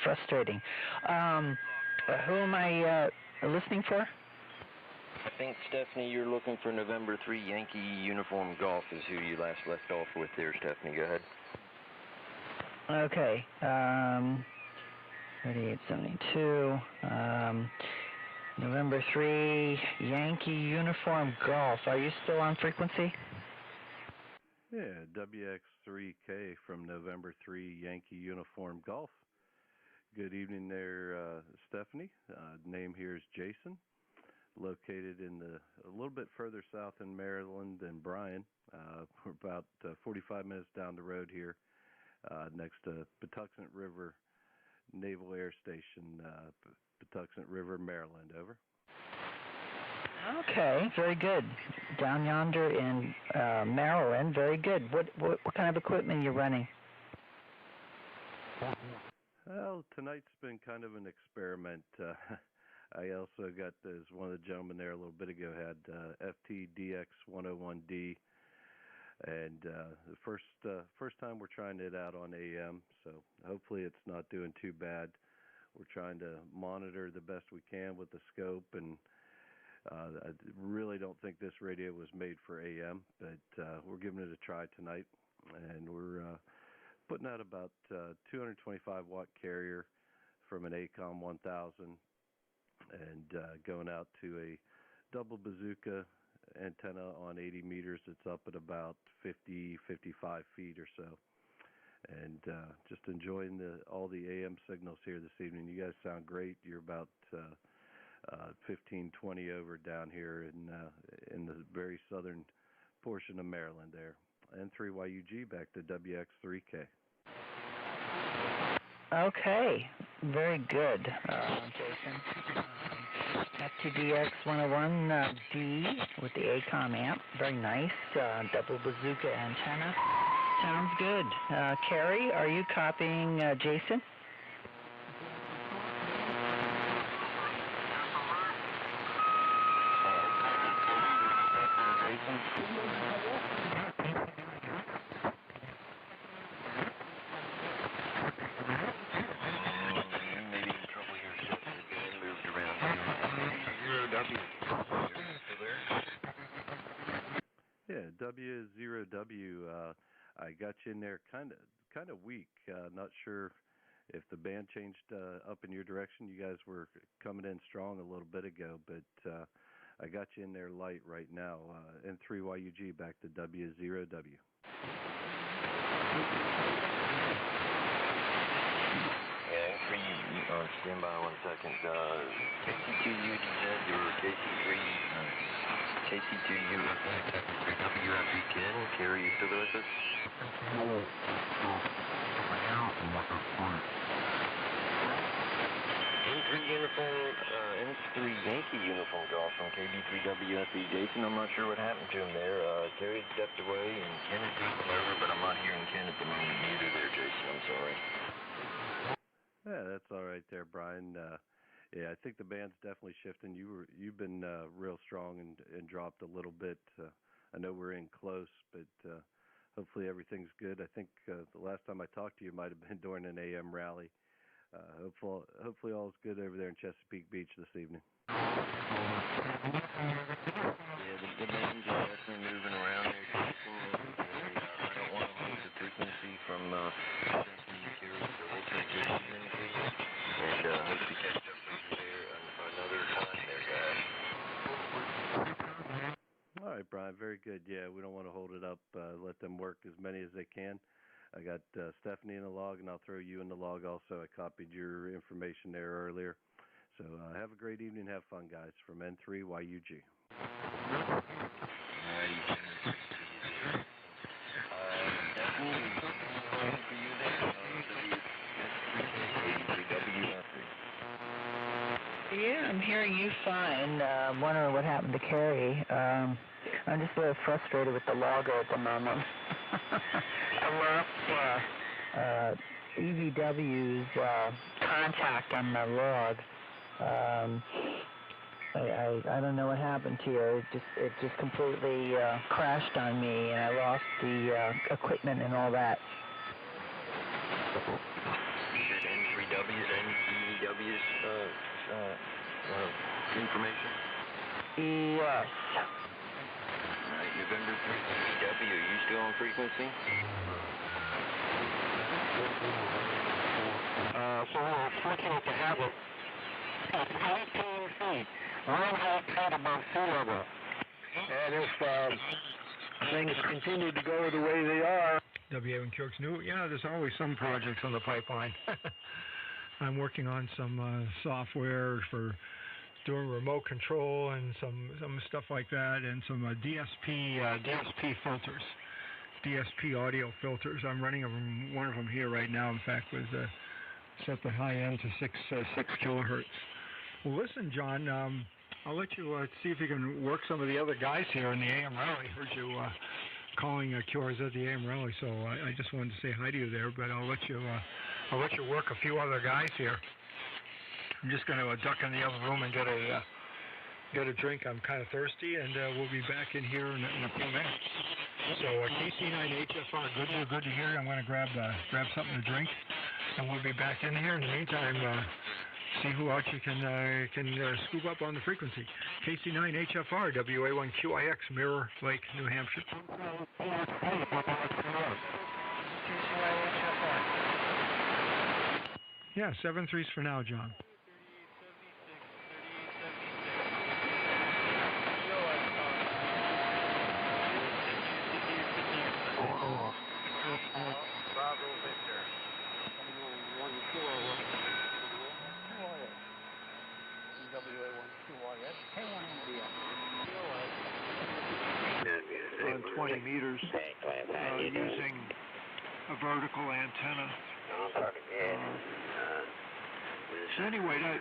frustrating. Who am I listening for? I think, Stephanie, you're looking for November 3 Yankee Uniform Golf is who you last left off with there, Stephanie. Go ahead. Okay. 3872. November 3 Yankee Uniform Golf. Are you still on frequency? Yeah, WX3K from November 3 Yankee Uniform Golf. Good evening there, Stephanie. Name here is Jason. Located in a little bit further south in Maryland than Brian. We're about 45 minutes down the road here, next to Patuxent River Naval Air Station, Patuxent River, Maryland. Over. Okay, very good. Down yonder in Maryland, very good. What kind of equipment are you running? Well, tonight's been kind of an experiment. I also got, as one of the gentlemen there a little bit ago had, FT-DX 101D, and the first time we're trying it out on AM, so hopefully it's not doing too bad. We're trying to monitor the best we can with the scope, and I really don't think this radio was made for AM, but we're giving it a try tonight, and we're putting out about 225 watt carrier from an ACOM 1000 and going out to a double bazooka antenna on 80 meters. It's up at about 50, 55 feet or so. And just enjoying all the AM signals here this evening. You guys sound great. You're about 15, 20 over down here in the very southern portion of Maryland there. N3YUG back to WX3K. Okay, very good, Jason. FTDX 101D with the ACOM amp, very nice. Double bazooka antenna. Sounds good. Carrie, are you copying Jason? Yeah, W0W. I got you in there kind of weak. Not sure if the band changed up in your direction. You guys were coming in strong a little bit ago, but I got you in there light right now. N3YUG back to W0W. Yeah, N3, stand by 1 second. KC2UDZ or KC2U WFE10. Carrie, you still with us? N3 uniform, N3 Yankee uniform golf from KB3WFE. Jason, I'm not sure what happened to him there. Terry stepped away and Kenneth took him over, but I'm not hearing Ken at the moment either there, Jason. I'm sorry. Yeah, that's all right there, Brian. Yeah, I think the band's definitely shifting. You've been real strong and dropped a little bit. I know we're in close, but hopefully everything's good. I think the last time I talked to you might have been during an AM rally. Hopefully all's good over there in Chesapeake Beach this evening. Yeah, the band's definitely moving around there, Jason. I don't want to lose the frequency from Stephanie and Carrie, so we'll take good evening to you. And hope to catch up with you there another time there, guys. All right, Brian, very good. Yeah, we don't want to hold it up. Let them work as many as they can. I got Stephanie in the log, and I'll throw you in the log also. I copied your information there earlier. So have a great evening. Have fun, guys, from N3YUG. All righty, Stephanie, for you there, Yeah, I'm hearing you fine. Wondering what happened to Carrie. I'm just a little frustrated with the logger at the moment. I lost EVW's contact on my log. I don't know what happened here. It just completely crashed on me, and I lost the equipment and all that. N3W's information? Yes. All right, November 3 CW, are you still on frequency? So we're fortunate to have it at 18 feet, 1.5 feet above sea level. And if things continue to go the way they are, WA1QX New, yeah, there's always some projects on the pipeline. I'm working on some software for doing remote control and some stuff like that, and some DSP filters, DSP audio filters. I'm running one of them here right now. In fact, with set the high end to 6 kilohertz. Well, listen, John. I'll let you see if you can work some of the other guys here in the AM rally. Heard you calling QRZ at the AM rally, so I just wanted to say hi to you there. But I'll let you work a few other guys here. I'm just going to duck in the other room and get a drink. I'm kind of thirsty, and we'll be back in here in a few minutes. So KC9HFR, good to hear you. I'm going to grab something to drink, and we'll be back in here. In the meantime, see who else you can scoop up on the frequency. KC9HFR, WA1QIX, Mirror Lake, New Hampshire. Yeah, 7-3s for now, John. Bravo Victor. On 20 meters, using a vertical antenna. So anyway, I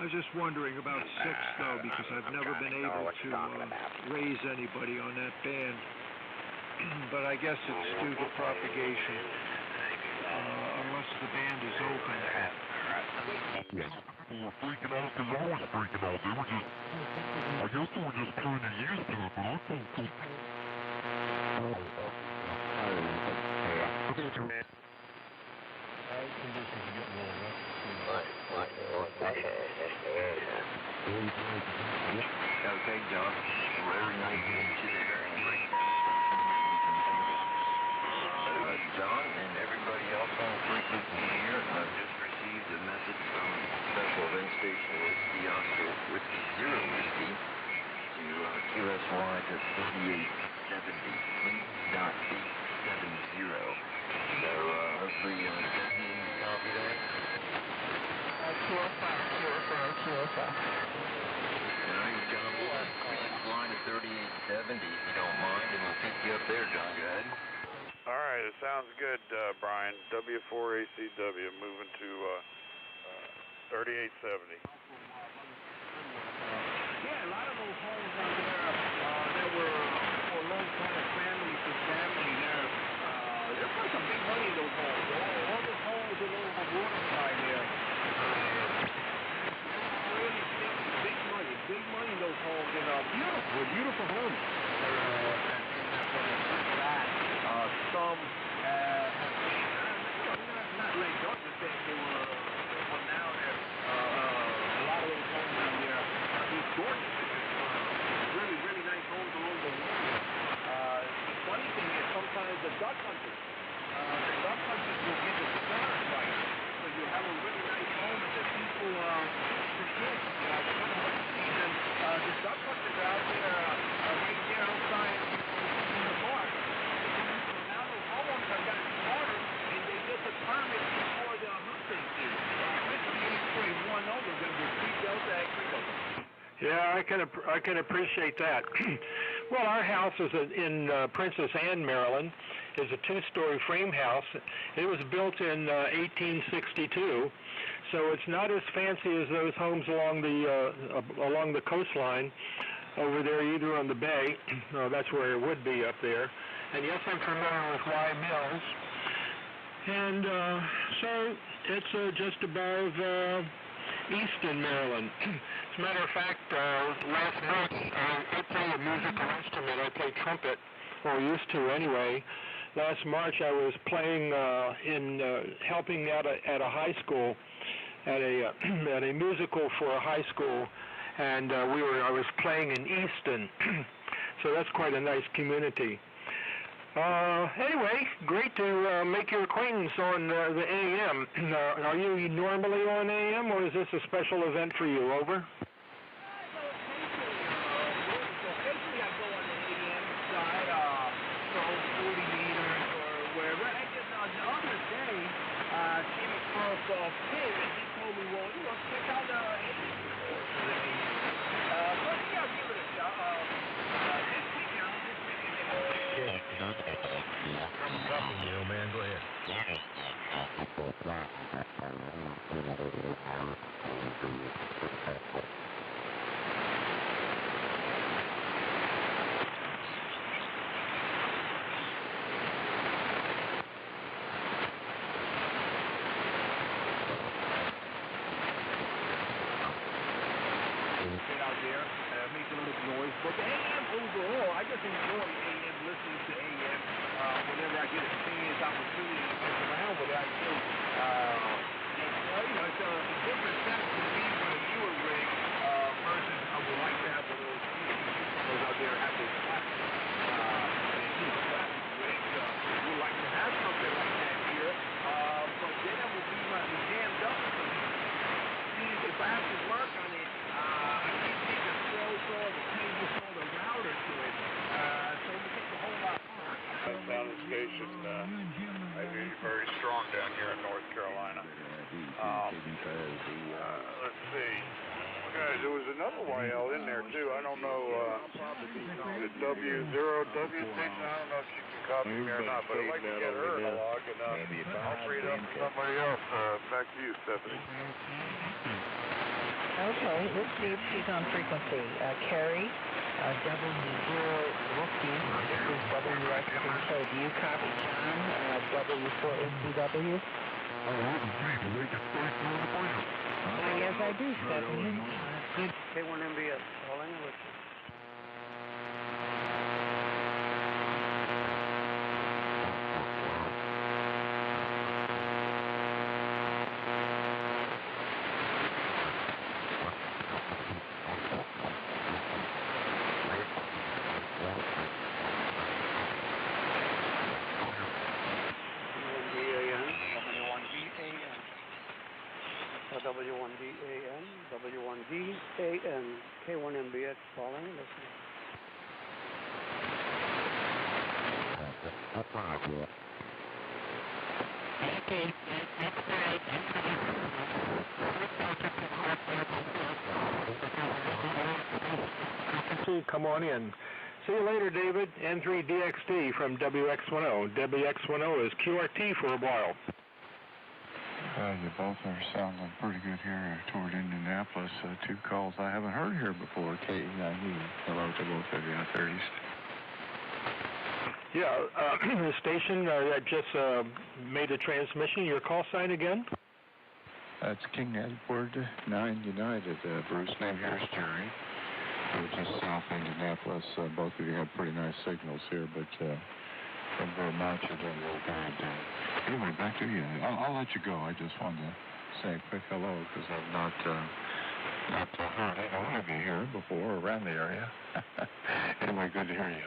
was just wondering about 6 though, because I've never been able to raise anybody on that band. But I guess it's due to propagation, unless the band is open. We're freaking out because I was freaking out. They were just, I guess they were just trying to use it, but I think so. Okay, John. Very nice to meet you there. John and everybody else on frequency here, I've just received a message from Special Event Station Whiskey Oscar Whiskey Zero Whiskey to QSY to 3870. Please not be 70. So hopefully you can copy that. QSY. All right, John, we can fly to 3870 if you don't mind, and we'll pick you up there, John. Go ahead. All right, it sounds good, Brian. W4ACW moving to 3870. Yeah, a lot of those homes out there that were for long-time family to family there. There's quite some big money in those homes. All those homes along the waterside there. Really big money in those homes, and beautiful homes. Some not like don't just say they were now there. A lot of those homes down there are these gorgeous, really nice homes along the water. The funny thing is sometimes the duck hunters will get the stars right. So you have a really nice home and the people forget season. The duck hunters are out there right there outside in the park. I've gotten smarter, and they get the permit before the hunting season. Yeah, I can appreciate that. Well, our house is in Princess Anne, Maryland. Is a 2-story frame house. It was built in 1862, so it's not as fancy as those homes along the coastline over there, either on the bay. That's where it would be up there. And yes, I'm familiar with Y Mills. And so it's just above Easton, Maryland. As a matter of fact, last night I play a musical instrument. I play trumpet, or used to anyway. Last March I was playing helping out at a high school, at a musical for a high school, and I was playing in Easton. So that's quite a nice community. Anyway, great to make your acquaintance on the AM. Are you normally on AM, or is this a special event for you? Over? Copy you, man. Go ahead. Out there, making a little noise, but the AM overall, I just enjoy AM, listening to AM whenever I get a chance, opportunity to mess around with it. I feel, it's a different sound to me with a newer rig versus I would like to have one of those those out there have this classic, classic rig. Would like to have something like that here, but then I would be jammed up. If I have to work on it, I can't take a cell saw, the cable saw, the router to it, so it would take a whole lot more. Sound station, I hear you very strong down here in North Carolina. Let's see. Guys, there was another YL in there too. I don't know, the W0W station. I don't know if she can copy me or not, but I'd like to get her in a log, and I'll free it up for somebody else. Back to you, Stephanie. Okay, let's see if she's on frequency. Carrie, W0 Whiskey, this is WXBK. Do you copy John, W4SCW? Yes, I do, Stephanie. K1MBS calling. W1DAN, W1DAN, K1MBX calling. Listen. Come on in. See you later, David. N3DXD from WX10. WX10 is QRT for a while. You both are sounding pretty good here toward Indianapolis. Two calls I haven't heard here before. KE9U. Hello to both of you out there east. Yeah, the station that just made a transmission. Your call sign again? That's King Edward 9 United. Bruce, name here is Jerry. We're just south Indianapolis. Both of you have pretty nice signals here, but from very much you're doing a little bad. Anyway, back to you. I'll let you go. I just wanted to say a quick hello because I've not heard any one of you here before around the area. Anyway, good to hear you.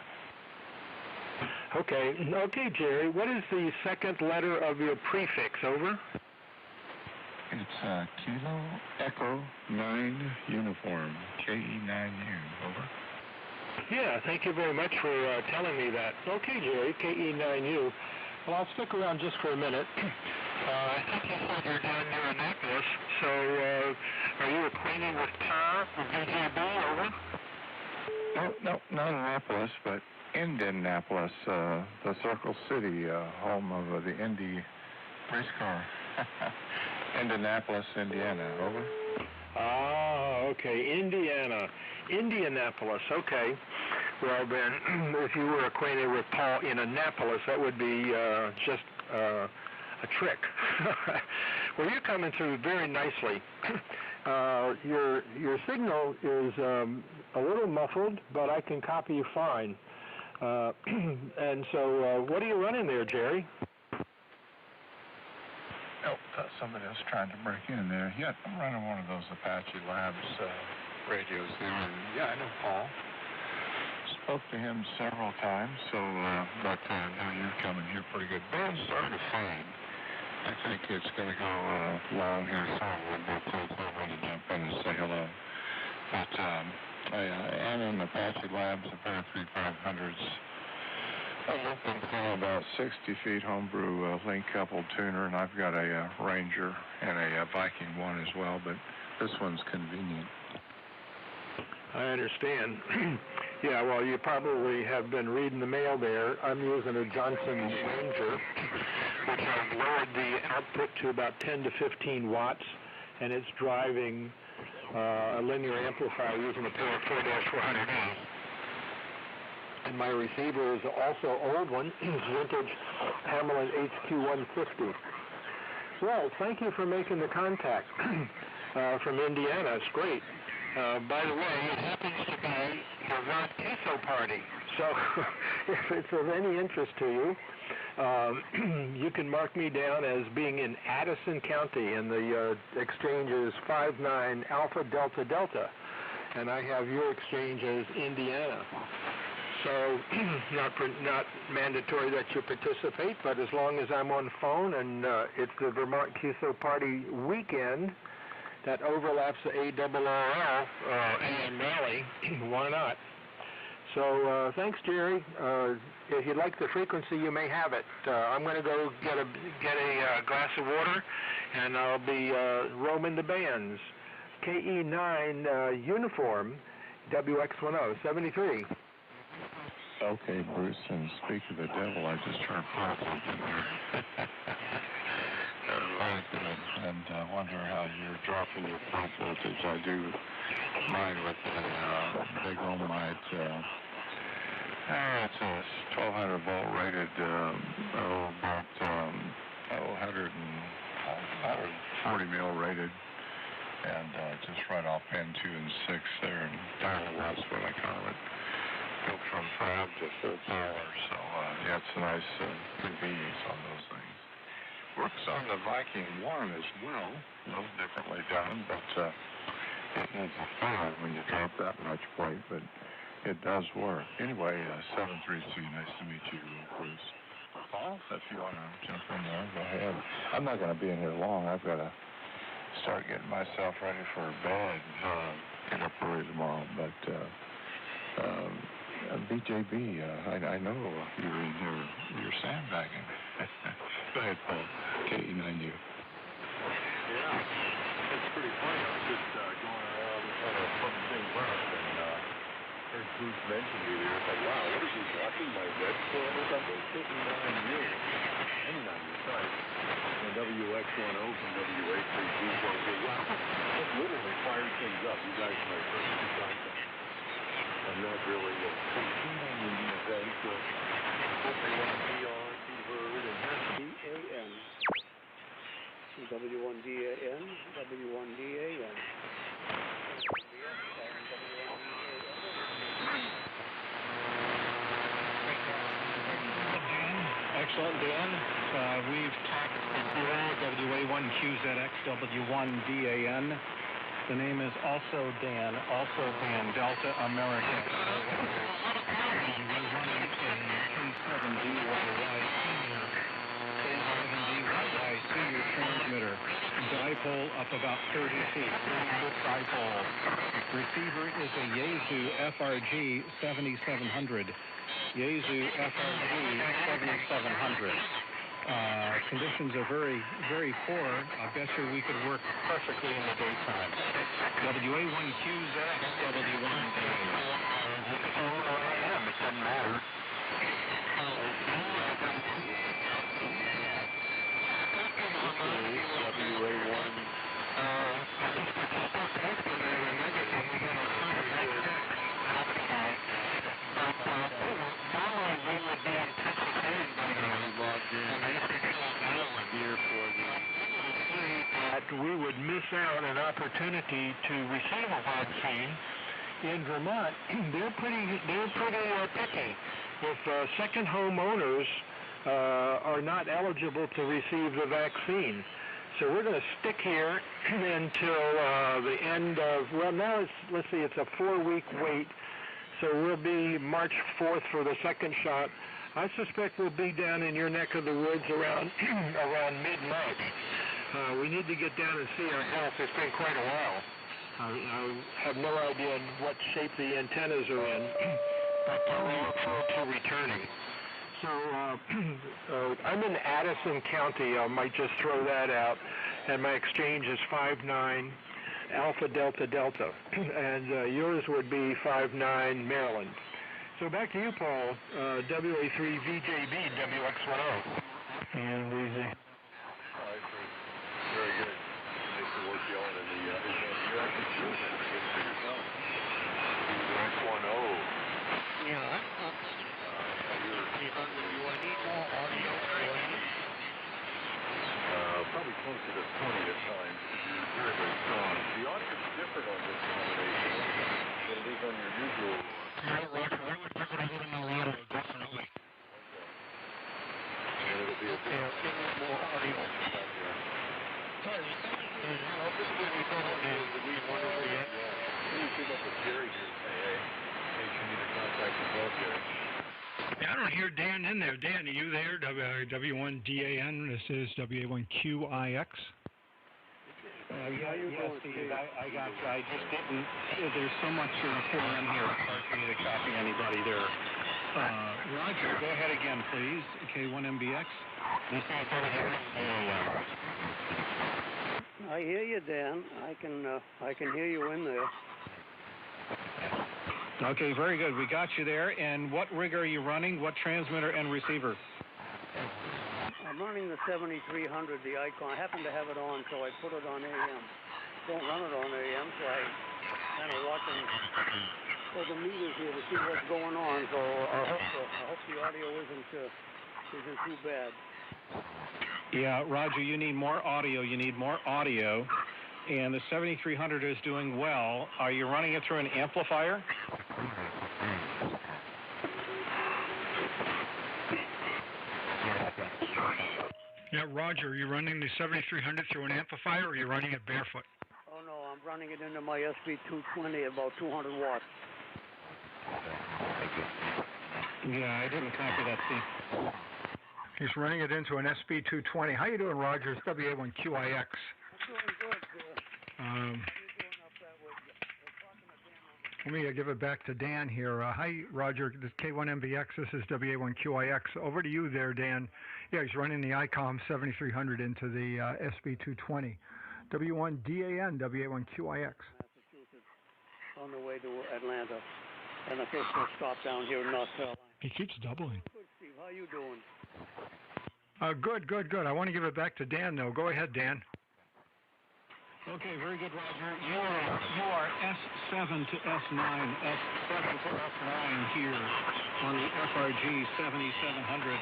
Okay, Jerry. What is the second letter of your prefix? Over. It's Kilo Echo 9 Uniform, KE9U. Over. Yeah, thank you very much for telling me that. Okay, Jerry, KE9U. Well, I'll stick around just for a minute. I think you said you're down near Annapolis, so are you acquainted with TAR, the BJB, over? No, not Annapolis, but Indianapolis, the Circle City, home of the Indy race car. Indianapolis, Indiana, over. Ah, okay, Indianapolis, okay. Well, then, if you were acquainted with Paul in Annapolis, that would be just a trick. Well, you're coming through very nicely. Your signal is a little muffled, but I can copy you fine. And so, what are you running there, Jerry? Oh, somebody else trying to break in there. Yeah, I'm running one of those Apache Labs radios there. And yeah, I know Paul. Spoke to him several times, so, but now you're coming here pretty good. Band's starting to fade. I think it's going to go long here soon. We'll be close over to jump in and say hello. But I am in Apache Labs, a pair of 3500s. I'm looking for about 60 feet homebrew link-coupled tuner, and I've got a Ranger and a Viking one as well, but this one's convenient. I understand. Yeah, well, you probably have been reading the mail there. I'm using a Johnson Ranger, which I've lowered the output to about 10 to 15 watts, and it's driving a linear amplifier using a pair of 4-400E. And my receiver is also old one, vintage Hamlin HQ150. Well, thank you for making the contact from Indiana. It's great. By the way, it happens to be the Ron Queso party. So if it's of any interest to you, you can mark me down as being in Addison County, and the exchange is 59 Alpha Delta Delta, and I have your exchange as Indiana. So not mandatory that you participate, but as long as I'm on phone and it's the Vermont QSO Party weekend that overlaps the ARRL AM rally, why not? So thanks, Jerry. If you'd like the frequency, you may have it. I'm going to go get a glass of water, and I'll be roaming the bands. KE9 uniform, WX10, 73. Okay, Bruce, and speak of the devil, I just turned purple in here. Very good, and I wonder how you're dropping your pulse voltage. I do mine with a big ohmite. It's a 1200 volt rated, about 140 mil rated, and just right off pin 2 and 6 there, and dial, that's what I call it. Go from fab to full power, so yeah, it's a nice convenience on those things. Works on the Viking 1 as well, a little differently done, but it needs a fan when you drop that much weight, but it does work. Anyway, 732, nice to meet you, Bruce. Paul, if you want to jump in there, go ahead. I'm not going to be in here long. I've got to start getting myself ready for bed, get up early tomorrow, but BJB, I know you're in here, you're sandbagging. Go ahead, Paul. KE9U. Yeah, it's pretty funny. I was just going around from things up, and heard Bruce mention you there. It's like, wow, what is he watching? My red squirrel or something? KE9U. N3YUG, sorry. And WX10 from WA3G. Wow, it literally fired things up. You guys are my first two contacts. I'm not really competing in the event of what they want to be on, be heard, and DAN. W1DAN, W1DAN. Excellent, Dan. We've talked before, WA1QZX, W1DAN. The name is also Dan Delta America. We're running a K7DYY senior transmitter. Dipole up about 30 feet. Dipole. Receiver is a Yaesu FRG 7700. Yaesu FRG 7700. Conditions are very, very poor. I bet you we could work perfectly in the daytime. WA1QZX, W1DAN. It doesn't matter. WA1. That we would miss out an opportunity to receive a vaccine. In Vermont, they're pretty picky. If second homeowners are not eligible to receive the vaccine, so we're going to stick here until the end of, well, now let's see, it's a 4-week wait, so we'll be March 4th for the second shot. I suspect we'll be down in your neck of the woods around mid-March. We need to get down and see our health. It's been quite a while. I have no idea what shape the antennas are in, but we look forward to returning. So I'm in Addison County. I might just throw that out. And my exchange is 59 Alpha Delta Delta, and yours would be 59 Maryland. So back to you, Paul. WA3VJB WX10. And easy. Very good. Nice to work you on, and you actually choose it for yourself. WX10. Yeah. Probably closer to 20 at times because you're very, very strong. The audio is different on this combination than it is on your usual. Definitely. And it'll be a bit more audio. Yeah, I don't hear Dan in there. Dan, are you there? W1DAN. This is WA1QIX. Yes, Steve. I just didn't. There's so much forum here. It's hard for me to copy anybody there. Roger, go ahead again, please. K1MBX. I hear you, Dan. I can hear you in there. Okay, very good. We got you there. And what rig are you running? What transmitter and receiver? I'm running the 7300, the Icon. I happen to have it on, so I put it on AM. Don't run it on AM, so I kind of watching all the meters here to see what's going on. So I hope the audio isn't too bad. Yeah, Roger, you need more audio. And the 7300 is doing well. Are you running it through an amplifier? Yeah, Roger, are you running the 7300 through an amplifier, or are you running it barefoot? Oh, no, I'm running it into my SB220 at about 200 watts. Yeah, I didn't copy that, Steve. He's running it into an SB220. How you doing, Roger? It's WA1QIX. I'm doing good, sir. Let me give it back to Dan here. Hi, Roger. This is K1MBX. This is WA1QIX. Over to you there, Dan. Yeah, he's running the ICOM 7300 into the SB220. W1DAN, WA1QIX. Massachusetts, on the way to Atlanta. And I think we'll stop down here in North Carolina. He keeps doubling. Good, Steve. How you doing? Good. I want to give it back to Dan, though. Go ahead, Dan. Okay, very good, Roger. You are S7 to S9, S7 to S9 here on the FRG 7700.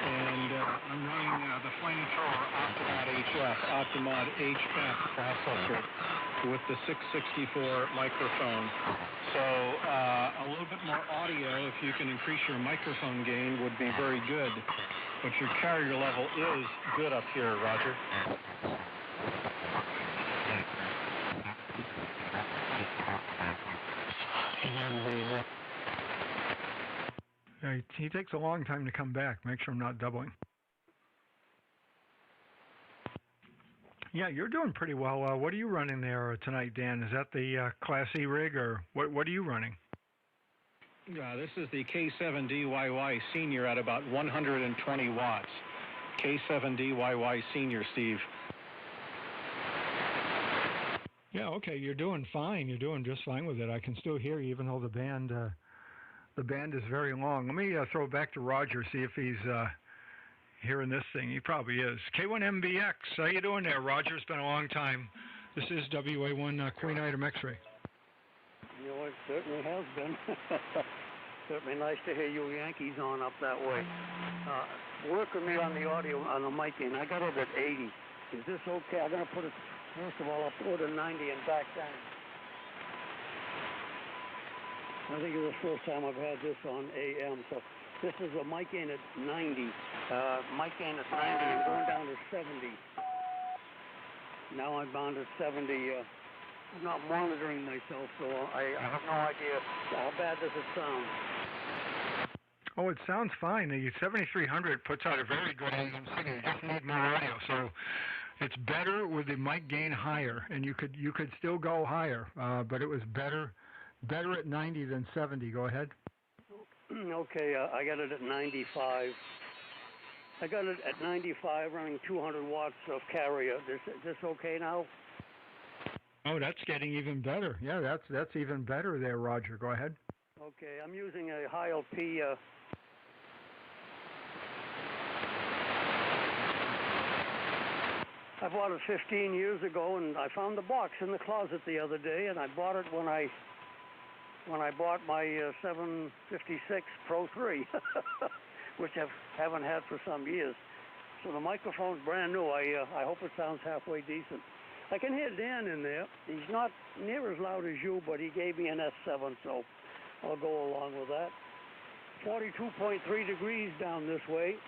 And I'm running the Flamethrower Optimod HF processor with the 664 microphone. So a little bit more audio, if you can increase your microphone gain, would be very good. But your carrier level is good up here, Roger. He takes a long time to come back. Make sure I'm not doubling. Yeah, you're doing pretty well. What are you running there tonight, Dan? Is that the Class E rig, or what are you running? This is the K7DYY Senior at about 120 watts. K7DYY Senior, Steve. Yeah, okay, you're doing fine. You're doing just fine with it. I can still hear you, even though the band is very long. Let me throw it back to Roger, see if he's hearing this thing. He probably is. K1MBX, how you doing there, Roger? It's been a long time. This is WA1 Queen Item X-Ray. You know, it certainly has been. Certainly nice to hear you Yankees on up that way. Work with me on the audio, on the mic in. I got it at 80. Is this okay? I'm going to put it, first of all, I'll put it at 90 and back down. I think it's the first time I've had this on AM. So this is a mic in at 90. Mic in at 90 and going down to 70. Now I'm down to 70. I'm not monitoring myself, so I have no idea how bad does it sound. Oh, it sounds fine. The 7300 puts out a very good AM signal. You just need more audio, so it's better with the mic gain higher, and you could still go higher, but it was better at 90 than 70. Go ahead. Okay, I got it at 95. I got it at 95, running 200 watts of carrier. Is this okay now? Oh, that's getting even better. Yeah, that's even better there, Roger. Go ahead. Okay, I'm using a high LP. I bought it 15 years ago, and I found the box in the closet the other day, and I bought it when I bought my 756 Pro 3, which I haven't had for some years. So the microphone's brand new. I hope it sounds halfway decent. I can hear Dan in there. He's not near as loud as you, but he gave me an S7, so I'll go along with that. 42.3 degrees down this way.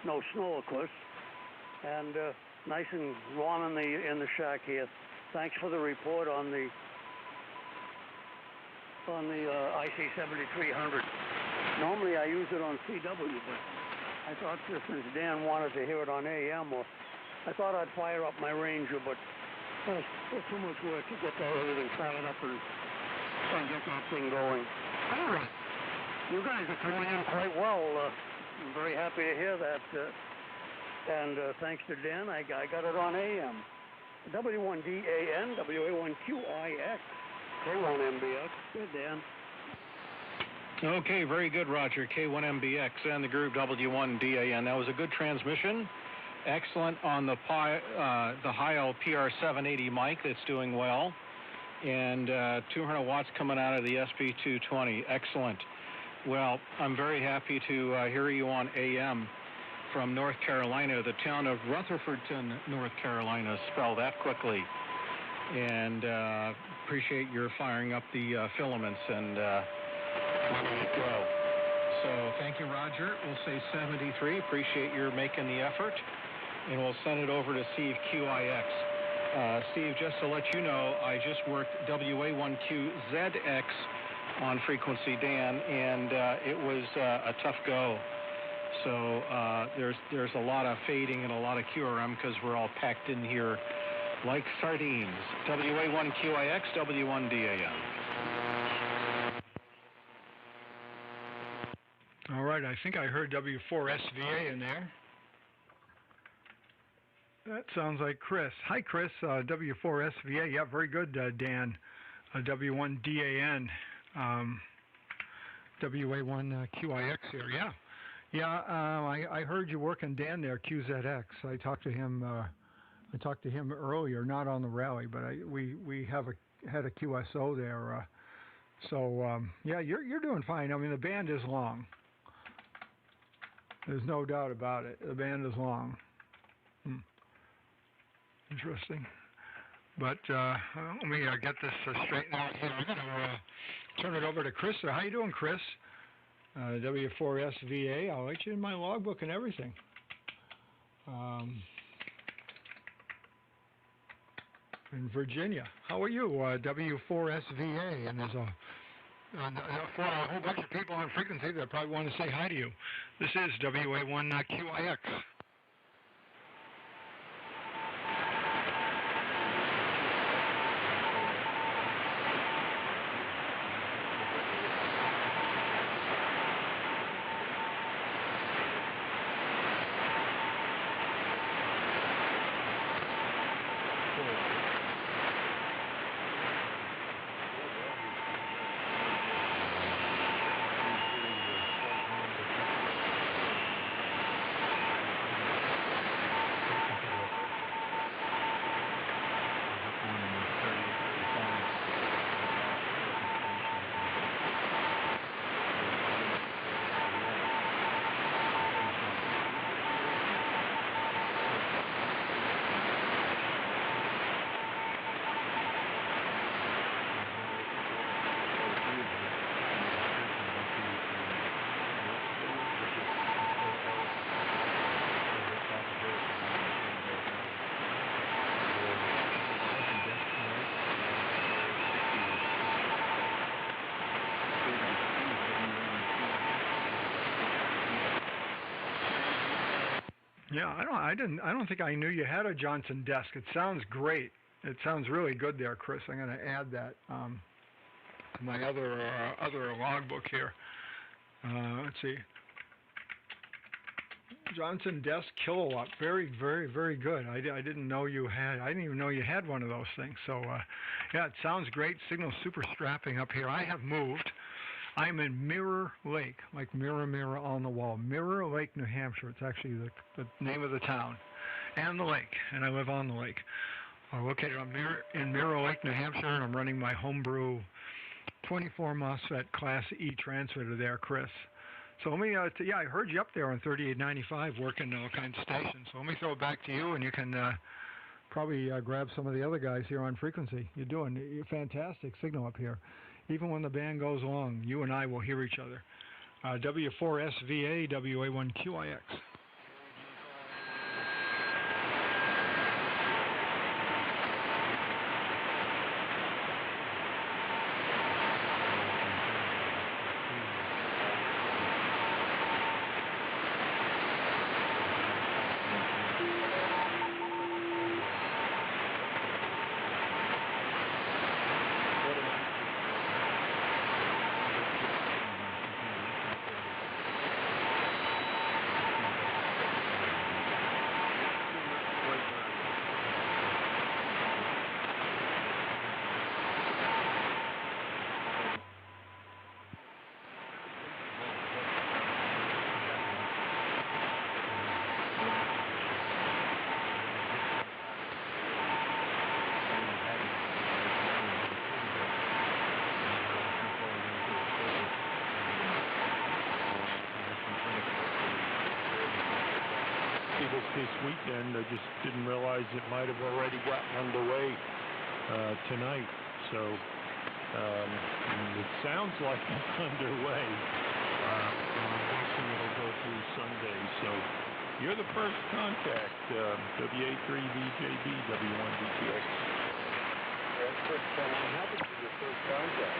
No snow, of course. And nice and warm in the shack here. Thanks for the report on the IC 7300. Normally I use it on CW, but I thought since Dan wanted to hear it on AM, I thought I'd fire up my Ranger, but it's too much work to get everything fired up and get that thing going. Anyway, you guys are coming in quite well. I'm very happy to hear that. And thanks to Dan, I got it on AM. W1DAN, WA1QIX, K1MBX. Good, Dan. Okay, very good, Roger. K1MBX and the group W1DAN. That was a good transmission. Excellent on the Heil PR780 mic. That's doing well. And 200 watts coming out of the SP220. Excellent. Well, I'm very happy to hear you on AM from North Carolina, the town of Rutherfordton, North Carolina. Spell that quickly. And appreciate your firing up the filaments and letting it go. So thank you, Roger. We'll say 73. Appreciate your making the effort. And we'll send it over to Steve QIX. Steve, just to let you know, I just worked WA1QZX on frequency Dan, and it was a tough go. So there's a lot of fading and a lot of QRM because we're all packed in here like sardines. WA1QIX, W1DAN. All right, I think I heard W4SVA in there. That sounds like Chris. Hi, Chris. W4SVA. Yeah, very good, Dan. W1DAN. WA1QIX here. Yeah. Yeah, I heard you working Dan there, QZX. I talked to him earlier, not on the rally, but we had a QSO there. Yeah, you're doing fine. I mean, the band is long. There's no doubt about it. The band is long. Interesting. But let me get this straightened out here. I'm going to turn it over to Chris. How you doing, Chris? W4SVA. I'll let you in my logbook and everything. In Virginia. How are you? W4SVA. And there's a whole bunch of people on frequency that probably want to say hi to you. This is WA1QIX. Yeah, I don't think I knew you had a Johnson desk. It sounds great. It sounds really good there, Chris. I'm going to add that to my other logbook here. Let's see. Johnson Desk Kilowatt. Very, very, very good. I didn't know you had. I didn't even know you had one of those things. So, yeah, it sounds great. Signal's super strapping up here. I have moved. I'm in Mirror Lake, like mirror, mirror on the wall. Mirror Lake, New Hampshire. It's actually the name of the town and the lake, and I live on the lake. I'm located in Mirror Lake, New Hampshire, and I'm running my homebrew 24 MOSFET Class E transmitter there, Chris. So let me, yeah, I heard you up there on 3895 working all kinds of stations. So let me throw it back to you, and you can probably grab some of the other guys here on frequency. You're doing a fantastic signal up here. Even when the band goes along, you and I will hear each other. W4SVA, WA1QIX. This weekend, I just didn't realize it might have already gotten underway tonight. So it sounds like it's underway. I'm guessing it'll go through Sunday. So you're the first contact, WA3VJB, W1BTX. That's good. So what happens to your first contact?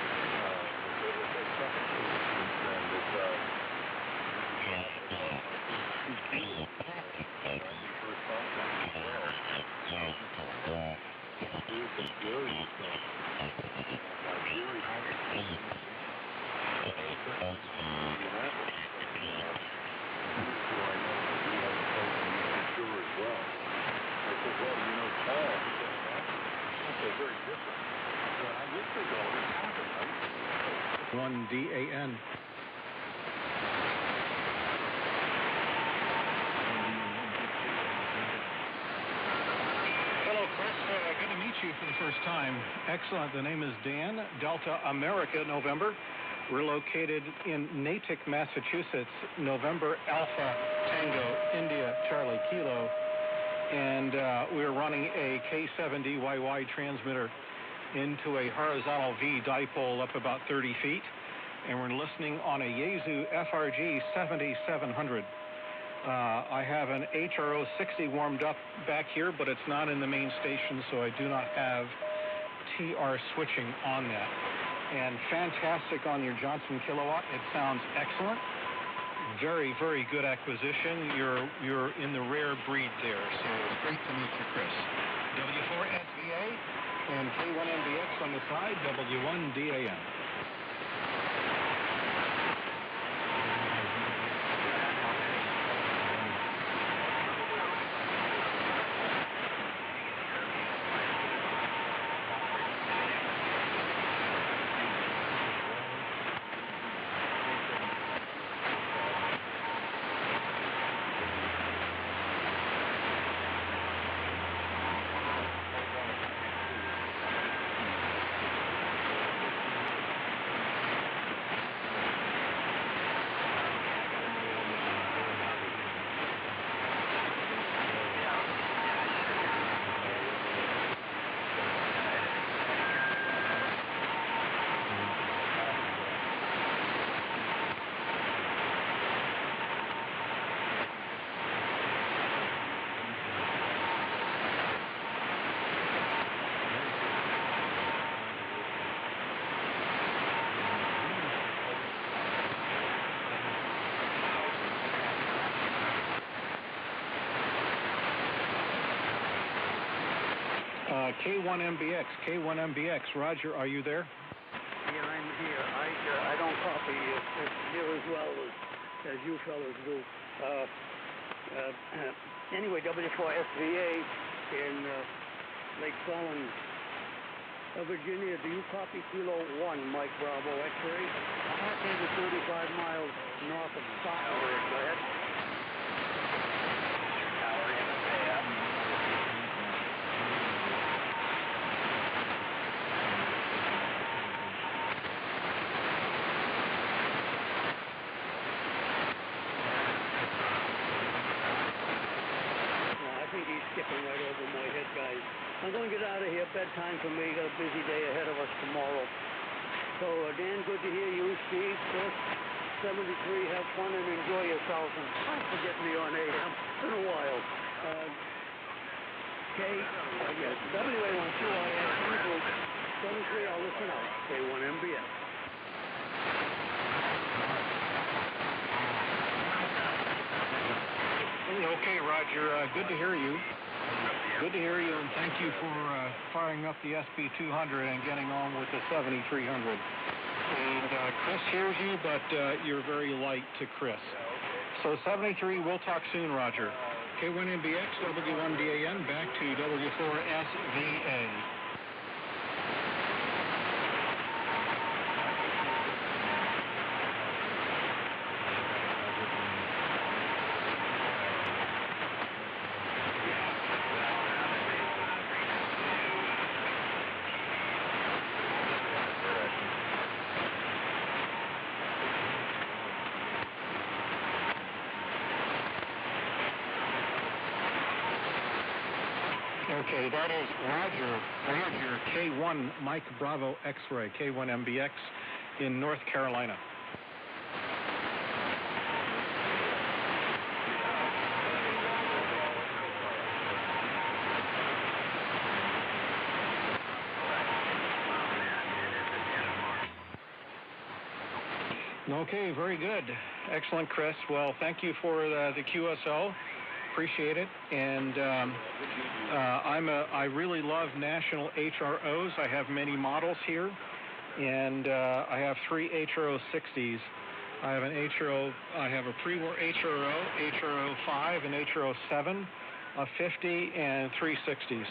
One DAN. Hello, Chris. Good to meet you for the first time. Excellent. The name is Dan, Delta America, November. We're located in Natick, Massachusetts, November Alpha Tango India Charlie Kilo. And we're running a K7DYY transmitter into a horizontal V dipole up about 30 feet. And we're listening on a Yaesu FRG 7700. I have an HRO 60 warmed up back here, but it's not in the main station, so I do not have TR switching on that. And fantastic on your Johnson kilowatt. It sounds excellent. Very, very good acquisition. You're in the rare breed there, so it's great to meet you, Chris. W4SVA and K1MBX on the side, W1DAN. K1MBX, Roger, are you there? Yeah, I'm here. I don't copy here as well as you fellows do. anyway, W4SVA in Lake Sullen, Virginia. Do you copy Kilo 1, Mike Bravo X-ray? I'm 35 miles north of Stockholm. Go ahead. Skipping right over my head, guys. I'm going to get out of here. Bedtime for me. Got a busy day ahead of us tomorrow. So, Dan, good to hear you. Steve, Chris, 73, have fun and enjoy yourselves. And thanks for getting me on AM. It's been a while. Yes, WA12IS, 73, I'll listen out. K1MBS. Okay, Roger. Good to hear you. Good to hear you, and thank you for firing up the SB200 and getting on with the 7300. And Chris hears you, but you're very light to Chris. So 73, we'll talk soon, Roger. K1MBX, W1DAN, back to W4SVA. Okay, that is Roger K1 Mike Bravo X-ray, K1MBX in North Carolina. Okay, very good. Excellent, Chris. Well, thank you for the QSO. Appreciate it. And I really love national HROs. I have many models here, and I have 3 HRO 60s. I have an HRO. I have a pre-war HRO, HRO 5, and HRO 7, a 50, and 3 60s.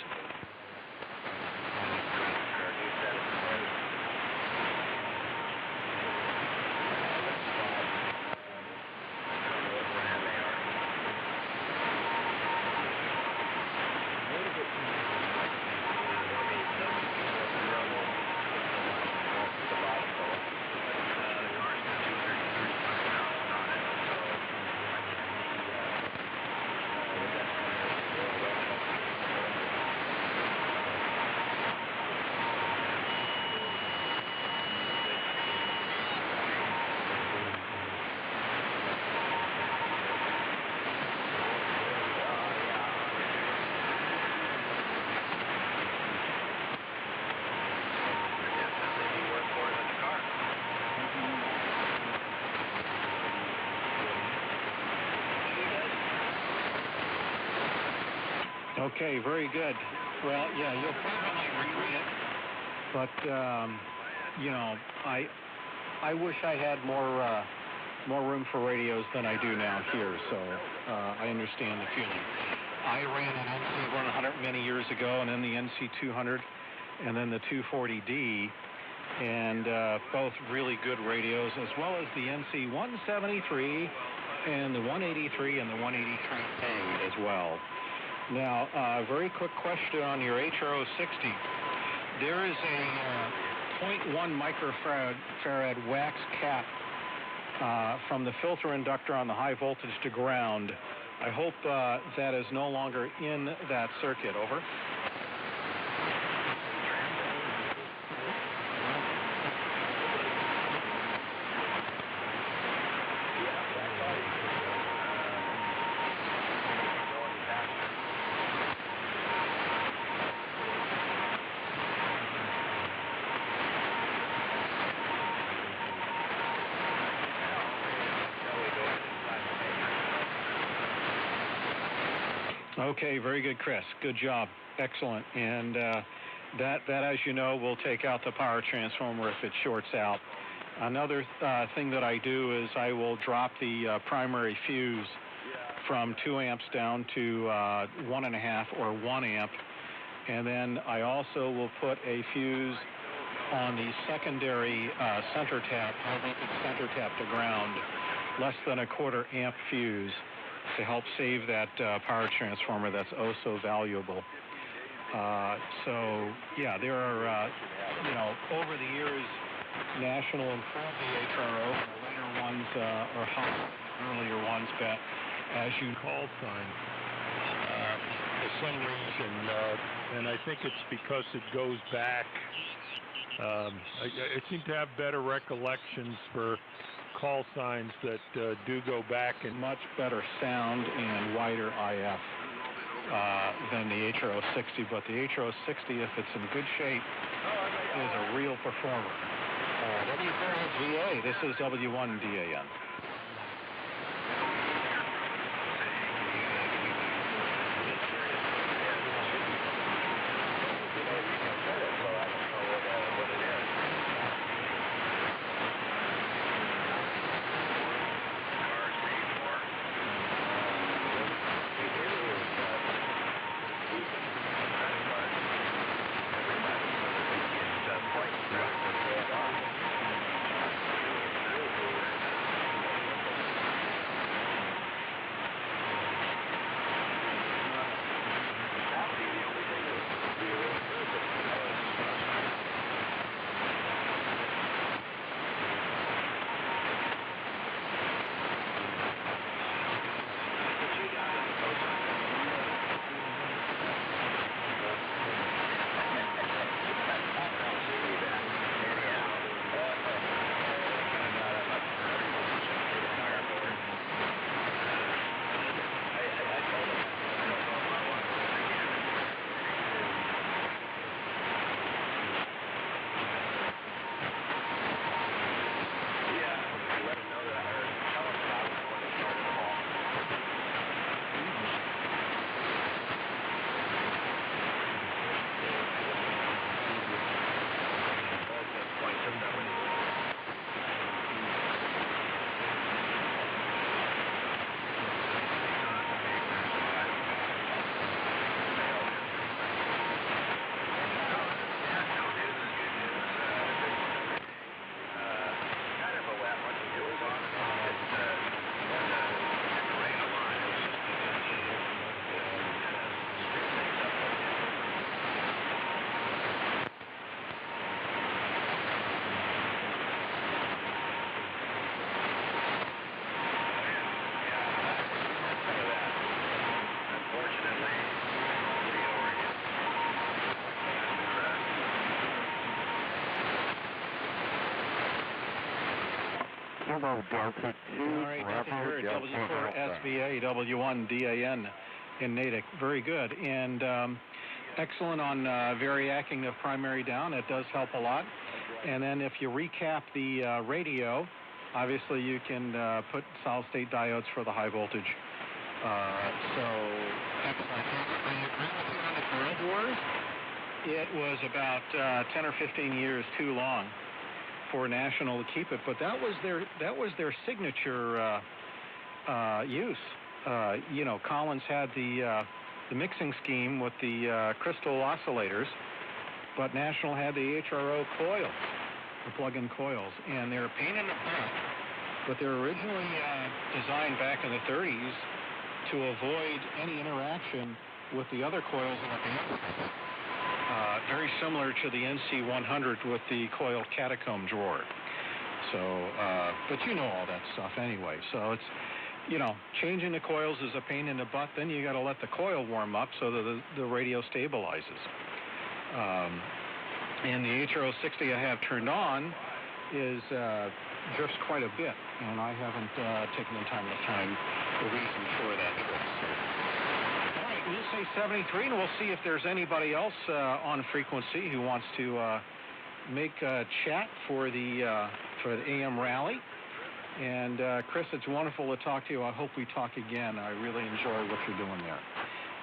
Okay, very good. Well, yeah, you'll probably reread it, but you know, I wish I had more room for radios than I do now here. So I understand the feeling. I ran an NC100 many years ago, and then the NC200, and then the 240D, and both really good radios, as well as the NC173 and the 183 and the 183A as well. Now, very quick question on your HRO 60. There is a 0.1 microfarad wax cap from the filter inductor on the high voltage to ground. I hope that is no longer in that circuit. Over. Okay, very good, Chris. Good job. Excellent. And that, as you know, will take out the power transformer if it shorts out. Another thing that I do is I will drop the primary fuse from 2 amps down to 1.5 or 1 amp. And then I also will put a fuse on the secondary center tap, high voltage center tap to ground, less than a 1/4 amp fuse to help save that power transformer that's oh so valuable. So yeah, there are, over the years, National improved the HRO, and the later ones are hot, earlier ones, but as you call sign. For some reason, and I think it's because it goes back. I seem to have better recollections for call signs that do go back and much better sound and wider IF than the HRO 60, but the HRO 60, if it's in good shape, is a real performer. W4SVA, this is W1DAN. Delta 2, all right, W4SVA, W1DAN in Natick. Very good. And excellent on variacing the primary down. It does help a lot. And then if you recap the radio, obviously you can put solid-state diodes for the high voltage. So, excellent. I agree with you on the Coil Wars. It was about 10 or 15 years too long for National to keep it, but that was their signature use. Collins had the mixing scheme with the crystal oscillators, but National had the HRO coils, the plug-in coils, and they're a pain in the butt, but they're originally designed back in the 30s to avoid any interaction with the other coils in the amplifier. Very similar to the NC100 with the coiled catacomb drawer. So, but you know all that stuff anyway. So it's, changing the coils is a pain in the butt. Then you got to let the coil warm up so that the radio stabilizes. And the HRO 60 I have turned on is drifts quite a bit, and I haven't taken the time to find the reason for that drift. All right, we'll say 73, and we'll see if there's anybody else on frequency who wants to make a chat for the AM rally. And Chris, it's wonderful to talk to you. I hope we talk again. I really enjoy what you're doing there.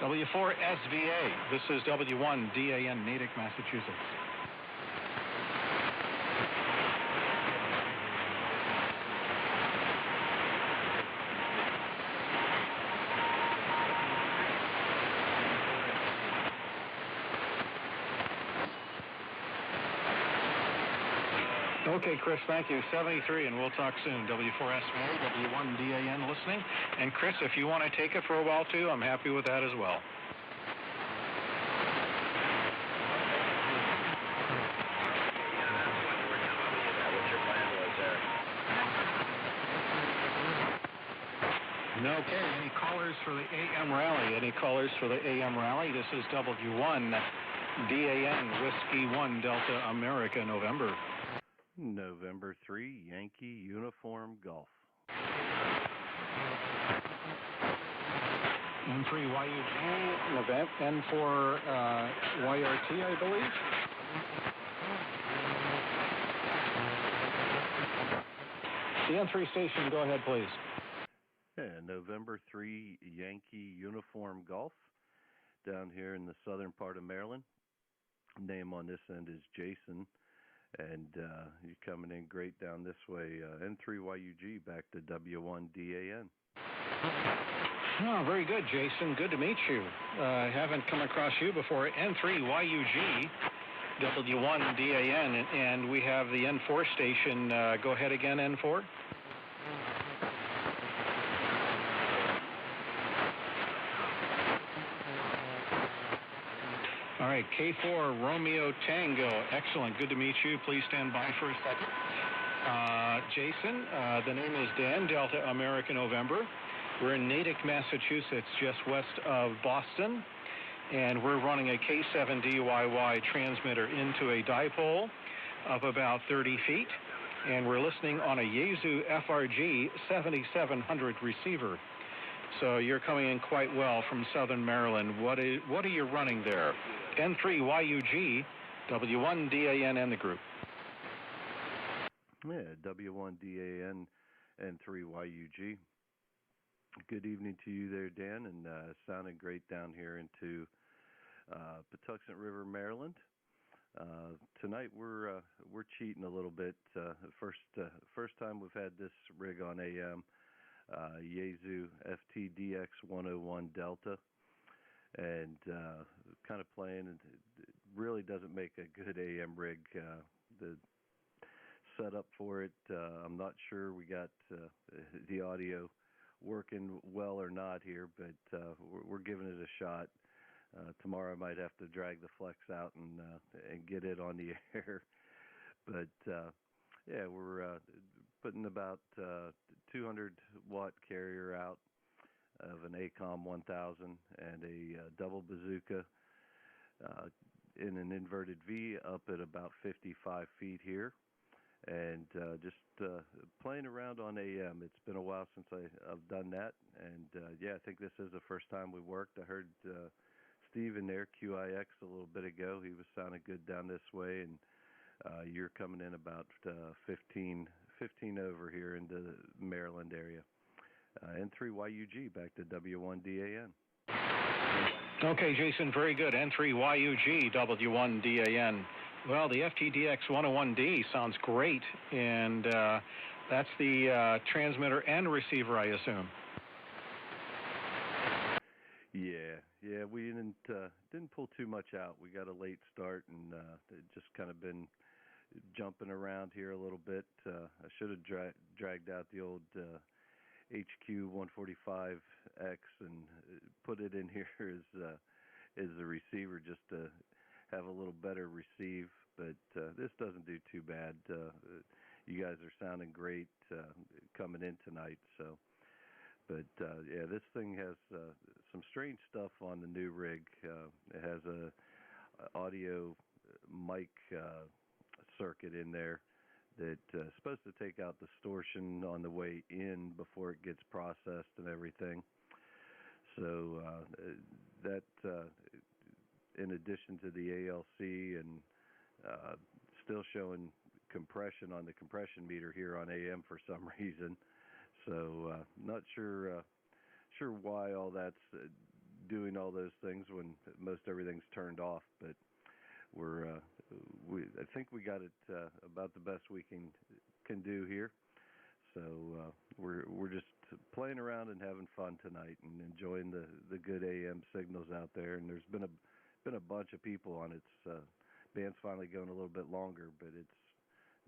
W4SVA, this is W1DAN, Natick, Massachusetts. Okay, Chris, thank you. 73, and we'll talk soon. W4SY, W1DAN listening. And Chris, if you want to take it for a while too, I'm happy with that as well. Okay, any callers for the AM rally? Any callers for the AM rally? This is W1 DAN, Whiskey 1 Delta America, November. November 3, Yankee Uniform Golf. N3YUG, November, N4 YRT, I believe. The N3 station, go ahead, please. Yeah, November 3, Yankee Uniform Golf, down here in the southern part of Maryland. Name on this end is Jason, and you're coming in great down this way. N3YUG back to W1DAN. Oh, very good, Jason. Good to meet you. I haven't come across you before. N3YUG, W1DAN, and we have the N4 station. Go ahead again, N4. All right, K4 Romeo Tango. Excellent. Good to meet you. Please stand by for a second. Jason, the name is Dan, Delta America November. We're in Natick, Massachusetts, just west of Boston. And we're running a K7DYY transmitter into a dipole of about 30 feet. And we're listening on a Yaesu FRG 7700 receiver. So you're coming in quite well from southern Maryland. What are you running there? N3YUG, W1DAN, and the group. Yeah, W1DAN, N3YUG. Good evening to you there, Dan, and sounding great down here into Patuxent River, Maryland. Tonight we're cheating a little bit. First time we've had this rig on AM. Yaesu FTDX 101 Delta, and kind of playing, and it really doesn't make a good AM rig. The setup for it, I'm not sure we got the audio working well or not here, but we're giving it a shot. Tomorrow I might have to drag the Flex out and get it on the air, but yeah, we're putting about 200 watt carrier out of an ACOM 1000 and a double bazooka in an inverted V up at about 55 feet here, and just playing around on AM. It's been a while since I've done that, and yeah, I think this is the first time we worked. I heard Steve in there, QIX, a little bit ago. He was sounding good down this way, and you're coming in about 15 over here into the Maryland area. N3YUG back to W1DAN. Okay, Jason, very good. N3YUG, W1DAN. Well, the FTDX 101D sounds great, and that's the transmitter and receiver, I assume. Yeah, we didn't pull too much out. We got a late start, and just kind of been jumping around here a little bit. I should have dragged out the old HQ 145X and put it in here as the receiver just to have a little better receive, but this doesn't do too bad. You guys are sounding great coming in tonight, so. But yeah, this thing has some strange stuff on the new rig. It has a audio mic circuit in there that's supposed to take out distortion on the way in before it gets processed and everything. So that, in addition to the ALC and still showing compression on the compression meter here on AM for some reason. So not sure why all that's doing all those things when most everything's turned off, but I think we got it about the best we can do here. So we're just playing around and having fun tonight and enjoying the good AM signals out there. And there's been a bunch of people on it. Band's finally going a little bit longer, but it's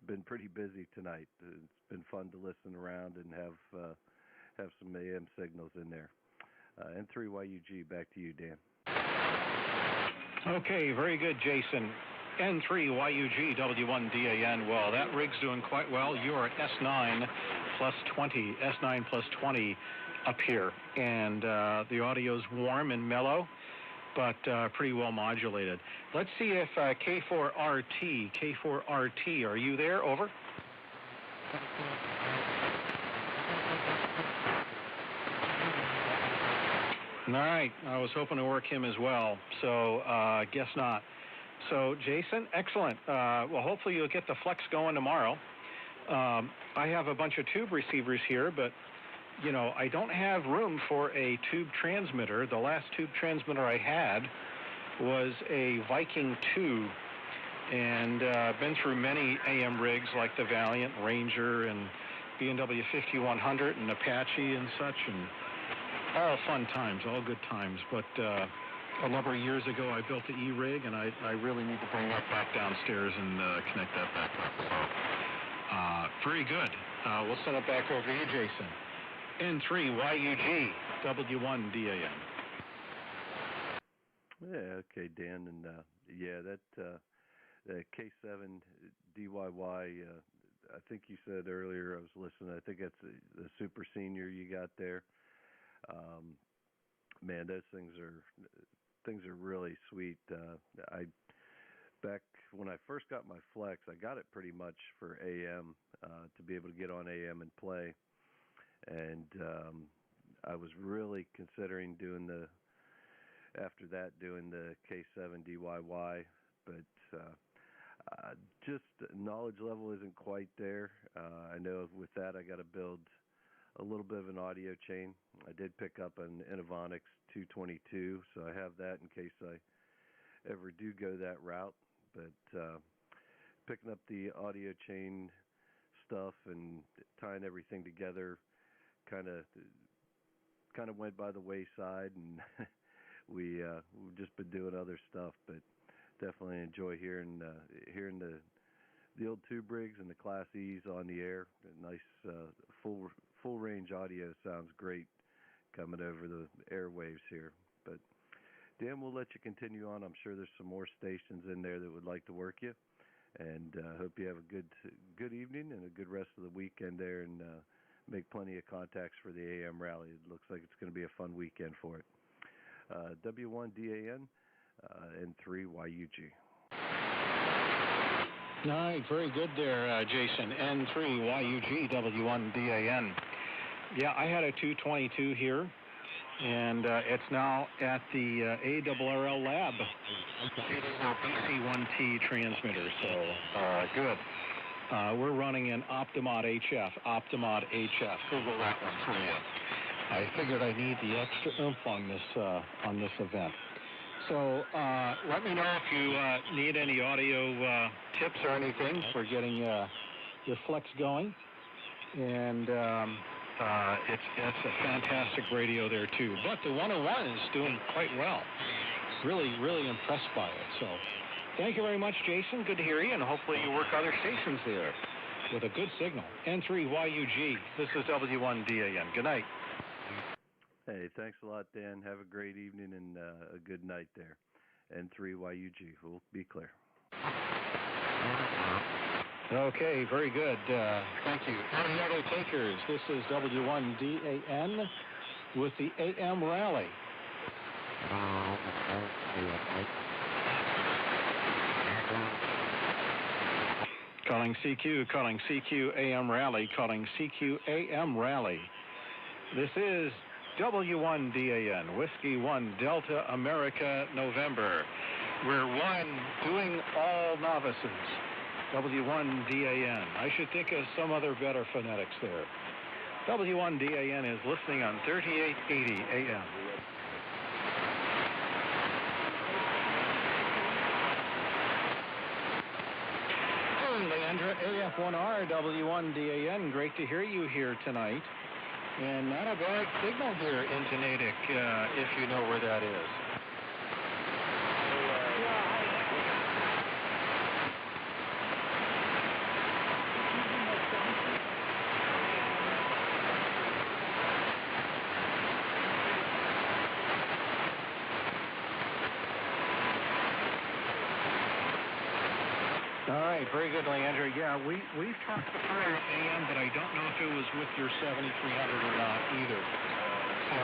been pretty busy tonight. It's been fun to listen around and have some AM signals in there. N3YUG, back to you, Dan. Okay, very good, Jason. N3YUG W1DAN. Well, that rig's doing quite well. You're at S9 plus 20, S9 plus 20 up here. And the audio's warm and mellow, but pretty well modulated. Let's see if K4RT, are you there? Over. All right, I was hoping to work him as well, so guess not. So, Jason, excellent. Well, hopefully you'll get the flex going tomorrow. I have a bunch of tube receivers here, but, you know, I don't have room for a tube transmitter. The last tube transmitter I had was a Viking 2, and been through many AM rigs like the Valiant, Ranger, and B&W 5100 and Apache and such, and all fun times, all good times. But a number of years ago, I built the E-rig, and I really need to bring that back downstairs and connect that back up. So, very good. We'll send it back over to you, Jason. N3YUG W1DAN. Yeah, okay, Dan, and yeah, that K7 DYY. I think you said earlier. I was listening. I think that's the Super Senior you got there. Man, those things are really sweet. Back when I first got my Flex, I got it pretty much for AM to be able to get on AM and play, and I was really considering doing the K7 DYY, but just knowledge level isn't quite there. I know with that I got to build a little bit of an audio chain. I did pick up an Inovonics 222, so I have that in case I ever do go that route. But picking up the audio chain stuff and tying everything together kind of went by the wayside, and we've just been doing other stuff. But definitely enjoy hearing the old tube rigs and the Class E's on the air. A nice full range audio sounds great coming over the airwaves here. But Dan, we'll let you continue on. I'm sure there's some more stations in there that would like to work you, and hope you have a good evening and a good rest of the weekend there, and make plenty of contacts for the AM rally. It looks like it's going to be a fun weekend for it. W1DAN, N3YUG. All right, very good there, Jason. N3YUG W1DAN. Yeah, I had a 222 here, and it's now at the ARRL lab. It's a BC1T transmitter, so good. We're running an Optimod HF. Google that one for you. I figured I need the extra oomph on this event. So let me know if you need any audio tips or anything for getting your Flex going. And it's a fantastic radio there too. But the 101 is doing quite well. Really, really impressed by it. So thank you very much, Jason. Good to hear you, and hopefully you work other stations there with a good signal. N3YUG. This is W1DAN. Good night. Hey, thanks a lot, Dan. Have a great evening and a good night there. N3YUG. We'll be clear. Okay, very good. Thank you. Any other takers? This is W1DAN with the AM rally. Calling CQ AM rally, calling CQ AM rally. This is W1DAN, Whiskey 1 Delta America November. We're doing all novices. W1DAN. I should think of some other better phonetics there. W1DAN is listening on 3880 AM. Leandra, AF1R, W1DAN. Great to hear you here tonight. And not a bad signal here into Natick, if you know where that is. All right, very good, Leandro. Yeah, we've talked before at AM, but I don't know if it was with your 7300 or not either. So,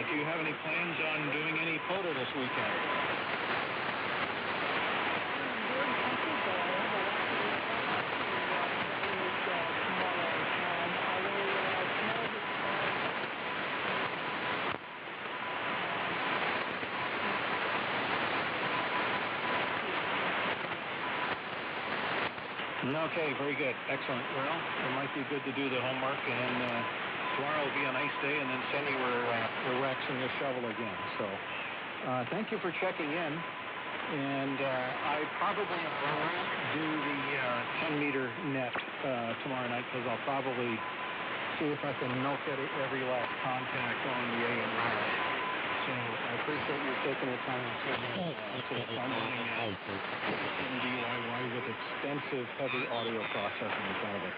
do you have any plans on doing any photo this weekend? Okay, very good. Excellent. Well, it might be good to do the homework, and then tomorrow will be a nice day, and then Sunday we're waxing the shovel again. So thank you for checking in, and I probably won't do the 10-meter net tomorrow night, because I'll probably see if I can milk every last contact on the AM route. So I appreciate you taking the time to I'm running in DIY with extensive heavy audio processing in front of it.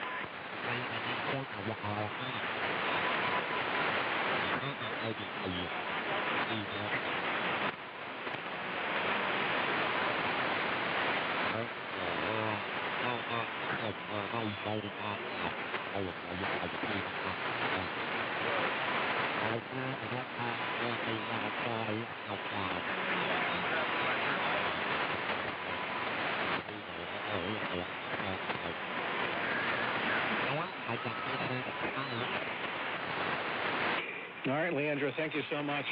All right, Leandro, thank you so much.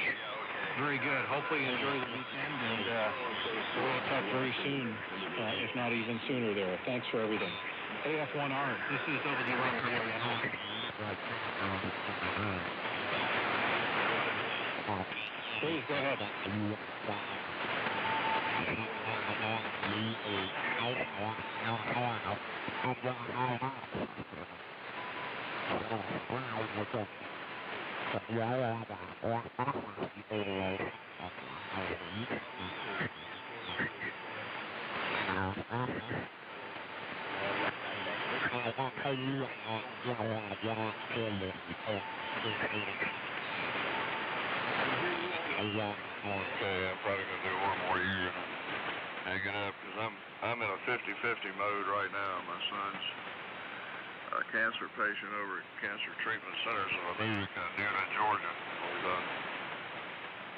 Very good. Hopefully you enjoy the weekend, and we'll talk very soon, if not even sooner there. Thanks for everything. AF1R, this is WRPA. Please go ahead. Okay, I'm probably going to do one more year and hang it up, because I'm in a 50-50 mode right now. My son's a cancer patient over at Cancer Treatment Centers of America in Nearly, Georgia. We've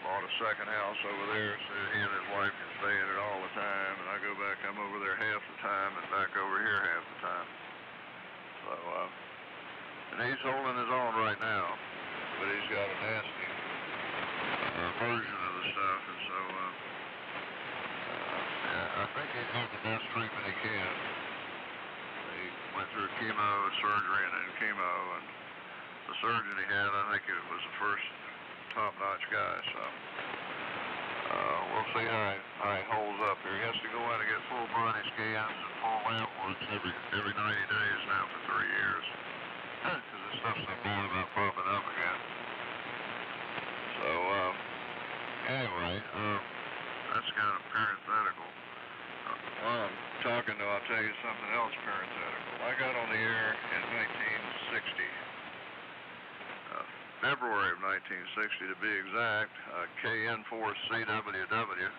bought a second house over there, so he and his wife can stay in it all the time, and I go back, I'm over there half the time and back over here half the time. So, and he's holding his own right now, but he's got a nasty version of the stuff, and so I think he's got the best treatment he can. He went through chemo and surgery and then chemo, and the surgeon he had, I think it was the first top-notch guy, so we'll see how he holds up here. He has to go in and get full body scans and full lab works every 90 days now for 3 years, because this stuff's so bad about popping up again. So, anyway, that's kind of parenthetical. While I'm talking, though, I'll tell you something else parenthetical. I got on the air in 1960, February of 1960 to be exact, KN4CWW,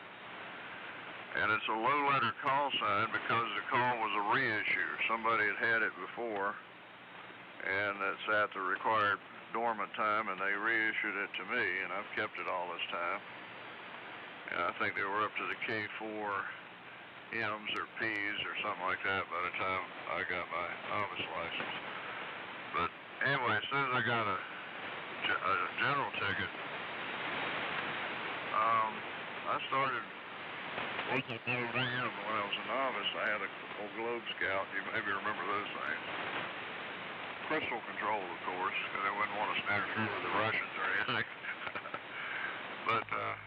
and it's a low-letter call sign because the call was a reissue. Somebody had it before, and it's at the required dormant time, and they reissued it to me, and I've kept it all this time. And I think they were up to the K4 M's or P's or something like that by the time I got my novice license. But anyway, as soon as I got a general ticket, I started looking around. When I was a novice, I had a old Globe Scout. You maybe remember those things. Crystal control, of course, because they wouldn't want to snare through with the Russians or anything. But a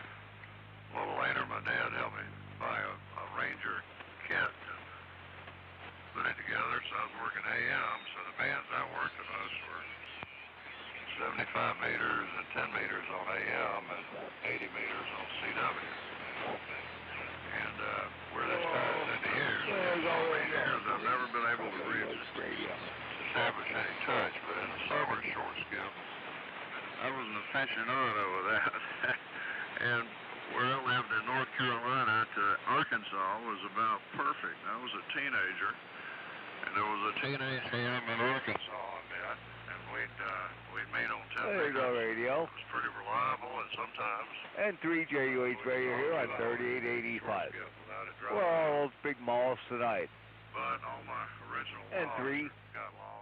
little later, my dad helped me buy a Ranger kit and put it together, so I was working AM. So the bands I worked the most were 75 meters and 10 meters on AM and 80 meters on CW. And where this ties into years, I've never been able to establish any touch, but in the summer short skip, I was an aficionado of that. And where I lived in North Carolina to Arkansas was about perfect. I was a teenager, and there was a teenage ham in Arkansas I met, and we'd meet on 10 There you go, radio. It was pretty reliable, and sometimes N3YUG radio here on 3885. We're all those big malls tonight. but all my original N3. got lost.